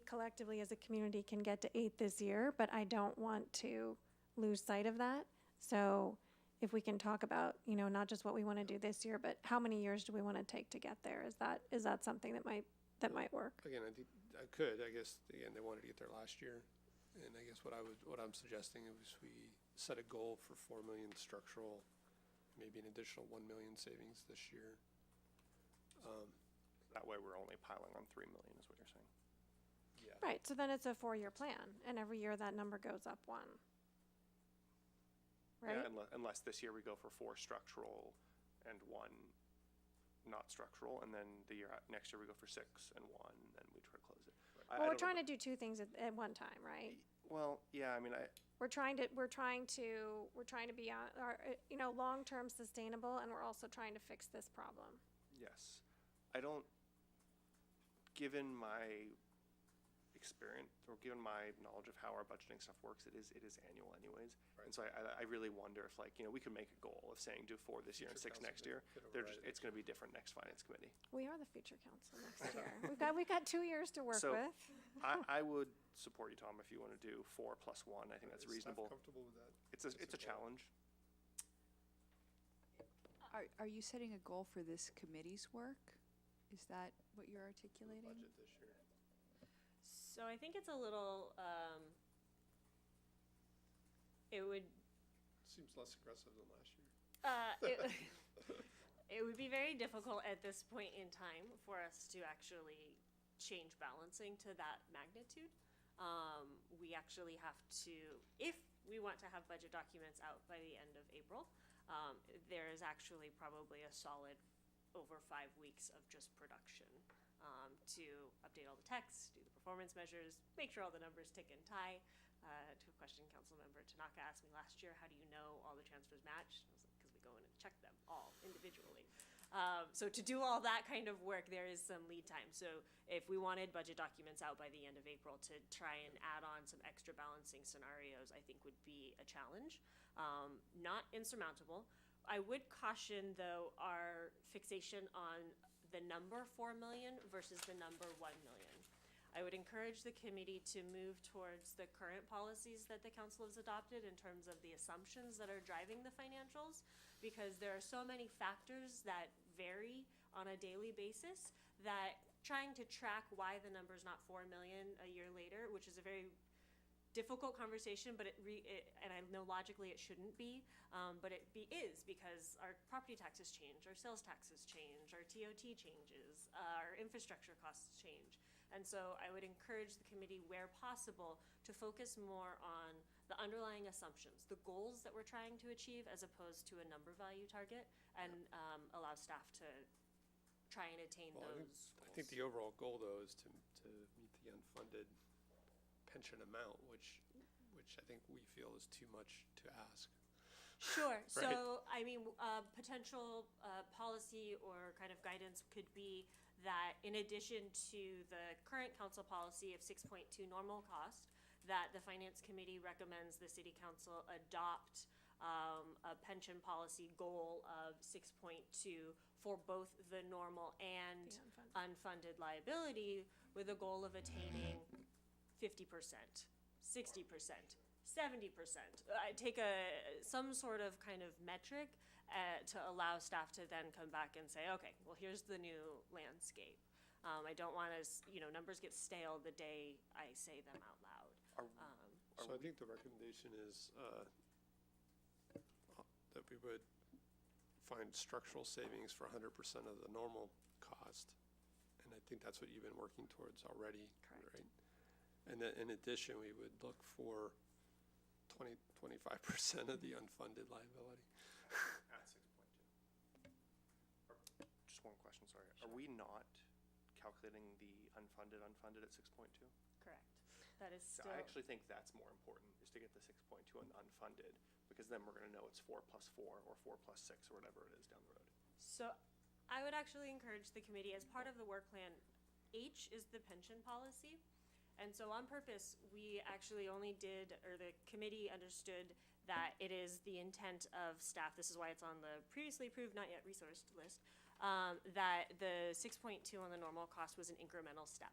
collectively as a community can get to 8 this year, but I don't want to lose sight of that. So if we can talk about, not just what we want to do this year, but how many years do we want to take to get there? Is that something that might work? Again, I think I could. I guess again they wanted to get there last year, and I guess what I'm suggesting is we set a goal for 4 million structural, maybe an additional 1 million savings this year. That way we're only piling on 3 million is what you're saying. Yeah. Right, so then it's a 4-year plan, and every year that number goes up 1. Right? Yeah, unless this year we go for 4 structural and 1 not structural, and then next year we go for 6 and 1, and then we try to close it. Right. Well, we're trying to do 2 things at one time, right? Well, yeah, I mean, We're trying to be on our, long-term sustainable, and we're also trying to fix this problem. yes. Given my experience, or given my knowledge of how our budgeting stuff works, it is annual anyways. Right. And so I really wonder if, we could make a goal of saying do 4 this year and 6 Future next council year. could override It's gonna be different next finance committee. We are the future council next year. We've got 2 years to work So- with. I would support you, Tom, if you want to do 4 plus 1. I think that's Is staff reasonable. comfortable with that? It's a challenge. Are you setting a goal for this committee's work? Is that what you're articulating? Budget this year. So I think it's a little, it would, Seems less aggressive than last year. it would be very difficult at this point in time for us to actually change balancing to that magnitude. We actually have to, if we want to have budget documents out by the end of April, there is actually probably a solid over 5 weeks of just production to update all the text, do the performance measures, make sure all the numbers tick and tie. To a question Councilmember Tanaka asked me last year, how do you know all the transfers match? I was like, because we go in and check them all individually. So to do all that kind of work, there is some lead time. So if we wanted budget documents out by the end of April to try and add on some extra balancing scenarios, I think would be a challenge. Not insurmountable. I would caution, though, our fixation on the number 4 million versus the number 1 million. I would encourage the committee to move towards the current policies that the council has adopted in terms of the assumptions that are driving the financials, because there are so many factors that vary on a daily basis that trying to track why the number is not 4 million a year later, which is a very difficult conversation, but and I know logically it shouldn't be, but is because our property taxes change, our sales taxes change, our TOT changes, our infrastructure costs change. And so I would encourage the committee, where possible, to focus more on the underlying assumptions, the goals that we're trying to achieve, as opposed to a number value target, and allow staff to try and attain those I think the overall goal, though, is to meet the unfunded pension amount, which I think we feel is too much to ask. Sure. Right. So, I mean, potential policy or kind of guidance could be that in addition to the current council policy of 6.2 normal cost, that the Finance Committee recommends the City Council adopt a pension policy goal of 6.2 for both the normal and unfunded liability, with a goal of attaining 50%, 60%, 70%. Take some sort of kind of metric to allow staff to then come back and say, okay, well, here's the new landscape. I don't want to, numbers get stale the day I say them out loud. So I think the recommendation is that we would find structural savings for 100% of the normal cost. And I think that's what you've been working towards already, right? And then in addition, we would look for 25% of the unfunded liability. At 6.2. Just one question, sorry. Are we not calculating the unfunded at 6.2? Correct. That is still. I actually think that's more important, is to get the 6.2 on unfunded, because then we're going to know it's 4 plus 4 or 4 plus 6 or whatever it is down the road. So I would actually encourage the committee, as part of the work plan, H is the pension policy. And so on purpose, we actually only the committee understood that it is the intent of staff, this is why it's on the previously approved, not yet resourced list, that the 6.2 on the normal cost was an incremental step.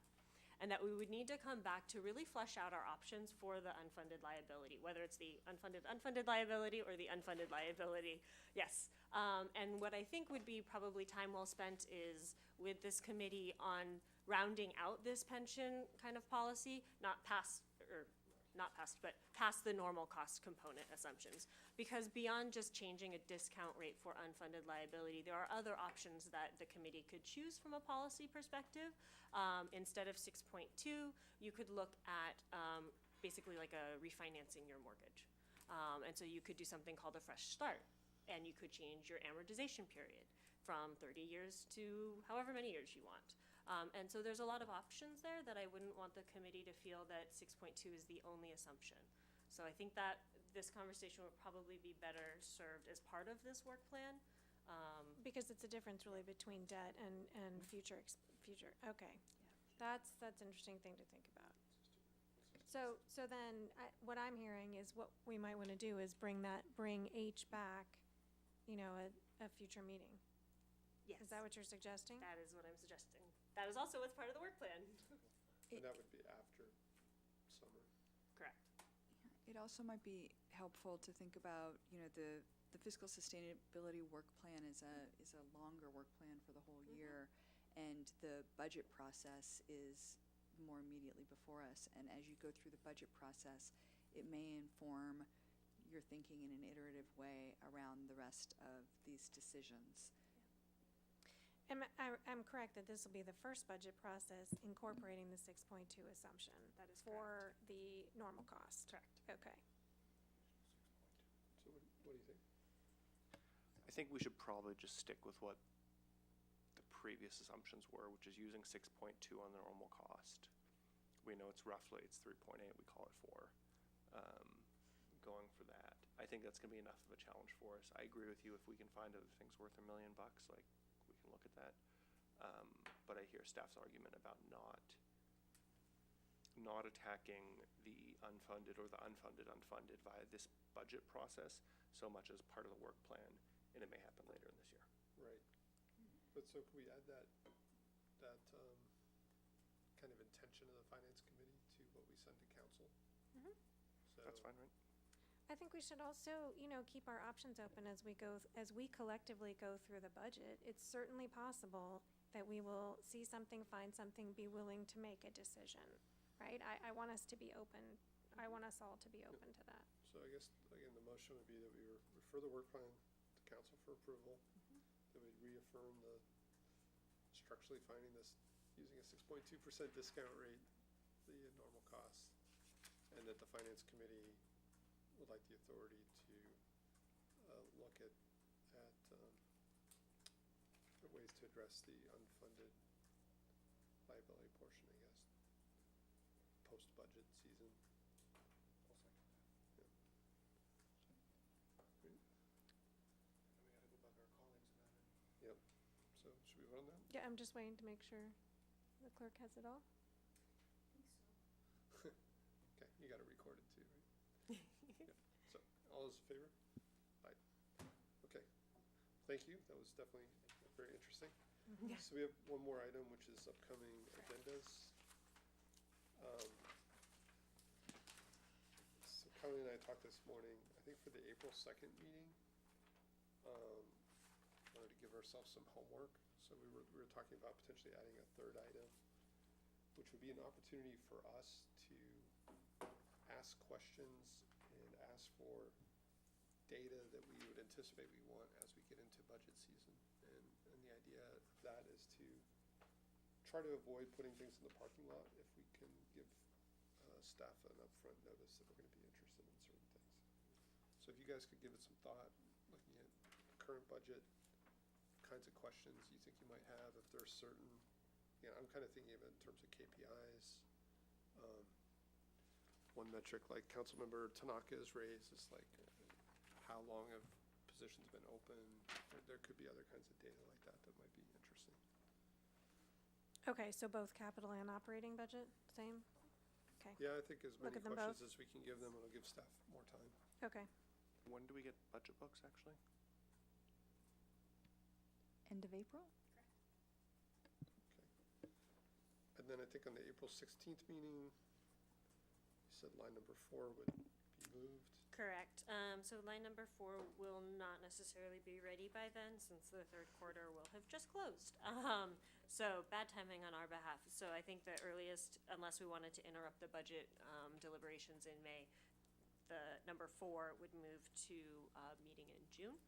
And that we would need to come back to really flesh out our options for the unfunded liability, whether it's the unfunded liability or the unfunded liability. Yes. And what I think would be probably time well spent is with this committee on rounding out this pension kind of policy, not past the normal cost component assumptions. Because beyond just changing a discount rate for unfunded liability, there are other options that the committee could choose from a policy perspective. Instead of 6.2, you could look at basically like a refinancing your mortgage. And so you could do something called a fresh start, and you could change your amortization period from 30 years to however many years you want. And so there's a lot of options there that I wouldn't want the committee to feel that 6.2 is the only assumption. So I think that this conversation would probably be better served as part of this work plan. Because it's a difference really between debt and future, okay. That's an interesting thing to think about. So then what I'm hearing is what we might want to do is bring H back, a future meeting. Yes. Is that what you're suggesting? That is what I'm suggesting. That is also what's part of the work plan. And that would be after summer. Correct. It also might be helpful to think about, the fiscal sustainability work plan is a longer work plan for the whole year, and the budget process is more immediately before us. And as you go through the budget process, it may inform your thinking in an iterative way around the rest of these decisions. I'm correct that this will be the first budget process incorporating the 6.2 assumption. That is for the normal cost. Correct. Okay. So what do you think? I think we should probably just stick with what the previous assumptions were, which is using 6.2 on the normal cost. We know it's 3.8, we call it 4. Going for that. I think that's gonna be enough of a challenge for us. I agree with you, if we can find other things worth $1 million, like, we can look at that. But I hear staff's argument about not attacking the unfunded or the unfunded via this budget process so much as part of the work plan, and it may happen later in this year. Right. But so can we add that kind of intention of the finance committee to what we send to council? Mhm. So That's fine, right? I think we should also, keep our options open as we collectively go through the budget. It's certainly possible that we will see something, find something, be willing to make a decision, right? I want us to be open. I want us all to be open to that. So I guess, again, the motion would be that we refer the work plan to council for approval, that we reaffirm the structurally finding this, using a 6.2% discount rate, the normal cost, and that the finance committee would like the authority to look at ways to address the unfunded liability portion, I guess, post-budget season. Yep. So should we vote on that? Yeah, I'm just waiting to make sure the clerk has it all. Okay, you got it recorded too, right? Yeah. So, all those in favor? Aye. Okay, thank you. That was definitely very interesting. Yeah. So we have one more item, which is upcoming agendas. So Kelly and I talked this morning, I think for the April 2nd meeting, wanted to give ourselves some homework. So we were talking about potentially adding a third item, which would be an opportunity for us to ask questions and ask for data that we would anticipate we want as we get into budget season. And the idea of that is to try to avoid putting things in the parking lot if we can give staff an upfront notice that we're going to be interested in certain things. So if you guys could give it some thought, looking at current budget, kinds of questions you think you might have, if there's certain, I'm kind of thinking of it in terms of KPIs. One metric like Councilmember Tanaka has raised is like how long have positions been open? There could be other kinds of data like that that might be interesting. Okay, so both capital and operating budget, same? Okay. Yeah, I think as Look many at them questions both. as we can give them, it'll give staff more time. Okay. When do we get budget books, actually? End of April? And then I think on the April 16th meeting, you said line number 4 would be moved. Correct. So line number 4 will not necessarily be ready by then, since the third quarter will have just closed. So bad timing on our behalf. So I think the earliest, unless we wanted to interrupt the budget deliberations in May, the number 4 would move to meeting in June.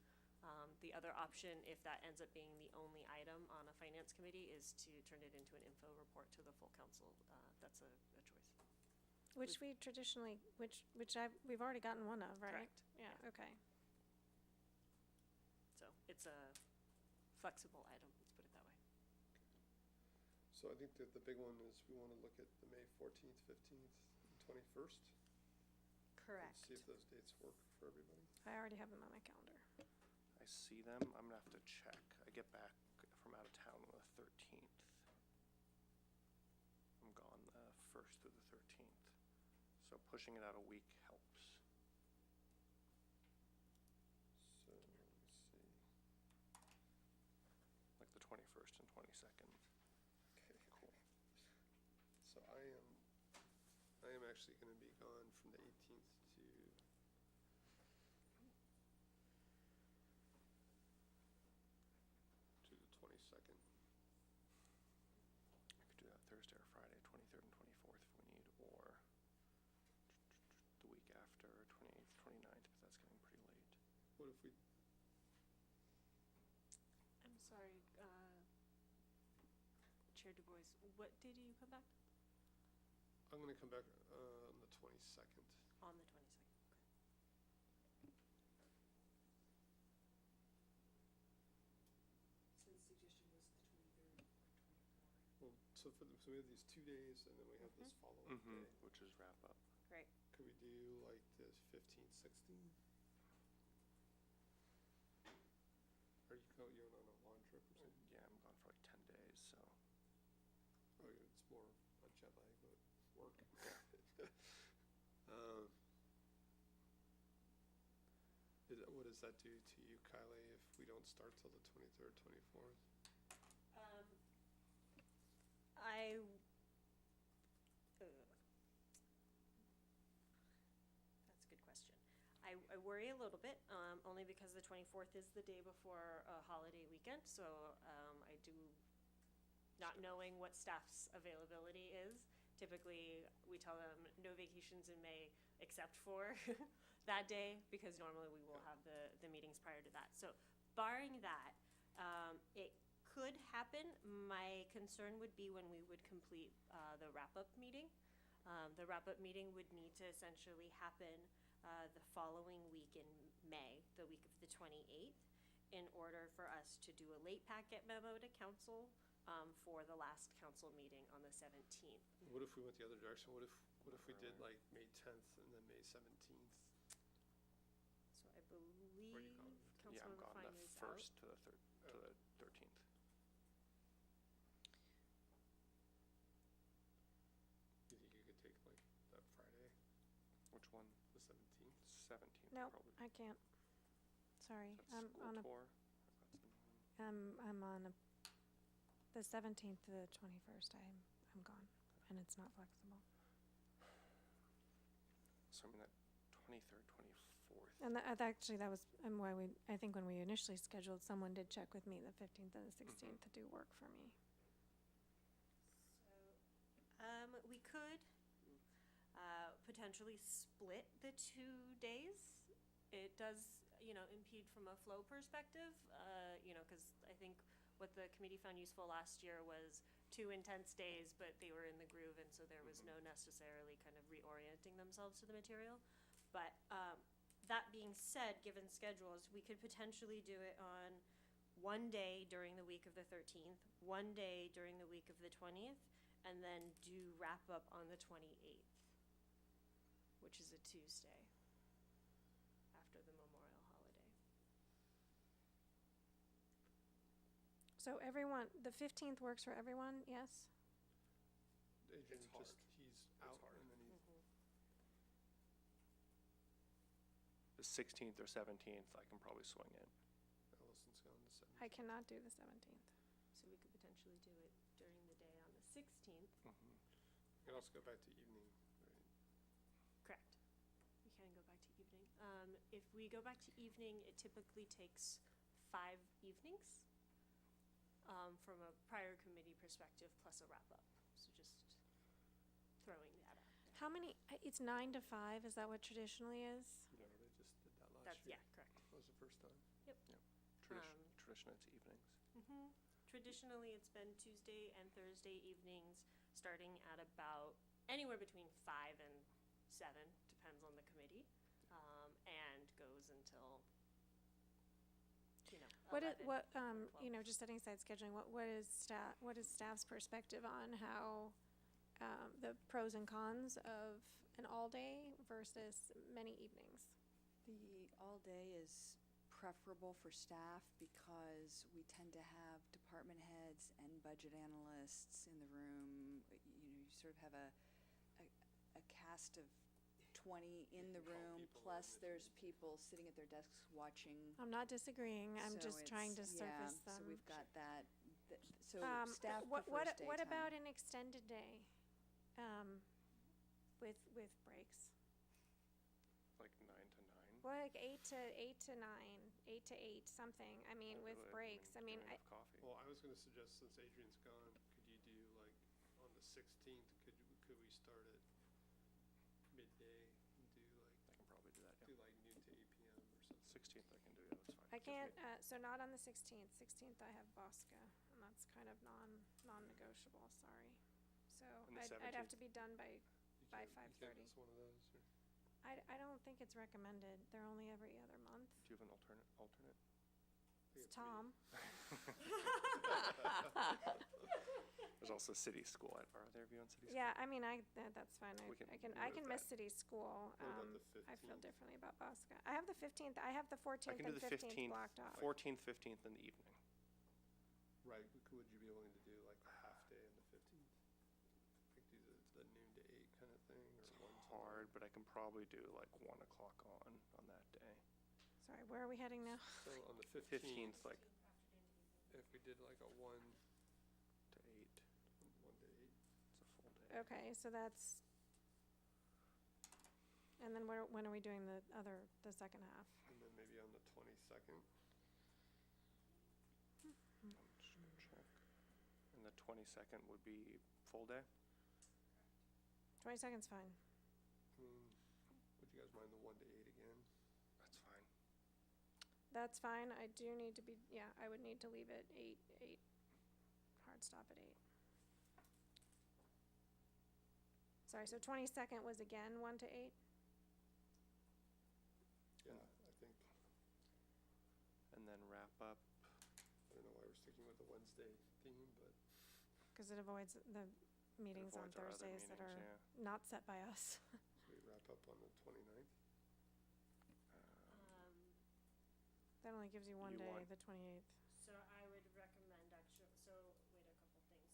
The other option, if that ends up being the only item on a finance committee, is to turn it into an info report to the full council. That's a choice. Which we traditionally, we've already gotten one of, right? Correct. Yeah, okay. So it's a flexible item, let's put it that way. So I think that the big one is we want to look at the May 14th, 15th, and 21st. Correct. And see if those dates work for everybody. I already have them on my calendar. I see them. I'm gonna have to check. I get back from out of town on the 13th. I'm gone the 1st through the 13th. So pushing it out a week helps. So let me see. Like the 21st and 22nd. Okay, cool. So I am actually going to be gone from the 18th to the 22nd. I could do that Thursday or Friday, 23rd and 24th if we need, or the week after, 28th, 29th, but that's getting pretty late. What if we, I'm sorry, Chair Du Bois, what day do you come back? I'm going to come back on the 22nd. On the 22nd, okay. So the suggestion was the 23rd or 24th. Well, so we have these 2 days, and then we have this follow-up day. Which is wrap up. Great. Could we do like the 15th, 16th? Are you going on a lawn trip or something? Yeah, I'm gone for like 10 days, so. Oh, yeah, it's more a jet lag, but work. What does that do to you, Kylie, if we don't start till the 23rd, 24th? That's a good question. I worry a little bit, only because the 24th is the day before a holiday weekend, so I do, not knowing what staff's availability is, typically we tell them no vacations in May except for that day, because normally we will have the meetings prior to that. So barring that, it could happen. My concern would be when we would complete the wrap-up meeting. The wrap-up meeting would need to essentially happen the following week in May, the week of the 28th, in order for us to do a late packet memo to council for the last council meeting on the 17th. What if we went the other direction? What if we did like May 10th and then May 17th? So I believe Yeah, I'm Councilmember gone Fine the is out. 1st to the 13th. You think you could take like that Friday, Which one? the 17th? 17th, Nope, probably. I can't. Sorry, That's I'm school on a, tour. I'm on the 17th to the 21st, I'm gone, and it's not flexible. So I mean that 23rd, 24th. And actually, that was why I think when we initially scheduled, someone did check with me the 15th and the 16th to do work for me. So, we could potentially split the 2 days. It does, impede from a flow perspective, because I think what the committee found useful last year was 2 intense days, but they were in the groove, and so there was no necessarily kind of reorienting themselves to the material. But that being said, given schedules, we could potentially do it on one day during the week of the 13th, one day during the week of the 20th, and then do wrap up on the 28th, which is a Tuesday after the Memorial holiday. So everyone, the 15th works for everyone, yes? Adrian It's hard. he's out hard. and then he, The 16th or 17th, I can probably swing in. Allison's gone the 17th. I cannot do the 17th. So we could potentially do it during the day on the 16th. We can also go back to evening, right? Correct. We can go back to evening. If we go back to evening, it typically takes 5 evenings from a prior committee perspective plus a wrap-up. So just throwing that out there. How many, it's 9 to 5, is that what traditionally is? No, they just did that last That's, year. yeah, correct. That was the first time. Yep. Traditionally, it's evenings. Traditionally, it's been Tuesday and Thursday evenings, starting at about anywhere between 5 and 7, depends on the committee, and goes until, 11 or 12. Just setting aside scheduling, what is staff's perspective on how the pros and cons of an all-day versus many evenings? The all-day is preferable for staff because we tend to have department heads and budget analysts in the room. You sort of have a cast of 20 in the room, plus there's people sitting at their desks watching. I'm not disagreeing, I'm So just trying to it's- surface them. So we've got that, so staff What prefers daytime. about an extended day? with breaks. Like 9 to 9? Well, like 8 to 9, 8 to 8, something. I mean, with breaks. I mean, Well, I was gonna suggest, since Adrian's gone, could you do like on the 16th, could we start at midday and do like, I can probably do that, do yeah. like noon to 8 p.m. or something? 16th I can do, yeah, that's fine. I Gives can't, me- so not on the 16th. 16th I have Bosca, and that's kind of non-negotiable, sorry. So And the I'd have 17th? to be done by You 5:30. can't miss one of those, or? I don't think it's recommended. They're only every other month. Do you have an alternate? It's Tom. There's also city school. Are there view on city school? Yeah, I mean, that's fine. We can I move can miss that. city school. What about the I feel 15th? differently about Bosca. I have the 15th. I have the I 14th can do and the 15th 15th, blocked off. 14th, 15th in the evening. Right, would you be willing to do like a half day on the 15th? Like do the noon to 8 kind of thing, or 1 to 9? Hard, but I can probably do like 1 o'clock on that day. Sorry, where are we heading now? So on the 15th, like if we did like a 1 to 8. to 8, It's a full day. Okay, so that's. And then when are we doing the second half? and then maybe on the 22nd. I'm just gonna check. And the 22nd would be full day? 22nd's fine. Would you guys mind the 1 to 8 again? That's fine. That's fine. I do need to be, yeah, I would need to leave at 8, hard stop at 8. Sorry, so 22nd was again 1 to 8? Yeah, I think, And then wrap up. I don't know why we're sticking with the Wednesday theme, but Because it avoids the meetings on avoids our other Thursdays that are meetings, not set by us. we wrap up on the 29th. That only gives you one You day, want- the 28th. So I would recommend actually, so wait, a couple things.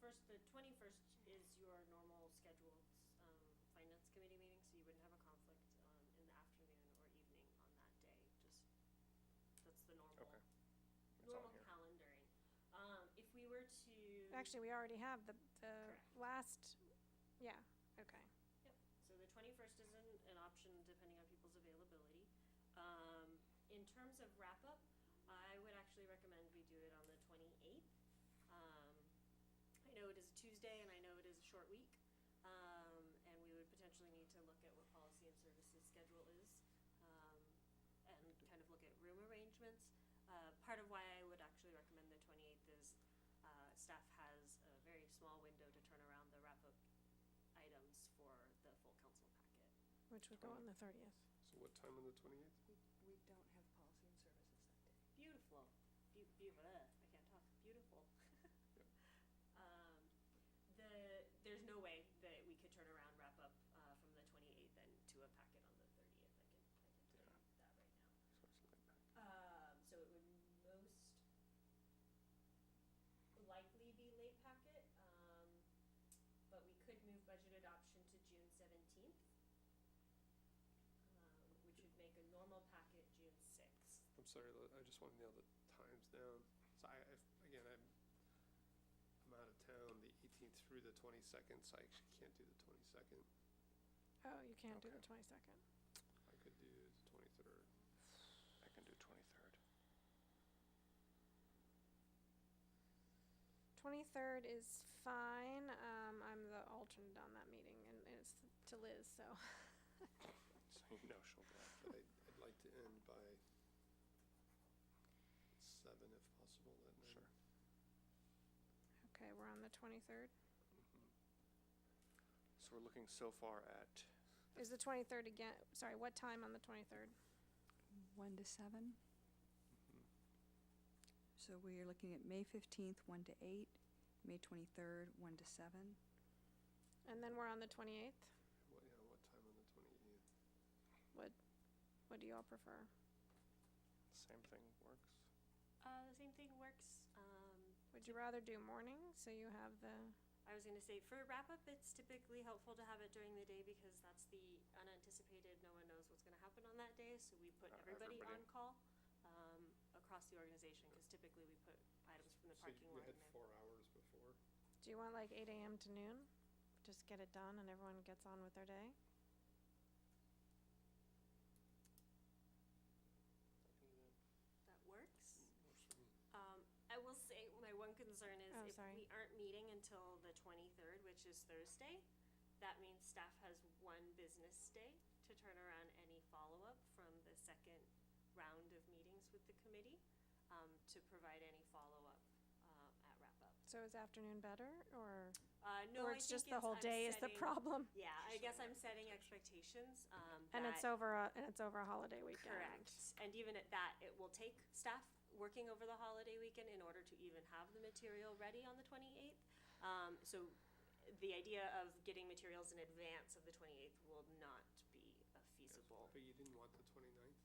First, the 21st is your normal scheduled finance committee meeting, so you wouldn't have a conflict in the afternoon or evening on that day. Just, that's the normal, Okay. It's on normal here. calendaring. If we were to. Actually, we already have the Correct. last, yeah, okay. Yep, so the 21st is an option depending on people's availability. In terms of wrap-up, I would actually recommend we do it on the 28th. I know it is a Tuesday and I know it is a short week, and we would potentially need to look at what policy and services schedule is, and kind of look at room arrangements. Part of why I would actually recommend the 28th is staff has a very small window to turn around the wrap-up items for the full council packet. Which would go on the 30th. So what time on the 28th? We don't have policy and services that day. Beautiful. Beautiful. I can't talk. Beautiful. There's no way that we could turn around wrap up from the 28th and to a packet on the 30th. I can tell you that right now. So it's late back. So it would most likely be late packet, but we could move budget adoption to June 17th, which would make a normal packet June 6th. I'm sorry, I just want to nail the times down. So again, I'm out of town the 18th through the 22nd, so I actually can't do the 22nd. Oh, you can't do the Okay. 22nd. I could do the 23rd. I can do 23rd. 23rd is fine. I'm the alternate on that meeting, and it's to Liz, so. So you know she'll go. But I'd like to end by 7 if possible that night. Sure. Okay, we're on the 23rd. So we're looking so far at, Is the 23rd again, sorry, what time on the 23rd? 1 to 7. So we are looking at May 15th, 1 to 8, May 23rd, 1 to 7. And then we're on the 28th? What time on the 28th? What do you all prefer? same thing works. The same thing works. Would you rather do morning, so you have the, I was going to say, for a wrap-up, it's typically helpful to have it during the day because that's the unanticipated, no one knows what's going to happen on that day, so we put everybody on call across the organization, because typically we put items from the So parking we lot had in there. 4 hours before. do you want like 8 a.m. to noon? just get it done and everyone gets on with their day. That works. I will say, my one concern is Oh, if sorry. we aren't meeting until the 23rd, which is Thursday, that means staff has one business day to turn around any follow-up from the second round of meetings with the committee, to provide any follow-up at wrap-up. So is afternoon better, or No, or I it's think just the whole I'm day is the setting- problem? Yeah, I guess I'm setting expectations. And that- it's over a holiday weekend. Correct. And even at that, it will take staff working over the holiday weekend in order to even have the material ready on the 28th. So the idea of getting materials in advance of the 28th will not be feasible. But you didn't want the 29th?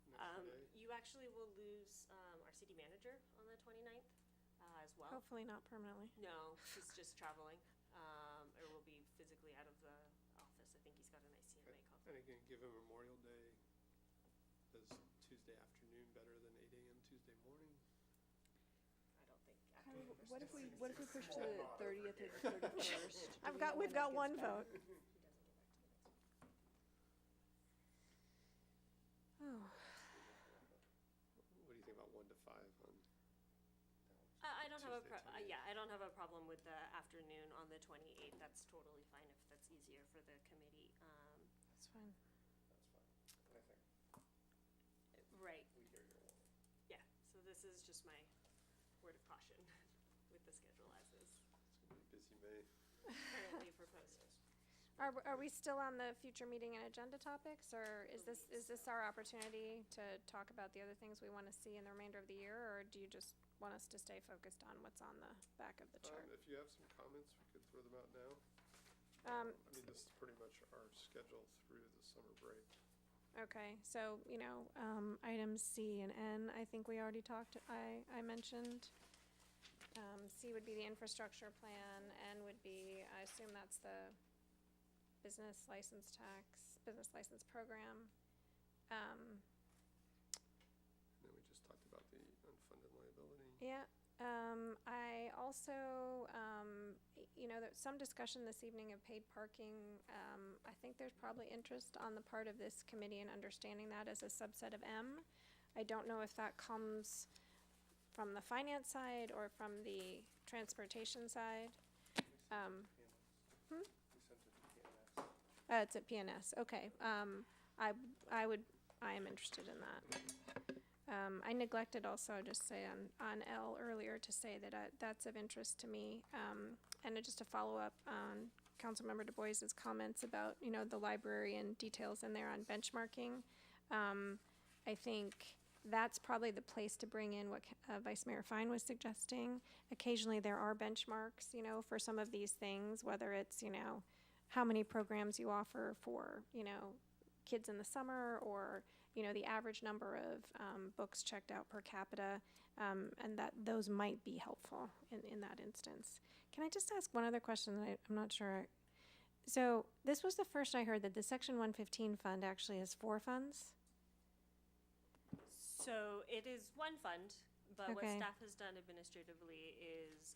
Next day? You actually will lose our city manager on the 29th as well. Hopefully not permanently. No, he's just traveling, or will be physically out of the office. I think he's got an ICMA conference. And again, given Memorial Day, is Tuesday afternoon better than 8 a.m. Tuesday morning? I don't think. What if we push to the 30th or the 31st? We've got one vote. Oh, What do you think about 1 to 5 on? I don't have a Tuesday, 28th. yeah, I don't have a problem with the afternoon on the 28th. That's totally fine if that's easier for the committee. that's fine. I think Right. we hear your warning. Yeah. So this is just my word of caution with the schedule as is It's gonna be a busy May. currently proposed. Are we still on the future meeting and agenda topics, or is this our opportunity to talk about the other things we want to see in the remainder of the year, or do you just want us to stay focused on what's on the back of the chart? If you have some comments, we could throw them out now. I mean, this is pretty much our schedule through the summer break. Okay, so, items C and N, I think we already I mentioned. C would be the infrastructure plan, N would be, I assume that's the business license program. And then we just talked about the unfunded liability. Yeah, I also, there's some discussion this evening of paid parking. I think there's probably interest on the part of this committee in understanding that as a subset of M. I don't know if that comes from the finance side or from the transportation side. We sent it to PNS. It's at PNS, okay. I am interested in that. I neglected also, just say on L earlier, to say that that's of interest to me. And just to follow up on Councilmember Du Bois's comments about, the library and details in there on benchmarking. I think that's probably the place to bring in what Vice Mayor Fine was suggesting. Occasionally there are benchmarks, for some of these things, whether it's, how many programs you offer for, kids in the summer, or, the average number of books checked out per capita, and that those might be helpful in that instance. Can I just ask one other question that I'm not sure? So this was the first I heard that the Section 115 fund actually has 4 funds? So it is one fund, but what Okay. staff has done administratively is,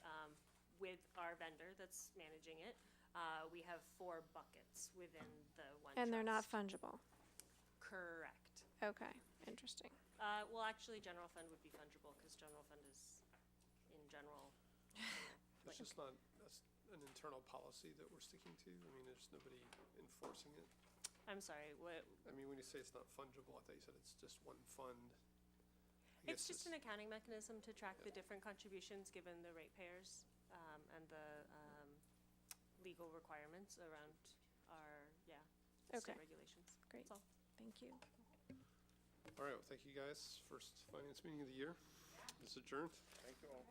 with our vendor that's managing it, we have 4 buckets within the one And they're not trust. fungible? Correct. Okay, interesting. Well, actually, general fund would be fungible, because general fund is, in general, It's just not, that's an internal policy that we're sticking to. I mean, there's nobody enforcing it. I'm sorry, what, I mean, when you say it's not fungible, I thought you said it's just one fund. I it's guess just an accounting mechanism to track the different contributions given the ratepayers, and the, legal requirements around our, Okay. state regulations. Great. That's all. Thank you. All right, well, thank you guys. First finance meeting of the year is adjourned. Thank you all.